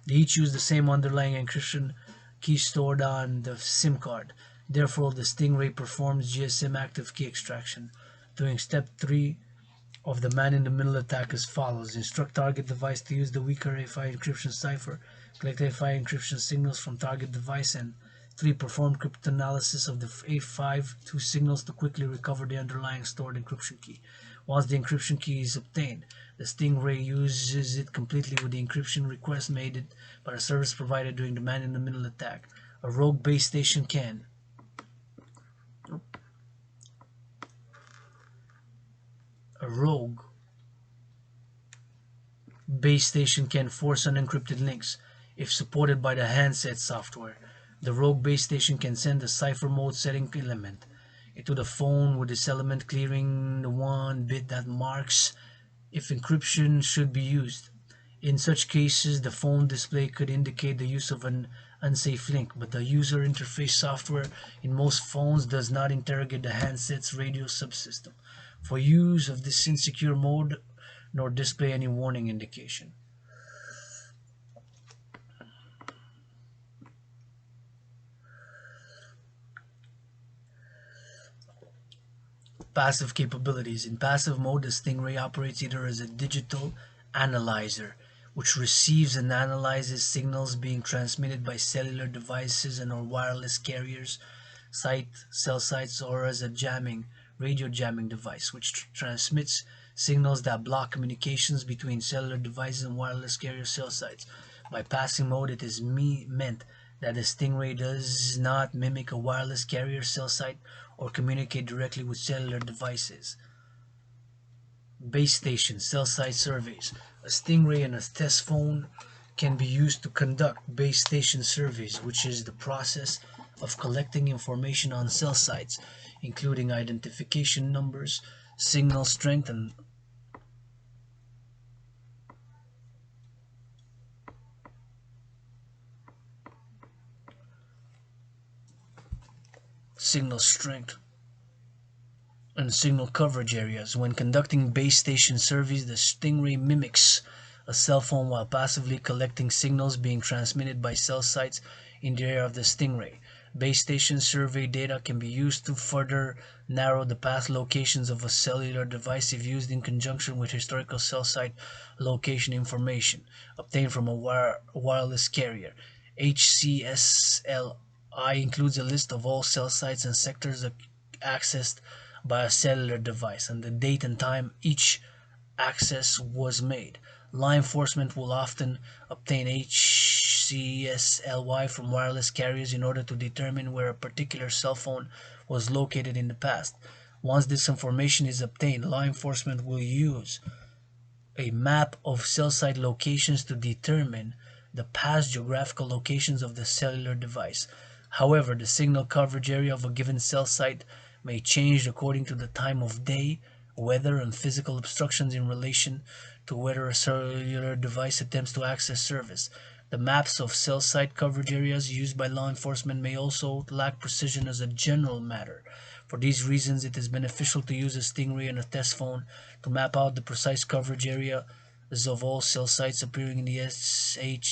They each use the same underlying encryption key stored on the SIM card. Therefore, the Stingray performs GSM active key extraction during Step 3 of the man-in-the-middle attack as follows. Instruct target device to use the weaker A5 encryption cipher, collect A5 encryption signals from target device, and 3. Perform cryptanalysis of the A52 signals to quickly recover the underlying stored encryption key. Once the encryption key is obtained, the Stingray uses it completely with the encryption request made by the service provider during the man-in-the-middle attack. A rogue base station can force unencrypted links if supported by the handset software. The rogue base station can send a cipher mode setting element into the phone, with this element clearing the one bit that marks if encryption should be used. In such cases, the phone display could indicate the use of an unsafe link, but the user interface software in most phones does not interrogate the handset's radio subsystem for use of this insecure mode, nor display any warning indication. Passive capabilities. In passive mode, the Stingray operates either as a digital analyzer, which receives and analyzes signals being transmitted by cellular devices and or wireless carriers, cell sites, or as a radio jamming device, which transmits signals that block communications between cellular devices and wireless carrier cell sites. By passive mode, it is meant that the Stingray does not mimic a wireless carrier cell site or communicate directly with cellular devices. Base station cell site surveys. A Stingray and a test phone can be used to conduct base station surveys, which is the process of collecting information on cell sites, including identification numbers, signal strength, and signal strength, and signal coverage areas. When conducting base station surveys, the Stingray mimics a cell phone while passively collecting signals being transmitted by cell sites in the area of the Stingray. Base station survey data can be used to further narrow the path locations of a cellular device if used in conjunction with historical cell site location information obtained from a wireless carrier. HCSLI includes a list of all cell sites and sectors accessed by a cellular device and the date and time each access was made. Law enforcement will often obtain HCSLY from wireless carriers in order to determine where a particular cell phone was located in the past. Once this information is obtained, law enforcement will use a map of cell site locations to determine the past geographical locations of the cellular device. However, the signal coverage area of a given cell site may change according to the time of day, weather, and physical obstructions in relation to whether a cellular device attempts to access service. The maps of cell site coverage areas used by law enforcement may also lack precision as a general matter. For these reasons, it is beneficial to use a Stingray and a test phone to map out the precise coverage areas of all cell sites appearing in the HCSLI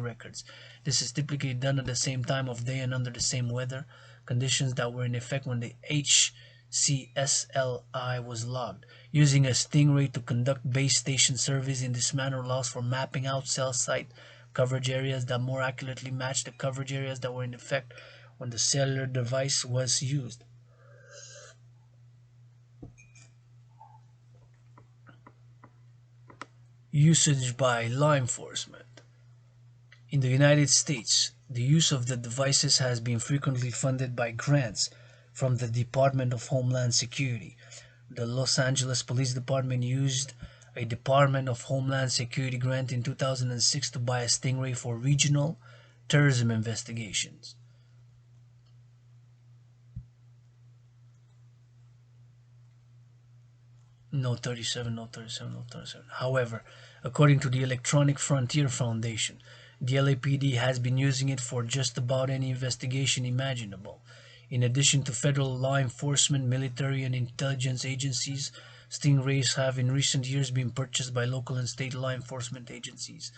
records. This is typically done at the same time of day and under the same weather conditions that were in effect when the HCSLI was logged. Using a Stingray to conduct base station surveys in this manner allows for mapping out cell site coverage areas that more accurately match the coverage areas that were in effect when the cellular device was used. Usage by law enforcement. In the United States, the use of the devices has been frequently funded by grants from the Department of Homeland Security. The Los Angeles Police Department used a Department of Homeland Security grant in 2006 to buy a Stingray for regional terrorism investigations. Note 37, Note 37, Note 37. However, according to the Electronic Frontier Foundation, the LAPD has been using it for just about any investigation imaginable. In addition to federal law enforcement, military, and intelligence agencies, Stingrays have in recent years been purchased by local and state law enforcement agencies.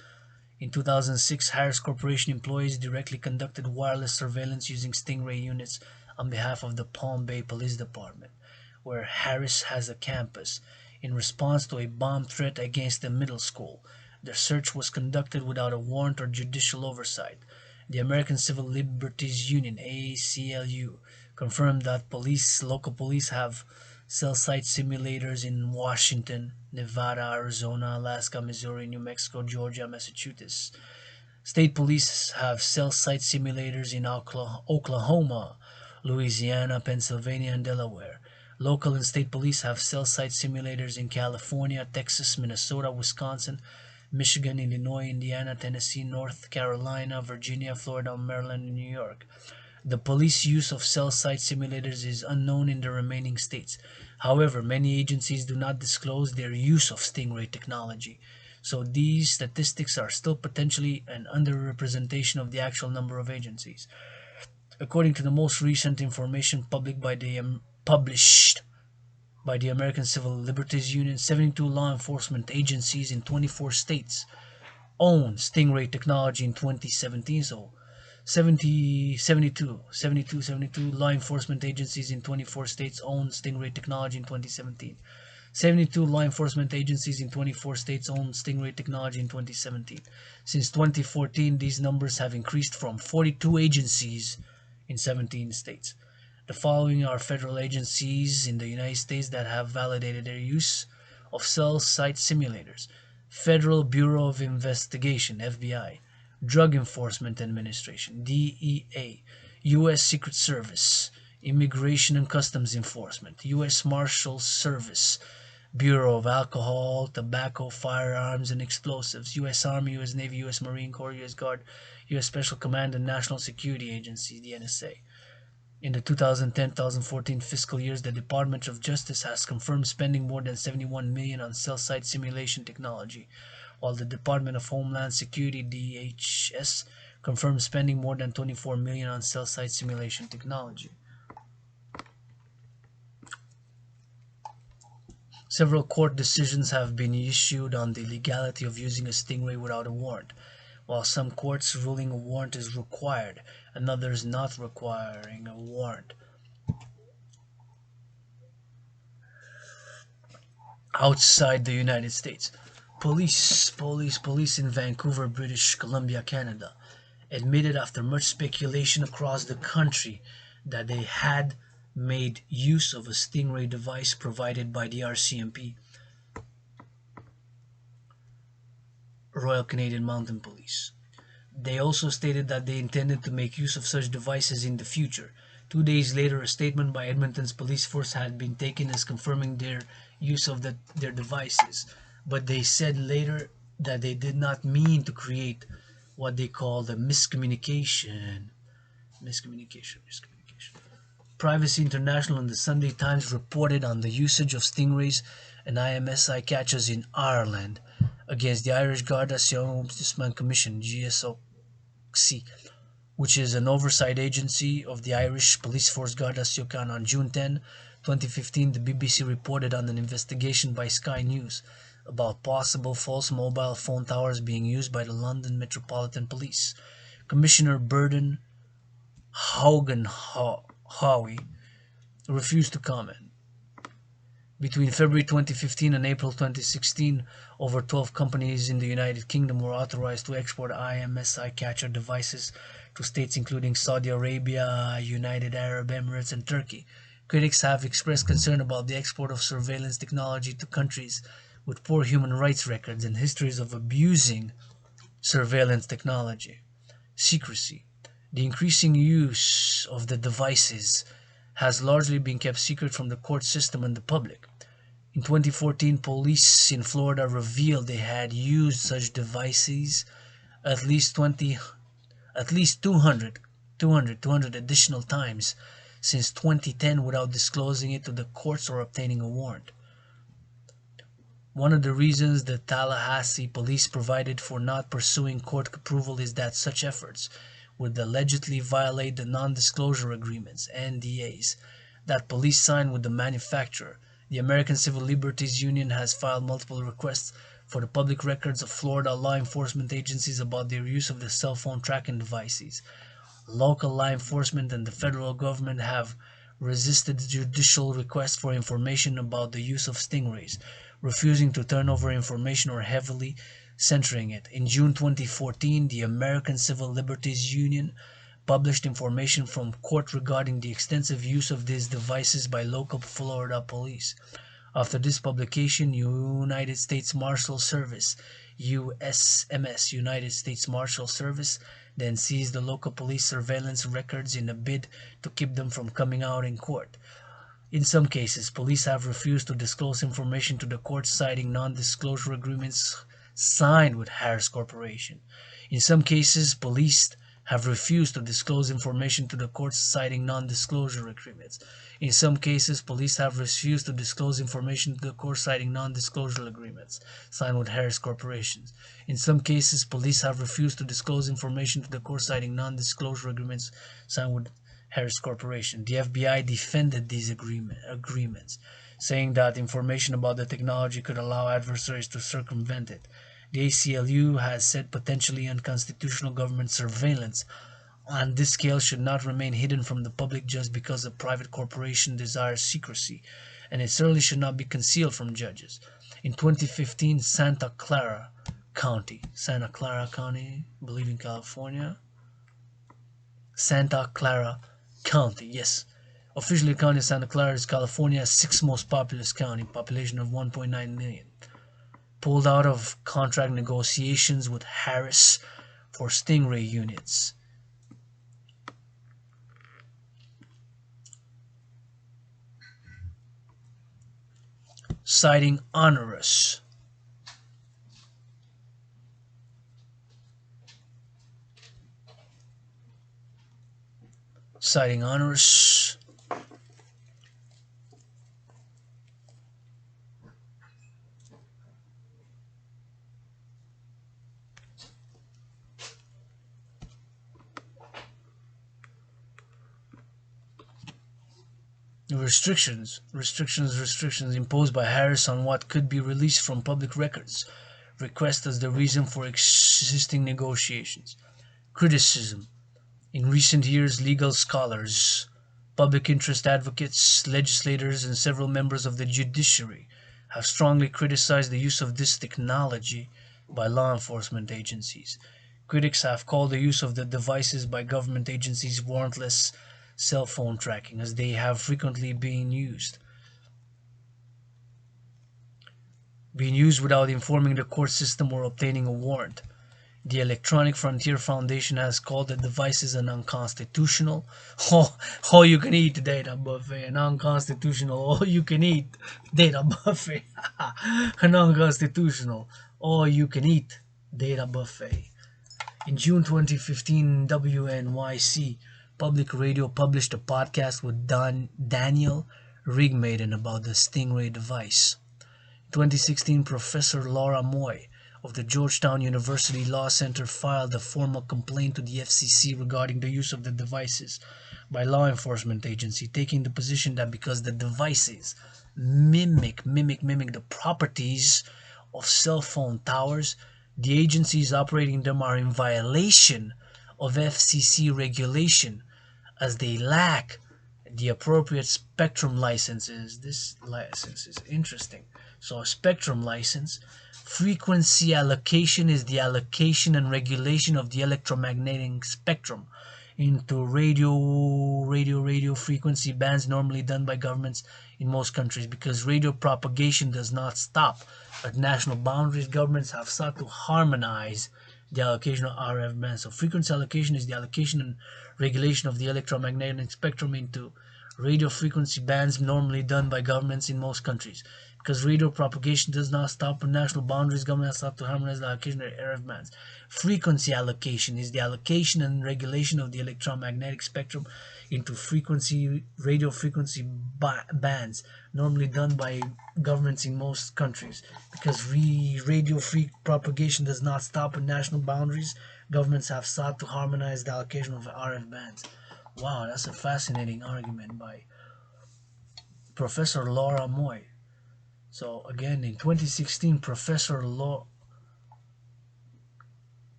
In 2006, Harris Corporation employees directly conducted wireless surveillance using Stingray units on behalf of the Palm Bay Police Department, where Harris has a campus, in response to a bomb threat against a middle school. The search was conducted without a warrant or judicial oversight. The American Civil Liberties Union, ACLU, confirmed that local police have cell site simulators in Washington, Nevada, Arizona, Alaska, Missouri, New Mexico, Georgia, Massachusetts. State police have cell site simulators in Oklahoma, Louisiana, Pennsylvania, and Delaware. Local and state police have cell site simulators in California, Texas, Minnesota, Wisconsin, Michigan, Illinois, Indiana, Tennessee, North Carolina, Virginia, Florida, Maryland, and New York. The police use of cell site simulators is unknown in the remaining states. However, many agencies do not disclose their use of Stingray technology, so these statistics are still potentially an underrepresentation of the actual number of agencies. According to the most recent information published by the American Civil Liberties Union, 72 law enforcement agencies in 24 states own Stingray technology in 2017. So 72 law enforcement agencies in 24 states own Stingray technology in 2017. 72 law enforcement agencies in 24 states own Stingray technology in 2017. Since 2014, these numbers have increased from 42 agencies in 17 states. The following are federal agencies in the United States that have validated their use of cell site simulators: Federal Bureau of Investigation, FBI, Drug Enforcement Administration, DEA, U.S. Secret Service, Immigration and Customs Enforcement, U.S. Marshals Service, Bureau of Alcohol, Tobacco, Firearms, and Explosives, U.S. Army, U.S. Navy, U.S. Marine Corps, U.S. Guard, U.S. Special Command, and National Security Agency, the NSA. In the 2010-2014 fiscal years, the Department of Justice has confirmed spending more than $71 million on cell site simulation technology, while the Department of Homeland Security, DHS, confirmed spending more than $24 million on cell site simulation technology. Several court decisions have been issued on the legality of using a Stingray without a warrant, while some courts ruling a warrant is required and others not requiring a warrant. Outside the United States, police in Vancouver, British Columbia, Canada, admitted after much speculation across the country that they had made use of a Stingray device provided by the RCMP, Royal Canadian Mounted Police. They also stated that they intended to make use of such devices in the future. 2 days later, a statement by Edmonton's police force had been taken as confirming their use of their devices, but they said later that they did not mean to create what they called a miscommunication. Privacy International and the Sunday Times reported on the usage of Stingrays and IMSI catchers in Ireland against the Irish Garda Síochána Commission, GSOC, which is an oversight agency of the Irish police force Garda Síochána. On June 10, 2015, the BBC reported on an investigation by Sky News about possible false mobile phone towers being used by the London Metropolitan Police. Commissioner Burden Howie refused to comment. Between February 2015 and April 2016, over 12 companies in the United Kingdom were authorized to export IMSI catcher devices to states including Saudi Arabia, United Arab Emirates, and Turkey. Critics have expressed concern about the export of surveillance technology to countries with poor human rights records and histories of abusing surveillance technology. Secrecy. The increasing use of the devices has largely been kept secret from the court system and the public. In 2014, police in Florida revealed they had used such devices at least 200 additional times since 2010 without disclosing it to the courts or obtaining a warrant. One of the reasons the Tallahassee police provided for not pursuing court approval is that such efforts would allegedly violate the non-disclosure agreements, NDAs, that police sign with the manufacturer. The American Civil Liberties Union has filed multiple requests for the public records of Florida law enforcement agencies about their use of the cell phone tracking devices. Local law enforcement and the federal government have resisted judicial requests for information about the use of Stingrays, refusing to turn over information or heavily censoring it. In June 2014, the American Civil Liberties Union published information from court regarding the extensive use of these devices by local Florida police. After this publication, United States Marshal Service, USMS, United States Marshal Service, then seized the local police surveillance records in a bid to keep them from coming out in court. In some cases, police have refused to disclose information to the court, citing non-disclosure agreements signed with Harris Corporation. In some cases, police have refused to disclose information to the courts, citing non-disclosure agreements. In some cases, police have refused to disclose information to the court, citing non-disclosure agreements signed with Harris Corporation. In some cases, police have refused to disclose information to the court, citing non-disclosure agreements signed with Harris Corporation. The FBI defended these agreements, saying that information about the technology could allow adversaries to circumvent it. The ACLU has said potentially unconstitutional government surveillance on this scale should not remain hidden from the public just because a private corporation desires secrecy, and it certainly should not be concealed from judges. In 2015, Santa Clara County, I believe in California. Santa Clara County, yes. Officially, the county of Santa Clara is California's sixth most populous county, population of 1.9 million. Pulled out of contract negotiations with Harris for Stingray units. Citing onerous. Citing onerous. Restrictions imposed by Harris on what could be released from public records. Request as the reason for existing negotiations. Criticism. In recent years, legal scholars, public interest advocates, legislators, and several members of the judiciary have strongly criticized the use of this technology by law enforcement agencies. Critics have called the use of the devices by government agencies warrantless cell phone tracking, as they have frequently been used without informing the court system or obtaining a warrant. The Electronic Frontier Foundation has called the devices an unconstitutional, all-you-can-eat data buffet, an unconstitutional all-you-can-eat data buffet, an unconstitutional all-you-can-eat data buffet. In June 2015, WNYC Public Radio published a podcast with Daniel Rigmaiden about the Stingray device. In 2016, Professor Laura Moy of the Georgetown University Law Center filed a formal complaint to the FCC regarding the use of the devices by law enforcement agency, taking the position that because the devices mimic the properties of cell phone towers, the agencies operating them are in violation of FCC regulation, as they lack the appropriate spectrum licenses. This license is interesting. So a spectrum license. Frequency allocation is the allocation and regulation of the electromagnetic spectrum into radio frequency bands normally done by governments in most countries. Because radio propagation does not stop at national boundaries, governments have sought to harmonize the allocation of RF bands. So frequency allocation is the allocation and regulation of the electromagnetic spectrum into radio frequency bands normally done by governments in most countries. Because radio propagation does not stop at national boundaries, governments have to harmonize the allocation of RF bands. Frequency allocation is the allocation and regulation of the electromagnetic spectrum into radio frequency bands, normally done by governments in most countries. Because radio propagation does not stop at national boundaries, governments have sought to harmonize the allocation of RF bands. Wow, that's a fascinating argument by Professor Laura Moy. So again, in 2016, Professor Laura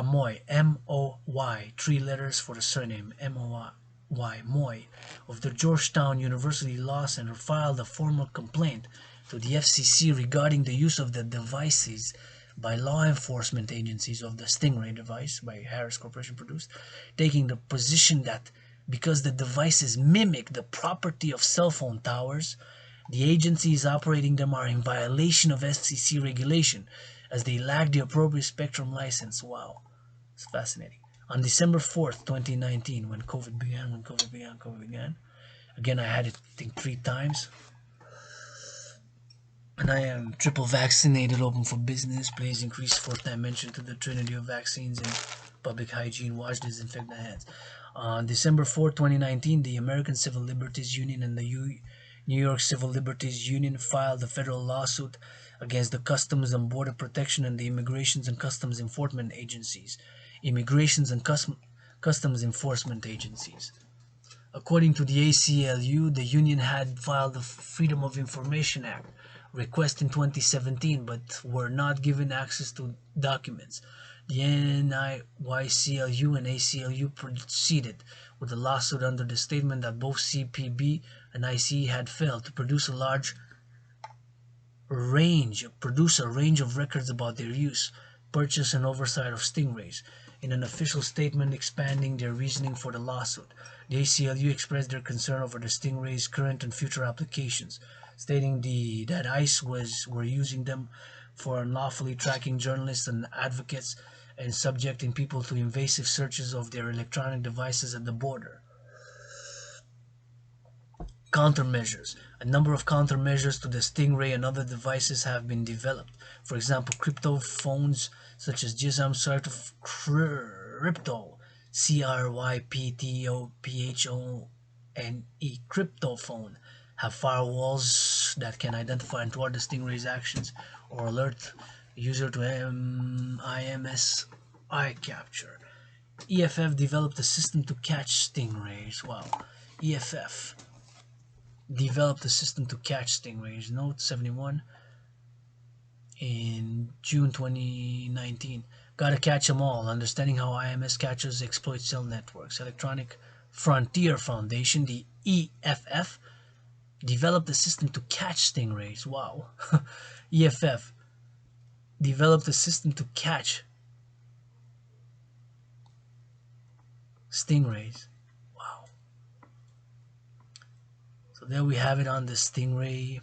Moy, M-O-Y, 3 letters for the surname, M-O-Y, Moy, of the Georgetown University Law Center filed a formal complaint to the FCC regarding the use of the devices by law enforcement agencies of the Stingray device by Harris Corporation produced, taking the position that because the devices mimic the property of cell phone towers, the agencies operating them are in violation of FCC regulation, as they lack the appropriate spectrum license. Wow, it's fascinating. On December 4th, 2019, when COVID began, again, I had it, I think, 3 times. And I am triple vaccinated, open for business. Please increase 4th dimension to the trinity of vaccines and public hygiene. Wash, disinfect the hands. On December 4, 2019, the American Civil Liberties Union and the New York Civil Liberties Union filed a federal lawsuit against the Customs and Border Protection and the Immigrations and Customs Enforcement Agencies. According to the ACLU, the union had filed the Freedom of Information Act request in 2017, but were not given access to documents. The NYCLU and ACLU proceeded with the lawsuit under the statement that both CPB and ICE had failed to produce a range of records about their use, purchase, and oversight of stingrays. In an official statement expanding their reasoning for the lawsuit, the ACLU expressed their concern over the stingray's current and future applications, stating that ICE were using them for unlawfully tracking journalists and advocates and subjecting people to invasive searches of their electronic devices at the border. Countermeasures. A number of countermeasures to the Stingray and other devices have been developed. For example, crypto phones such as GSM sort of crypto, CRYPTOPHONE, crypto phone, have firewalls that can identify and thwart the Stingray's actions or alert user to IMSI capture. EFF developed a system to catch stingrays. Wow, EFF. developed a system to catch stingrays. Note 71 in June 2019. Gotta catch them all. Understanding how IMS catchers exploit cell networks. Electronic Frontier Foundation, the EFF, developed a system to catch stingrays. Wow. EFF developed a system to catch stingrays. Wow. So there we have it on the Stingray.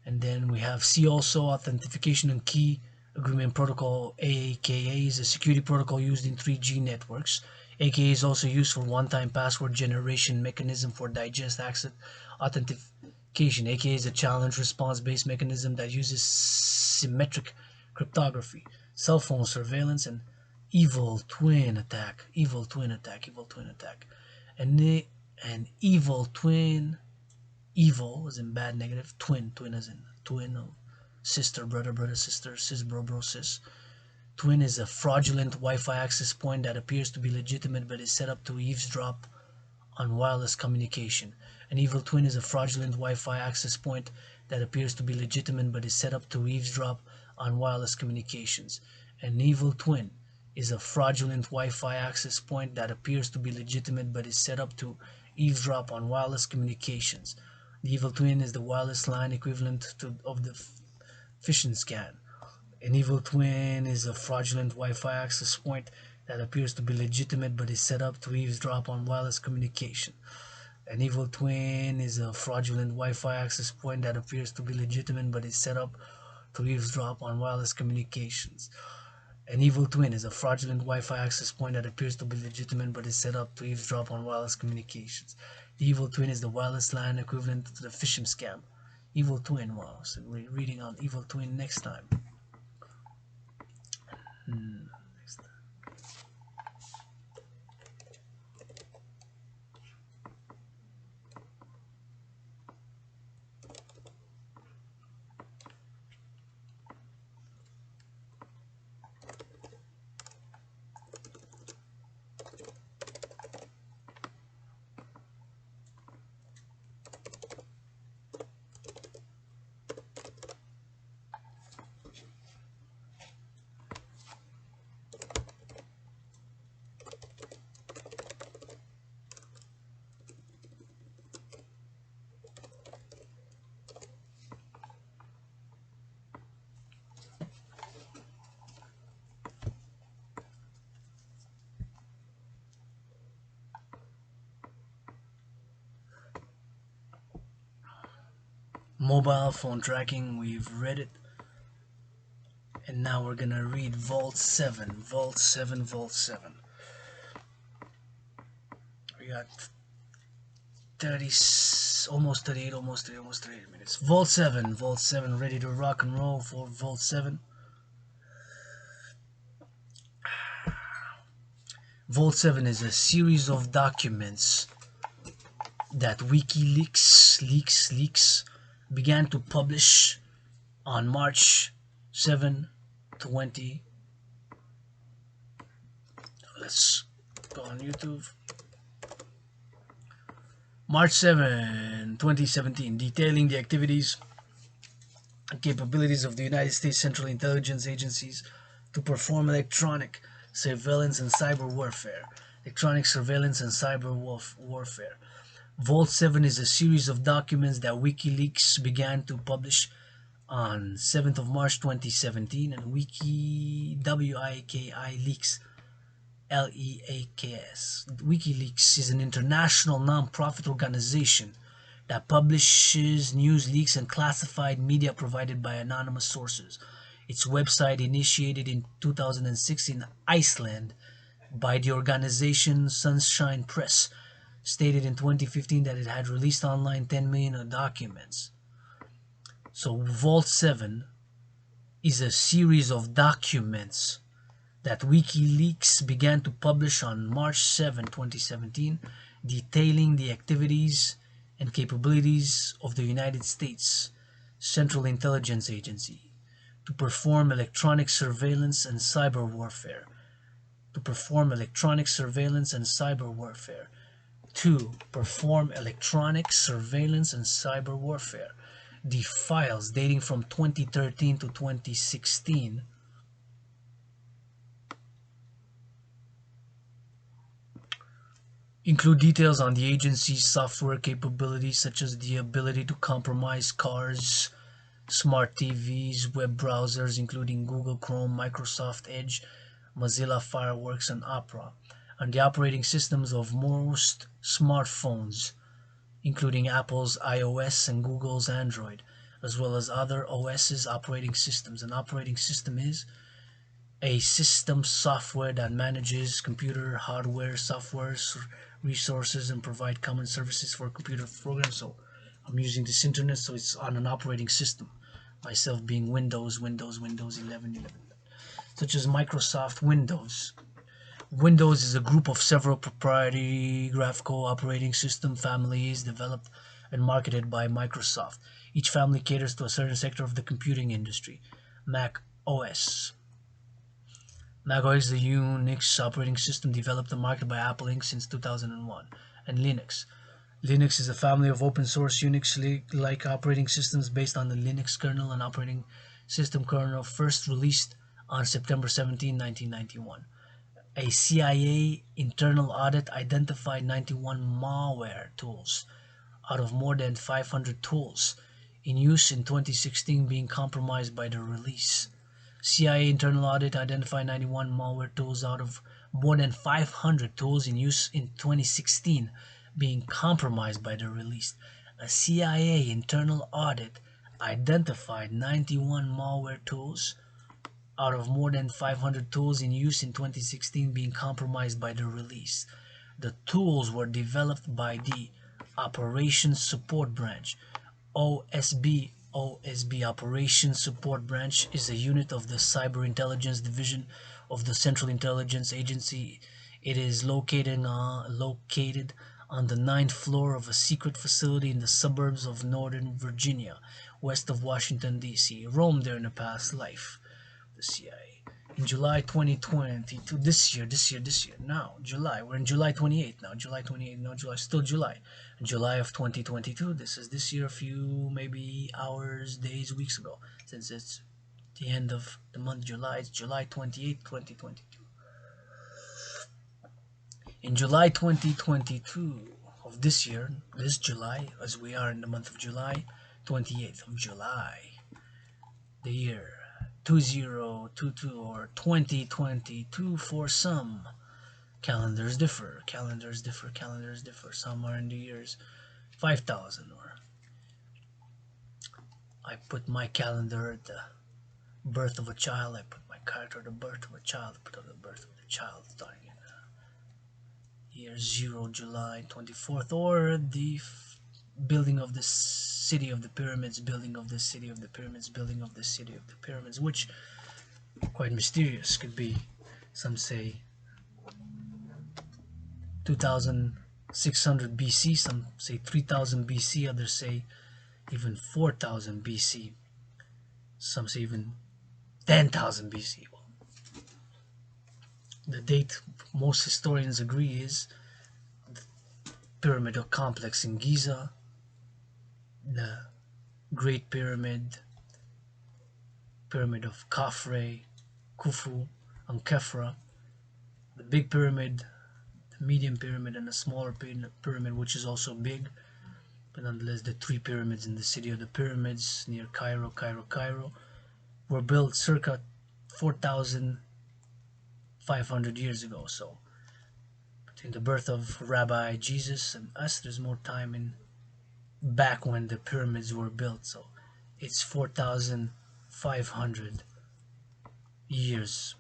And then we have see also authentication and key agreement protocol. AKA is a security protocol used in 3G networks. AKA is also used for one-time password generation mechanism for digest access authentication. AKA is a challenge response based mechanism that uses symmetric cryptography, cell phone surveillance, and evil twin attack. Evil twin attack. Evil twin attack. And evil twin. Evil as in bad, negative. Twin as in twin of sister, brother, sister, sis, bro, sis. Twin is a fraudulent Wi-Fi access point that appears to be legitimate but is set up to eavesdrop on wireless communication. An evil twin is a fraudulent Wi-Fi access point that appears to be legitimate but is set up to eavesdrop on wireless communications. An evil twin is a fraudulent Wi-Fi access point that appears to be legitimate but is set up to eavesdrop on wireless communications. The evil twin is the wireless line equivalent of the phishing scan. An evil twin is a fraudulent Wi-Fi access point that appears to be legitimate but is set up to eavesdrop on wireless communication. An evil twin is a fraudulent Wi-Fi access point that appears to be legitimate but is set up to eavesdrop on wireless communications. An evil twin is a fraudulent Wi-Fi access point that appears to be legitimate but is set up to eavesdrop on wireless communications. The evil twin is the wireless line equivalent to the phishing scam. Evil twin, wow. So we're reading on evil twin next time. Next time. Mobile phone tracking, we've read it. And now we're gonna read Vault 7. Vault 7, Vault 7. We got 30, almost 38, almost 38 minutes. Vault 7, ready to rock and roll for Vault 7. Vault 7 is a series of documents that WikiLeaks leaks began to publish on March 7, 20. Let's go on YouTube. March 7, 2017, detailing the activities and capabilities of the United States Central Intelligence Agencies to perform electronic surveillance and cyber warfare. Electronic surveillance and cyber warfare. Vault 7 is a series of documents that WikiLeaks began to publish on 7th of March 2017, and WIKI leaks, LEAKS. WikiLeaks is an international non-profit organization that publishes news leaks and classified media provided by anonymous sources. Its website, initiated in 2006 in Iceland by the organization Sunshine Press, stated in 2015 that it had released online 10 million documents. So Vault 7 is a series of documents that WikiLeaks began to publish on March 7, 2017, detailing the activities and capabilities of the United States Central Intelligence Agency to perform electronic surveillance and cyber warfare. 2. Perform electronic surveillance and cyber warfare. The files dating from 2013 to 2016 include details on the agency's software capabilities, such as the ability to compromise cars, smart TVs, web browsers including Google Chrome, Microsoft Edge, Mozilla Fireworks, and Opera, and the operating systems of most smartphones, including Apple's iOS and Google's Android, as well as other OS's operating systems. An operating system is a system software that manages computer hardware, software, resources, and provide common services for computer programs. So I'm using this internet, so it's on an operating system. Myself being Windows 11, such as Microsoft Windows. Windows is a group of several proprietary graphical operating system families developed and marketed by Microsoft. Each family caters to a certain sector of the computing industry. Mac OS. Mac OS is a Unix operating system developed and marketed by Apple Inc. since 2001. And Linux. Linux is a family of open source Unix-like operating systems based on the Linux kernel and operating system kernel first released on September 17, 1991. A CIA internal audit identified 91 malware tools out of more than 500 tools in use in 2016 being compromised by the release. CIA internal audit identified 91 malware tools out of more than 500 tools in use in 2016 being compromised by the release. A CIA internal audit identified 91 malware tools out of more than 500 tools in use in 2016 being compromised by the release. The tools were developed by the Operations Support Branch. OSB Operations Support Branch is a unit of the Cyber Intelligence Division of the Central Intelligence Agency. It is located on the 9th floor of a secret facility in the suburbs of Northern Virginia, west of Washington, D.C. Roamed there in a past life. The CIA. In July 2022, this year, now, July, we're in July 28th now, still July. In July of 2022, this is this year, a few, maybe hours, days, weeks ago, since it's the end of the month July, it's July 28th, 2022. In July 2022 of this year, this July, as we are in the month of July, 28th of July, the year 2022 or 2022 for some. Calendars differ. Some are in the years 5000, or I put my calendar at the birth of a child. I put my character at the birth of a child. I put the birth of the child starting in year 0, July 24th, or the building of the city of the pyramids, building of the city of the pyramids, building of the city of the pyramids, which quite mysterious. Could be, some say 2600 BC, some say 3000 BC, others say even 4000 BC, some say even 10,000 BC. Well, the date most historians agree is the pyramidal complex in Giza, the Great Pyramid, Pyramid of Khafre, Khufu, and Khafra, the Big Pyramid, the Medium Pyramid, and the smaller pyramid, which is also big, but nonetheless the 3 pyramids in the city of the pyramids near Cairo, were built circa 4,500 years ago. So between the birth of Rabbi Jesus and us, there's more time in back when the pyramids were built. So it's 4,500 years.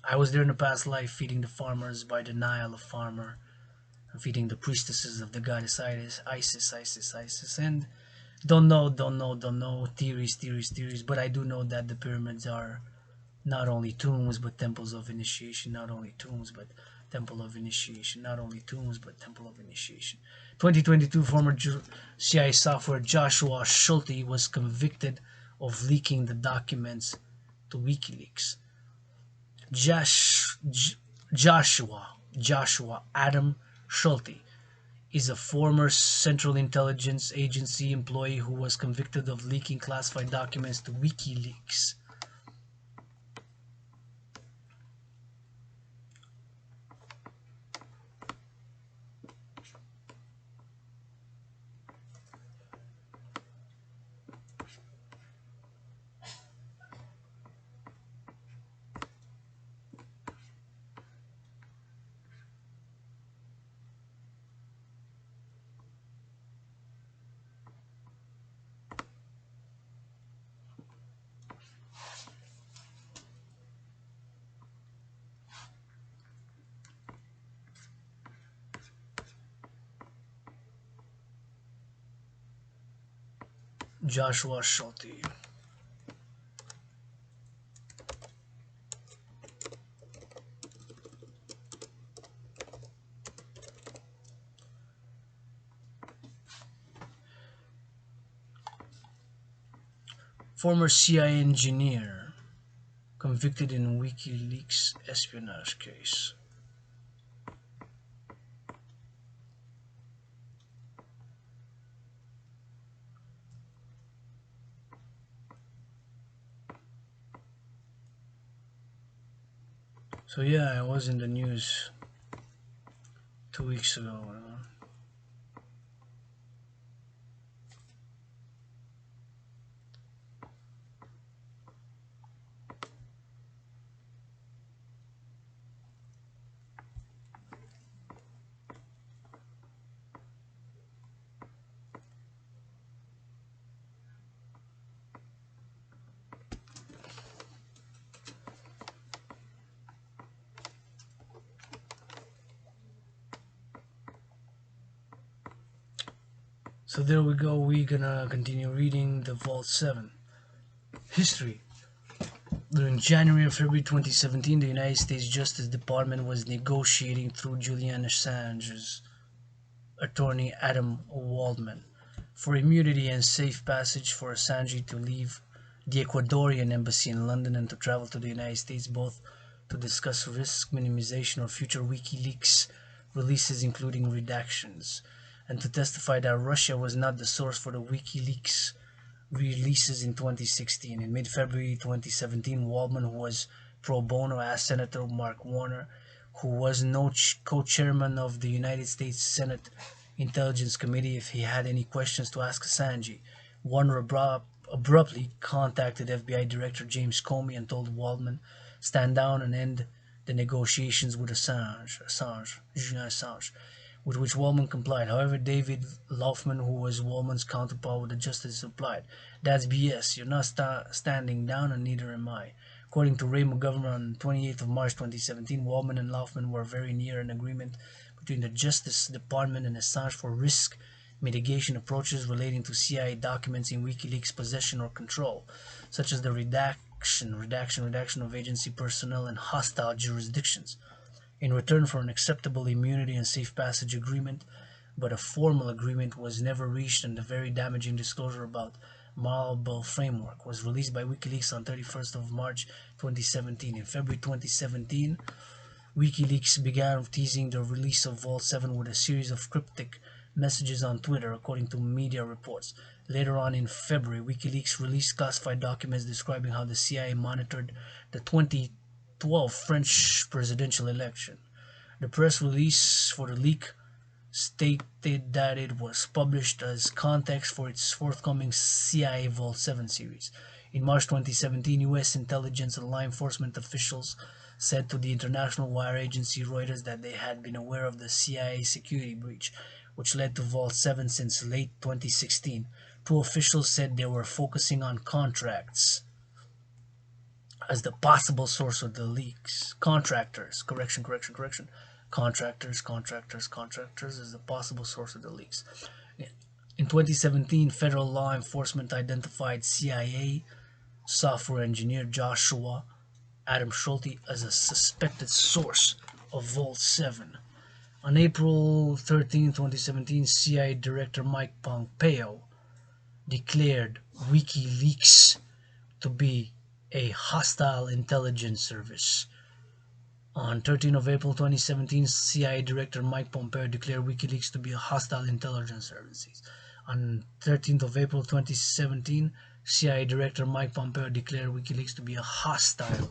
I was there in a past life, feeding the farmers by the Nile, a farmer, and feeding the priestesses of the goddess Isis, and don't know, theories, but I do know that the pyramids are not only tombs but temples of initiation, 2022, former CIA software Joshua Schulte was convicted of leaking the documents to WikiLeaks. Joshua Adam Schulte is a former Central Intelligence Agency employee who was convicted of leaking classified documents to WikiLeaks. Joshua Schulte. Former CIA engineer convicted in WikiLeaks espionage case. So yeah, I was in the news 2 weeks ago. So there we go. We're gonna continue reading the Vault 7. History. During January and February 2017, the United States Justice Department was negotiating through Julian Assange's attorney Adam Waldman for immunity and safe passage for Assange to leave the Ecuadorian embassy in London and to travel to the United States, both to discuss risk minimization or future WikiLeaks releases including redactions, and to testify that Russia was not the source for the WikiLeaks releases in 2016. In mid-February 2017, Waldman, who was pro bono, asked Senator Mark Warner, who was co-chairman of the United States Senate Intelligence Committee, if he had any questions to ask Assange. Warner abruptly contacted FBI Director James Comey and told Waldman, stand down and end the negotiations with Julian Assange, with which Waldman complied. However, David Laufman, who was Waldman's counterpart with the Justice, replied, that's BS. You're not standing down, and neither am I. According to Ray McGovern, on 28th of March 2017, Waldman and Laufman were very near an agreement between the Justice Department and Assange for risk mitigation approaches relating to CIA documents in WikiLeaks possession or control, such as the redaction of agency personnel in hostile jurisdictions, in return for an acceptable immunity and safe passage agreement, but a formal agreement was never reached, and the very damaging disclosure about liable framework was released by WikiLeaks on 31st of March 2017. In February 2017, WikiLeaks began teasing the release of Vault 7 with a series of cryptic messages on Twitter, according to media reports. Later on in February, WikiLeaks released classified documents describing how the CIA monitored the 2012 French presidential election. The press release for the leak stated that it was published as context for its forthcoming CIA Vault 7 series. In March 2017, U.S. intelligence and law enforcement officials said to the international wire agency Reuters that they had been aware of the CIA security breach, which led to Vault 7 since late 2016. Two officials said they were focusing on contracts as the possible source of the leaks. Contractors as the possible source of the leaks. In 2017, federal law enforcement identified CIA software engineer Joshua Adam Schulte as a suspected source of Vault 7. On April 13, 2017, CIA Director Mike Pompeo declared WikiLeaks to be a hostile intelligence service On 13th of April 2017, CIA Director Mike Pompeo declared WikiLeaks to be a hostile intelligence services. On 13th of April 2017, CIA Director Mike Pompeo declared WikiLeaks to be a hostile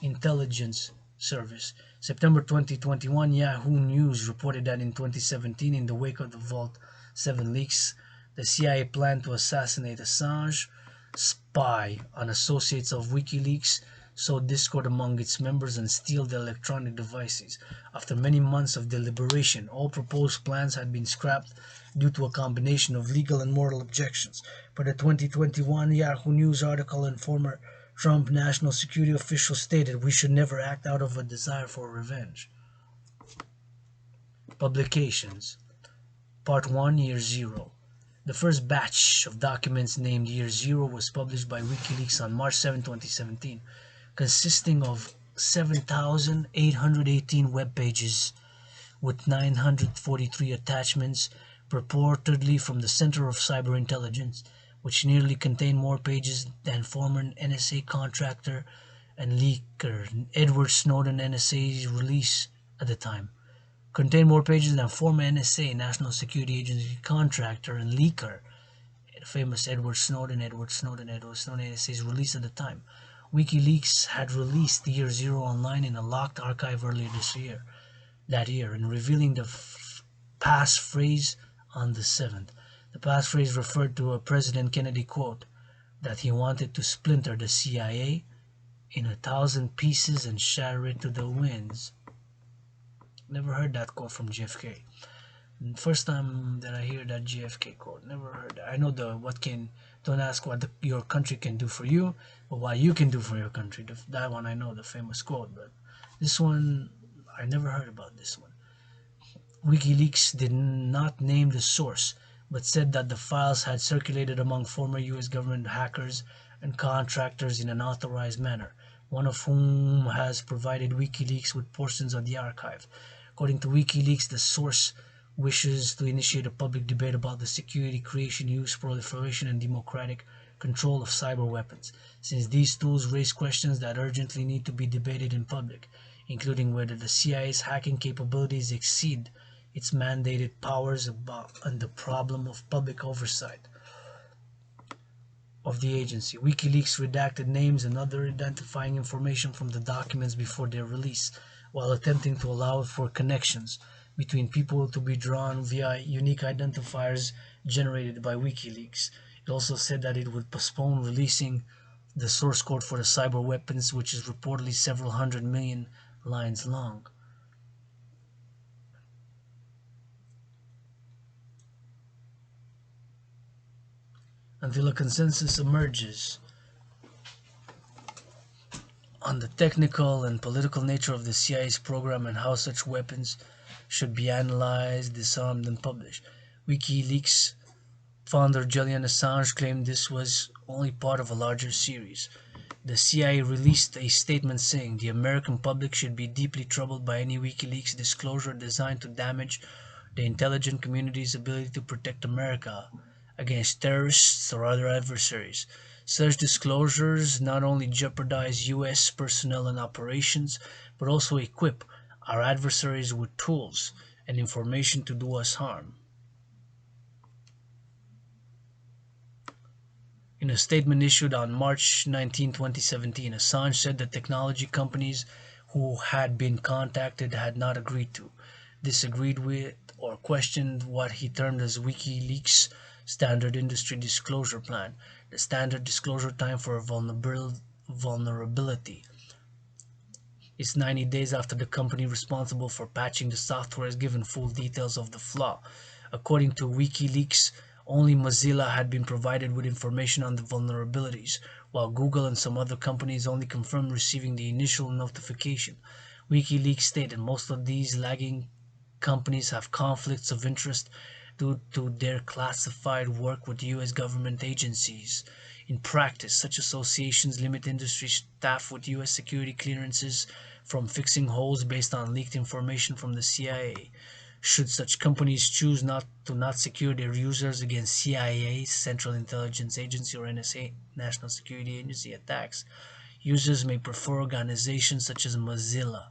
intelligence service. September 2021, Yahoo News reported that in 2017, in the wake of the Vault 7 leaks, the CIA planned to assassinate Assange, spy on associates of WikiLeaks, sow discord among its members, and steal their electronic devices. After many months of deliberation, all proposed plans had been scrapped due to a combination of legal and moral objections. But a 2021 Yahoo News article and former Trump national security official stated we should never act out of a desire for revenge. Publications. Part 1, Year 0. The first batch of documents named Year 0 was published by WikiLeaks on March 7, 2017, consisting of 7,818 web pages with 943 attachments, purportedly from the Center of Cyber Intelligence, which nearly contained more pages than former NSA contractor and leaker Edward Snowden NSA's release at the time. Contained more pages than former NSA National Security Agency contractor and leaker, the famous Edward Snowden NSA's release at the time. WikiLeaks had released Year 0 online in a locked archive earlier that year, and revealing the passphrase on the 7th. The passphrase referred to a President Kennedy quote that he wanted to splinter the CIA in 1,000 pieces and shatter it to the winds. Never heard that quote from JFK. First time that I hear that JFK quote. Never heard that. I know don't ask what your country can do for you, but what you can do for your country. That one I know, the famous quote. But this one, I never heard about this one. WikiLeaks did not name the source, but said that the files had circulated among former U.S. government hackers and contractors in an authorized manner, one of whom has provided WikiLeaks with portions of the archive. According to WikiLeaks, the source wishes to initiate a public debate about the security, creation, use, proliferation, and democratic control of cyber weapons, since these tools raise questions that urgently need to be debated in public, including whether the CIA's hacking capabilities exceed its mandated powers and the problem of public oversight of the agency. WikiLeaks redacted names and other identifying information from the documents before their release, while attempting to allow for connections between people to be drawn via unique identifiers generated by WikiLeaks. It also said that it would postpone releasing the source code for the cyber weapons, which is reportedly several hundred million lines long. Until a consensus emerges on the technical and political nature of the CIA's program and how such weapons should be analyzed, disarmed, and published. WikiLeaks founder Julian Assange claimed this was only part of a larger series. The CIA released a statement saying the American public should be deeply troubled by any WikiLeaks disclosure designed to damage the intelligent community's ability to protect America against terrorists or other adversaries. Such disclosures not only jeopardize U.S. personnel and operations, but also equip our adversaries with tools and information to do us harm. In a statement issued on March 19, 2017, Assange said that technology companies who had been contacted had not agreed to, disagreed with, or questioned what he termed as WikiLeaks' standard industry disclosure plan, the standard disclosure time for a vulnerability. It's 90 days after the company responsible for patching the software has given full details of the flaw. According to WikiLeaks, only Mozilla had been provided with information on the vulnerabilities, while Google and some other companies only confirmed receiving the initial notification. WikiLeaks stated most of these lagging companies have conflicts of interest due to their classified work with U.S. government agencies. In practice, such associations limit industry staff with U.S. security clearances from fixing holes based on leaked information from the CIA. Should such companies choose not secure their users against CIA, Central Intelligence Agency, or NSA, National Security Agency attacks, users may prefer organizations such as Mozilla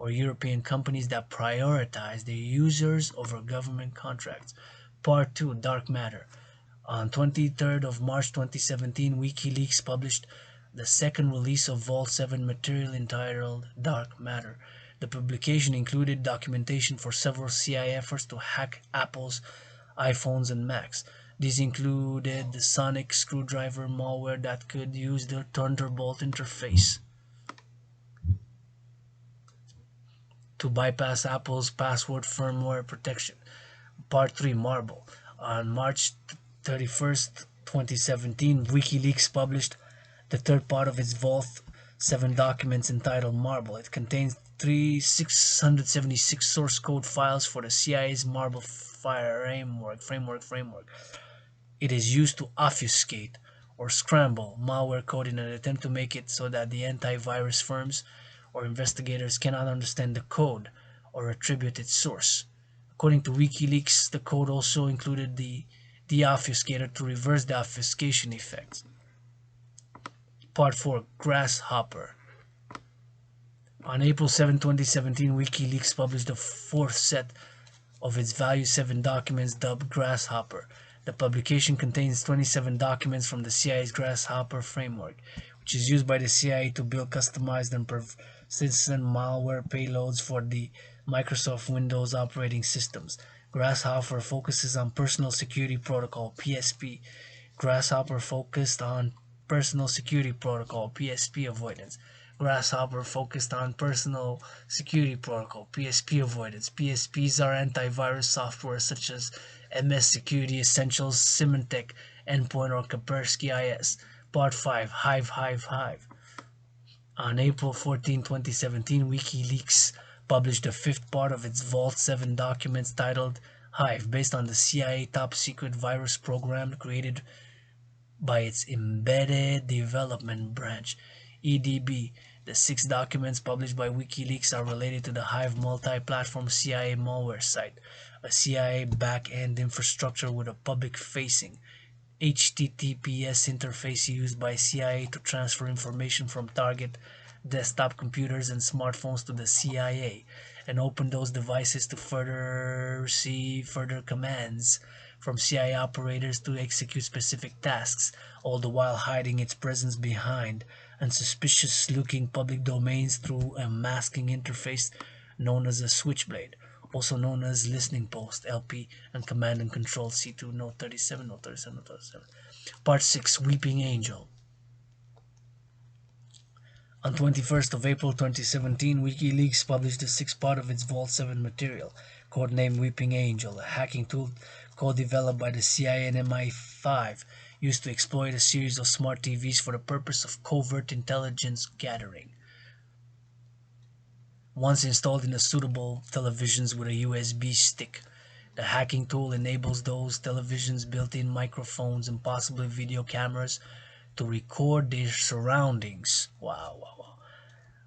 or European companies that prioritize their users over government contracts. Part 2, Dark Matter. On 23rd of March 2017, WikiLeaks published the second release of Vault 7 material entitled Dark Matter. The publication included documentation for several CIA efforts to hack Apple's iPhones and Macs. These included the sonic screwdriver malware that could use the Thunderbolt interface to bypass Apple's password firmware protection. Part 3, Marble. On March 31st, 2017, WikiLeaks published the third part of its Vault 7 documents entitled Marble. It contains 676 source code files for the CIA's Marble framework. It is used to obfuscate or scramble malware code in an attempt to make it so that the antivirus firms or investigators cannot understand the code or attribute its source. According to WikiLeaks, the code also included the deobfuscator to reverse the obfuscation effects. Part 4, Grasshopper. On April 7, 2017, WikiLeaks published the fourth set of its Value 7 documents dubbed Grasshopper. The publication contains 27 documents from the CIA's Grasshopper framework, which is used by the CIA to build customized and persistent malware payloads for the Microsoft Windows operating systems. Grasshopper focuses on Personal Security Protocol (PSP). Grasshopper focused on Personal Security Protocol (PSP) avoidance. Grasshopper focused on Personal Security Protocol (PSP) avoidance. PSPs are antivirus software such as MS Security Essentials, Symantec, Endpoint, or Kaspersky IS. Part 5, Hive. On April 14, 2017, WikiLeaks published the fifth part of its Vault 7 documents titled Hive, based on the CIA top-secret virus program created by its Embedded Development Branch, EDB. The 6 documents published by WikiLeaks are related to the Hive multi-platform CIA malware site, a CIA back-end infrastructure with a public-facing HTTPS interface used by CIA to transfer information from target desktop computers and smartphones to the CIA and open those devices to receive further commands from CIA operators to execute specific tasks, all the while hiding its presence behind unsuspicious-looking public domains through a masking interface known as a switchblade, also known as listening post, LP, and command and control, C2, note 37. Part 6, Weeping Angel. On 21st of April 2017, WikiLeaks published the sixth part of its Vault 7 material, codenamed Weeping Angel, a hacking tool co-developed by the CIA and MI5, used to exploit a series of smart TVs for the purpose of covert intelligence gathering. Once installed in suitable televisions with a USB stick, the hacking tool enables those televisions' built-in microphones and possibly video cameras to record their surroundings.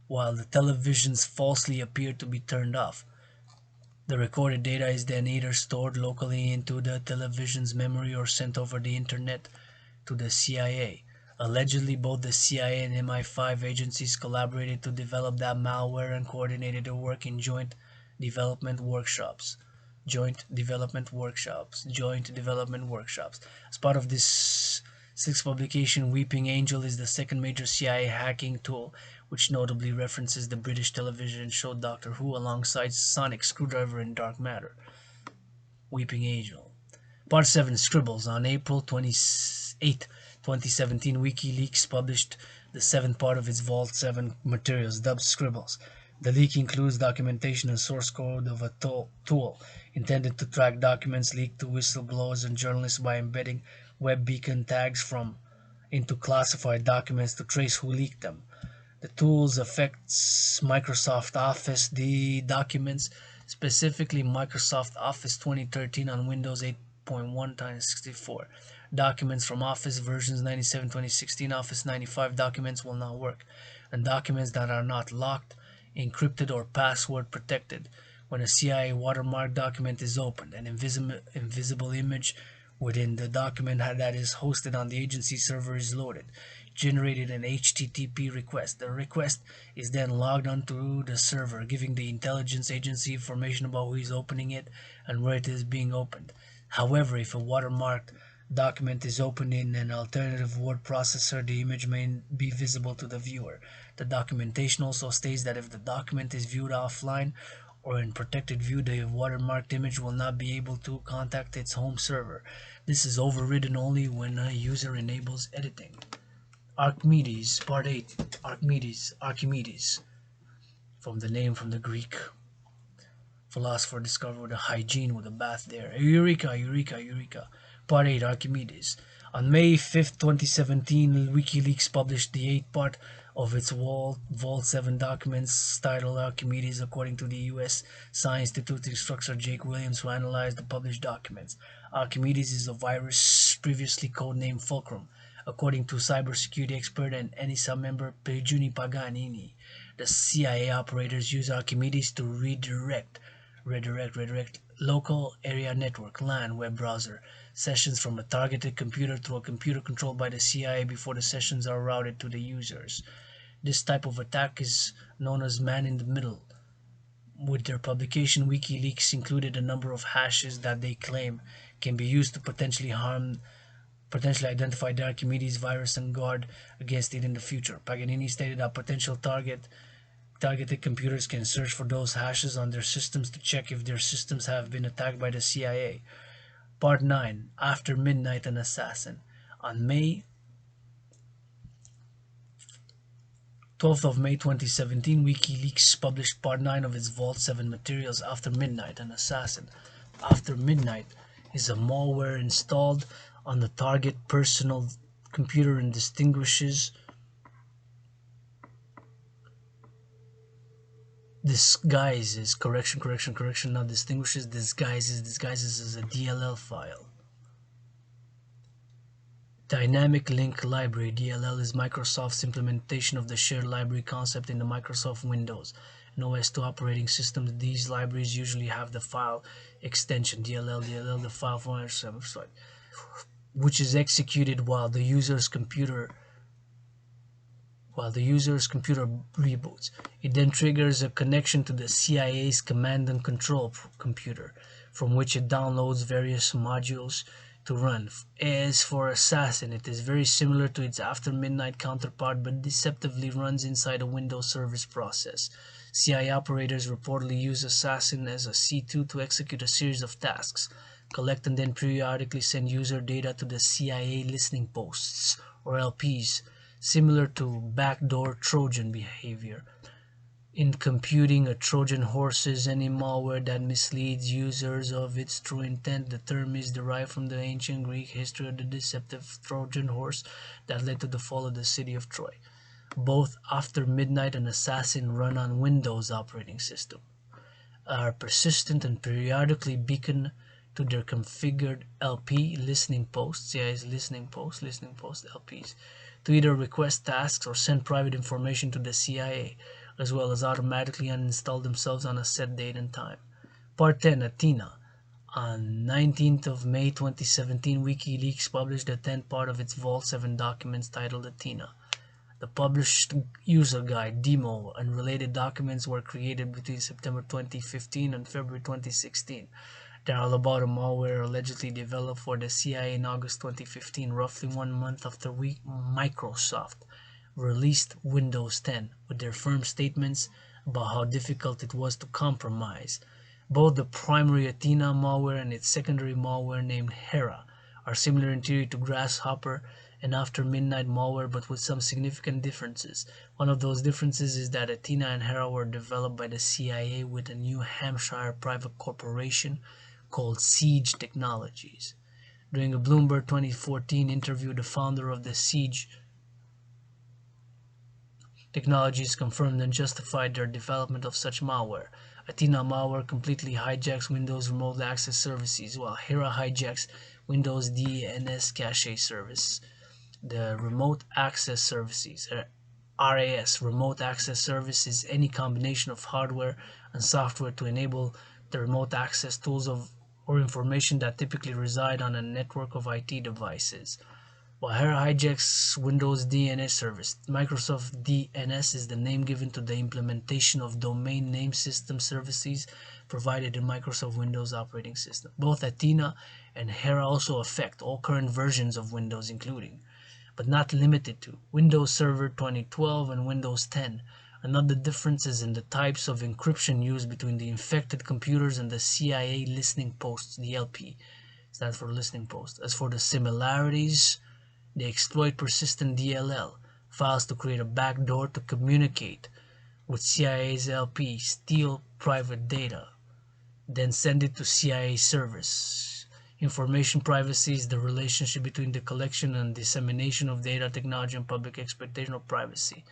While the televisions falsely appear to be turned off. The recorded data is then either stored locally into the television's memory or sent over the internet to the CIA. Allegedly, both the CIA and MI5 agencies collaborated to develop that malware and coordinated their work in joint development workshops. As part of this sixth publication, Weeping Angel is the second major CIA hacking tool, which notably references the British television show Doctor Who alongside Sonic Screwdriver and Dark Matter. Weeping Angel. Part 7, Scribbles. On April 28, 2017, WikiLeaks published the seventh part of its Vault 7 materials, dubbed Scribbles. The leak includes documentation and source code of a tool intended to track documents leaked to whistleblowers and journalists by embedding web beacon tags into classified documents to trace who leaked them. The tools affects Microsoft Office documents, specifically Microsoft Office 2013 on Windows 8.1x64. Documents from Office versions 97, 2016, Office 95 documents will not work, and documents that are not locked, encrypted, or password protected. When a CIA watermark document is opened, an invisible image within the document that is hosted on the agency server is loaded. generated an HTTP request. The request is then logged onto the server, giving the intelligence agency information about who is opening it and where it is being opened. However, if a watermarked document is opened in an alternative word processor, the image may be visible to the viewer. The documentation also states that if the document is viewed offline or in protected view, the watermarked image will not be able to contact its home server. This is overridden only when a user enables editing. Archimedes, Part 8. Archimedes, from the name from the Greek philosopher discovered a hygiene with a bath there. Eureka, eureka, eureka. Part 8, Archimedes. On May 5th, 2017, WikiLeaks published the 8th part of its Vault 7 documents titled Archimedes, according to the U.S. Science Institute instructor Jake Williams, who analyzed the published documents. Archimedes is a virus previously codenamed Fulcrum, according to cybersecurity expert and NISA member Prigioni Paganini. The CIA operators use Archimedes to redirect local area network LAN web browser sessions from a targeted computer to a computer controlled by the CIA before the sessions are routed to the users. This type of attack is known as man-in-the-middle. With their publication, WikiLeaks included a number of hashes that they claim can be used to potentially identify the Archimedes virus and guard against it in the future. Paganini stated that potential targeted computers can search for those hashes on their systems to check if their systems have been attacked by the CIA. Part 9. After Midnight, an Assassin. On May 12th of May 2017, WikiLeaks published Part 9 of its Vault 7 materials, After Midnight, an Assassin. After Midnight is a malware installed on the target personal computer and disguises disguises as a DLL file. Dynamic Link Library. DLL is Microsoft's implementation of the shared library concept in the Microsoft Windows and OS2 operating systems. These libraries usually have the file extension DLL, the file format, which is executed while the user's computer reboots. It then triggers a connection to the CIA's command and control computer, from which it downloads various modules to run. As for Assassin, it is very similar to its After Midnight counterpart, but deceptively runs inside a Windows service process. CIA operators reportedly use Assassin as a C2 to execute a series of tasks, collect and then periodically send user data to the CIA listening posts, or LPs, similar to backdoor Trojan behavior. In computing a Trojan horse is any malware that misleads users of its true intent. The term is derived from the ancient Greek history of the deceptive Trojan horse that led to the fall of the city of Troy. Both After Midnight and Assassin run on Windows operating system, are persistent and periodically beacon to their configured LP listening posts, CIA's listening post LPs, to either request tasks or send private information to the CIA, as well as automatically uninstall themselves on a set date and time. Part 10, Athena. On 19th of May 2017, WikiLeaks published the 10th part of its Vault 7 documents titled Athena. The published user guide, demo, and related documents were created between September 2015 and February 2016. They're all about a malware allegedly developed for the CIA in August 2015, roughly 1 month after Microsoft released Windows 10, with their firm statements about how difficult it was to compromise. Both the primary Athena malware and its secondary malware named Hera are similar in theory to Grasshopper and After Midnight malware, but with some significant differences. One of those differences is that Athena and Hera were developed by the CIA with a New Hampshire private corporation called Siege Technologies. During a Bloomberg 2014 interview, the founder of the Siege Technologies confirmed and justified their development of such malware. Athena malware completely hijacks Windows Remote Access Services, while Hera hijacks Windows DNS Cache Service. The Remote Access Services, RAS, Remote Access Service, is any combination of hardware and software to enable the remote access tools or information that typically reside on a network of IT devices. While hacker hijacks Windows DNS service. Microsoft DNS is the name given to the implementation of domain name system services provided in Microsoft Windows operating system. Both Athena and Hera also affect all current versions of Windows, including, but not limited to, Windows Server 2012 and Windows 10. Another difference is in the types of encryption used between the infected computers and the CIA listening posts, the LP. Stands for listening post. As for the similarities, they exploit persistent DLL files to create a backdoor to communicate with CIA's LP, steal private data, then send it to CIA servers. Information privacy is the relationship between the collection and dissemination of data technology and public expectation of privacy.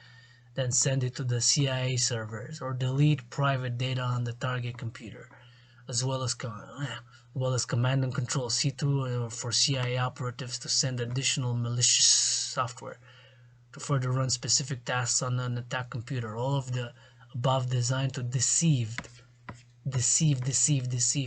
Then send it to the CIA servers or delete private data on the target computer, as well as command and control C2 for CIA operatives to send additional malicious software to further run specific tasks on an attack computer. All of the above designed to deceive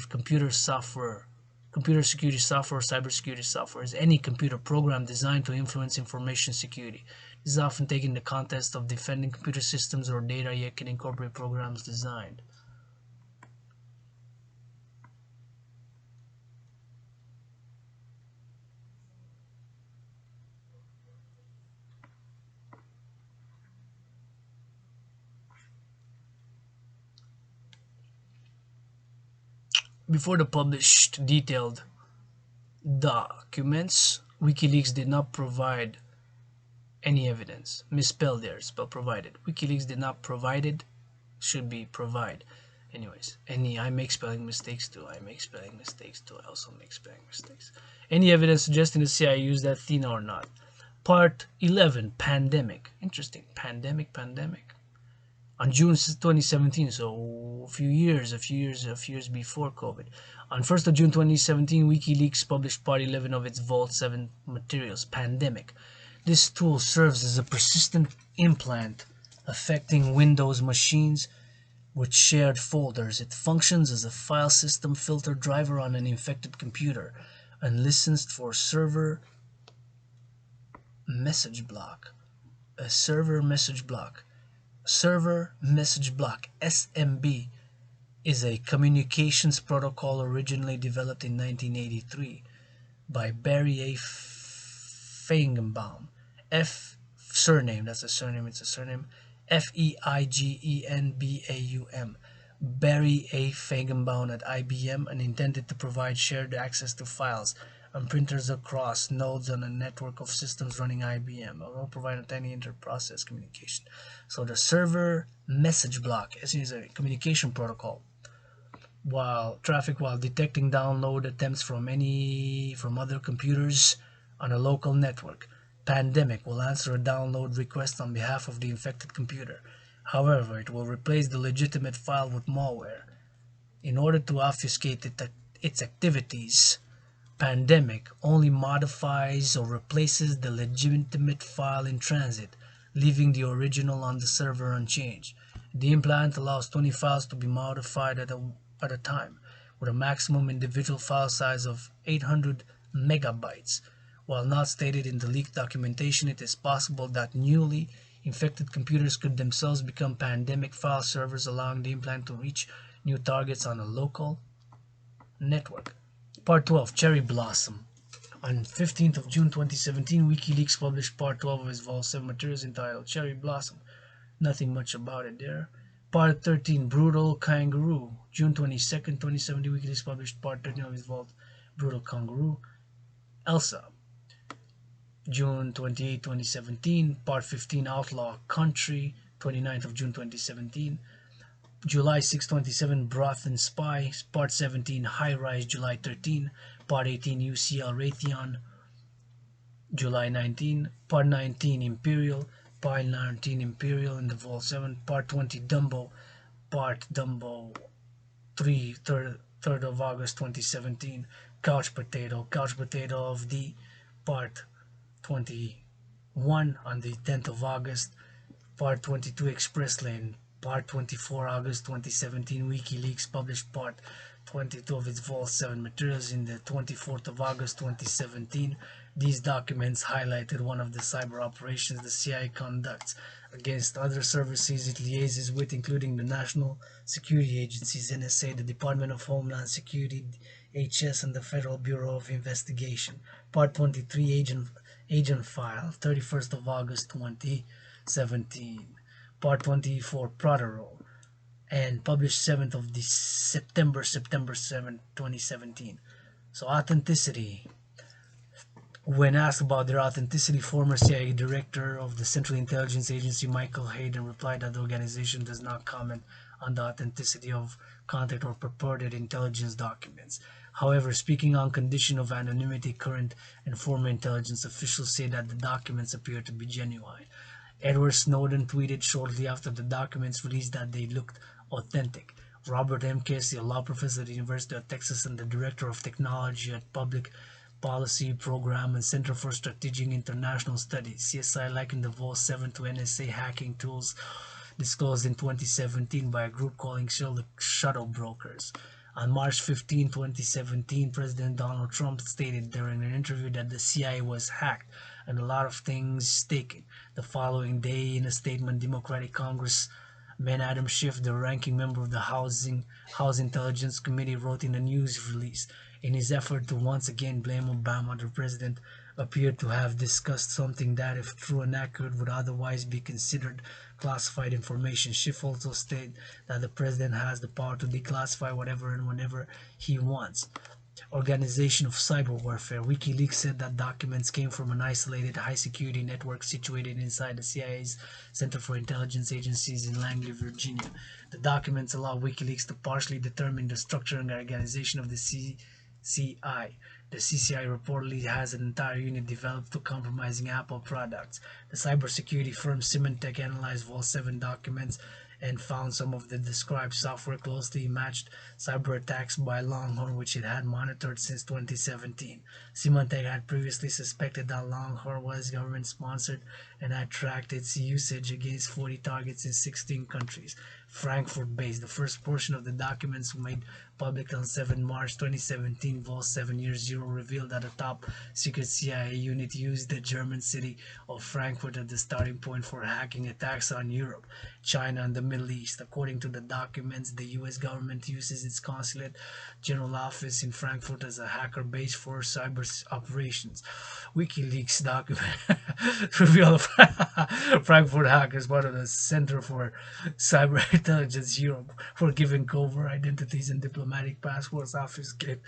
computer software, computer security software, cybersecurity software is any computer program designed to influence information security. This is often taken in the context of defending computer systems or data, yet can incorporate programs designed. Before the published detailed documents, WikiLeaks did not provide any evidence. Misspelled there, spell provided. WikiLeaks did not provided, should be provide. Anyways, I make spelling mistakes too. I also make spelling mistakes. Any evidence suggesting the CIA used Athena or not. Part 11, Pandemic. Interesting. Pandemic. On June 2017, so a few years before COVID. On 1st of June 2017, WikiLeaks published Part 11 of its Vault 7 materials, Pandemic. This tool serves as a persistent implant affecting Windows machines with shared folders. It functions as a file system filter driver on an infected computer and listens for server message block. A server message block. Server message block, SMB, is a communications protocol originally developed in 1983 by Barry A. Feigenbaum. Feigenbaum, Barry A. Feigenbaum at IBM, and intended to provide shared access to files and printers across nodes on a network of systems running IBM, although providing any inter-process communication. So the server message block is a communication protocol while detecting download attempts from other computers on a local network. Pandemic will answer a download request on behalf of the infected computer. However, it will replace the legitimate file with malware. In order to obfuscate its activities, Pandemic only modifies or replaces the legitimate file in transit, leaving the original on the server unchanged. The implant allows 20 files to be modified at a time, with a maximum individual file size of 800 megabytes. While not stated in the leaked documentation, it is possible that newly infected computers could themselves become Pandemic file servers, allowing the implant to reach new targets on a local network. Part 12, Cherry Blossom. On 15th of June 2017, WikiLeaks published Part 12 of its Vault 7 materials entitled Cherry Blossom. Nothing much about it there. Part 13, Brutal Kangaroo. June 22nd, 2017, WikiLeaks published Part 13 of its Vault, Brutal Kangaroo. Elsa. June 28, 2017, Part 15, Outlaw Country. 29th of June 2017. July 6, 27, Broth and Spy. Part 17, High Rise, July 13. Part 18, UCL Raytheon, July 19. Part 19, Imperial. Part 19, Imperial in the Vault 7. Part 20, Dumbo. Part Dumbo 3, 3rd of August 2017. Couch Potato of the Part 21 on the 10th of August. Part 22, Express Lane. Part 24, August 2017, WikiLeaks published Part 22 of its Vault 7 materials in the 24th of August 2017. These documents highlighted one of the cyber operations the CIA conducts against other services it liaises with, including the National Security Agencies, NSA, the Department of Homeland Security, HS, and the Federal Bureau of Investigation. Part 23, Agent File, 31st of August 2017. Part 24, Protocol, and published 7th of September 7, 2017. So authenticity. When asked about their authenticity, former CIA Director of the Central Intelligence Agency Michael Hayden replied that the organization does not comment on the authenticity of contact or purported intelligence documents. However, speaking on condition of anonymity, current and former intelligence officials say that the documents appear to be genuine. Edward Snowden tweeted shortly after the documents released that they looked authentic. Robert M. Casey, a law professor at the University of Texas and the Director of Technology at Public Policy Program and Center for Strategic International Studies, CSI, likened the Vault 7 to NSA hacking tools disclosed in 2017 by a group calling Shuttle Brokers. On March 15, 2017, President Donald Trump stated during an interview that the CIA was hacked and a lot of things taken. The following day, in a statement, Democratic Congressman Adam Schiff, the ranking member of the House Intelligence Committee, wrote in a news release, in his effort to once again blame Obama, the president appeared to have discussed something that, if true and accurate, would otherwise be considered classified information. Schiff also stated that the president has the power to declassify whatever and whenever he wants. Organization of Cyber Warfare. WikiLeaks said that documents came from an isolated high-security network situated inside the CIA's Center for Intelligence Agencies in Langley, Virginia. The documents allow WikiLeaks to partially determine the structure and organization of the CCI. The CCI reportedly has an entire unit developed to compromising Apple products. The cybersecurity firm Symantec analyzed Vault 7 documents and found some of the described software closely matched cyber attacks by Longhorn, which it had monitored since 2017. Symantec had previously suspected that Longhorn was government-sponsored and had tracked its usage against 40 targets in 16 countries. Frankfurt-based. The first portion of the documents made public on 7 March 2017, Vault 7 Year Zero, revealed that a top-secret CIA unit used the German city of Frankfurt as the starting point for hacking attacks on Europe, China, and the Middle East. According to the documents, the U.S. government uses its consulate general office in Frankfurt as a hacker base for cyber operations. WikiLeaks document revealed Frankfurt hackers, part of the Center for Cyber Intelligence Europe, for giving covert identities and diplomatic passports obfuscated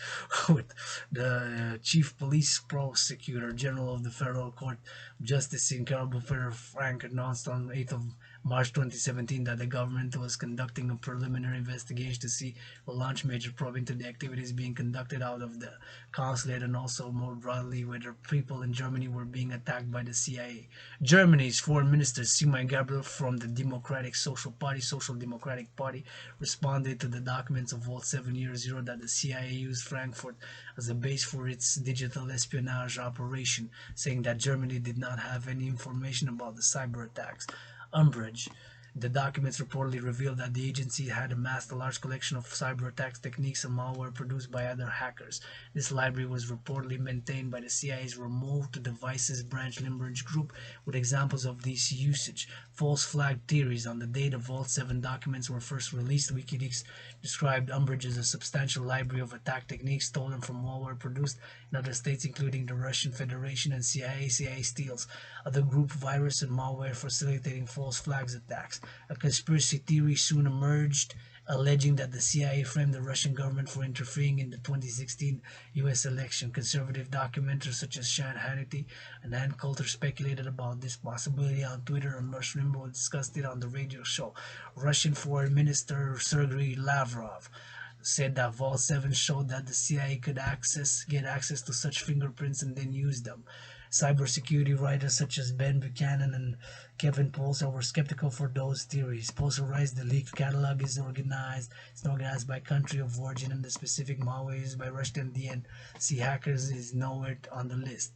with the Chief Police Prosecutor General of the Federal Court of Justice in Carl Frank announced on 8th of March 2017 that the government was conducting a preliminary investigation to see will launch major probe into the activities being conducted out of the consulate, and also more broadly whether people in Germany were being attacked by the CIA. Germany's Foreign Minister Sigmar Gabriel from the Social Democratic Party responded to the documents of Vault 7 Year Zero that the CIA used Frankfurt as a base for its digital espionage operation, saying that Germany did not have any information about the cyber attacks. Umbrage. The documents reportedly revealed that the agency had amassed a large collection of cyber attacks techniques and malware produced by other hackers. This library was reportedly maintained by the CIA's Remote Devices Branch Limburg Group, with examples of this usage. False flag theories. On the day the Vault 7 documents were first released, WikiLeaks described Umbrage as a substantial library of attack techniques stolen from malware produced in other states, including the Russian Federation and CIA. CIA steals other group virus and malware, facilitating false flags attacks. A conspiracy theory soon emerged, alleging that the CIA framed the Russian government for interfering in the 2016 U.S. election. Conservative documenters such as Sean Hannity and Ann Coulter speculated about this possibility on Twitter, and Rush Limbaugh discussed it on the radio show. Russian Foreign Minister Sergei Lavrov said that Vault 7 showed that the CIA could get access to such fingerprints and then use them. Cybersecurity writers such as Ben Buchanan and Kevin Polzer were skeptical for those theories. Polzer writes the leaked catalog is organized by country of origin, and the specific malware used by Russian DNC hackers is nowhere on the list.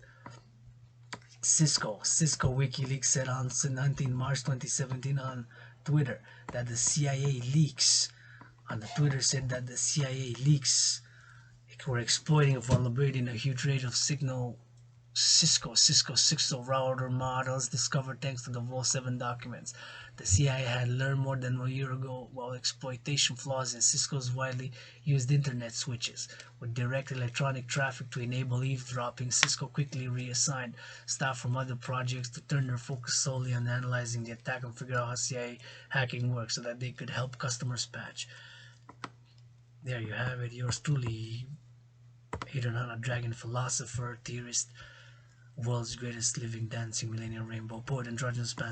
Cisco WikiLeaks said on 19 March 2017 on Twitter that the CIA leaks. On the Twitter said that the CIA leaks were exploiting a vulnerability in a huge range of signal Cisco 6 router models discovered thanks to the Vault 7 documents. The CIA had learned more than a year ago about exploitation flaws in Cisco's widely used internet switches. With direct electronic traffic to enable eavesdropping, Cisco quickly reassigned staff from other projects to turn their focus solely on analyzing the attack and figure out how CIA hacking works so that they could help customers patch. There you have it, yours truly, Adrian Dragan, philosopher, theorist, world's greatest living dancing millennial rainbow poet and Trojan span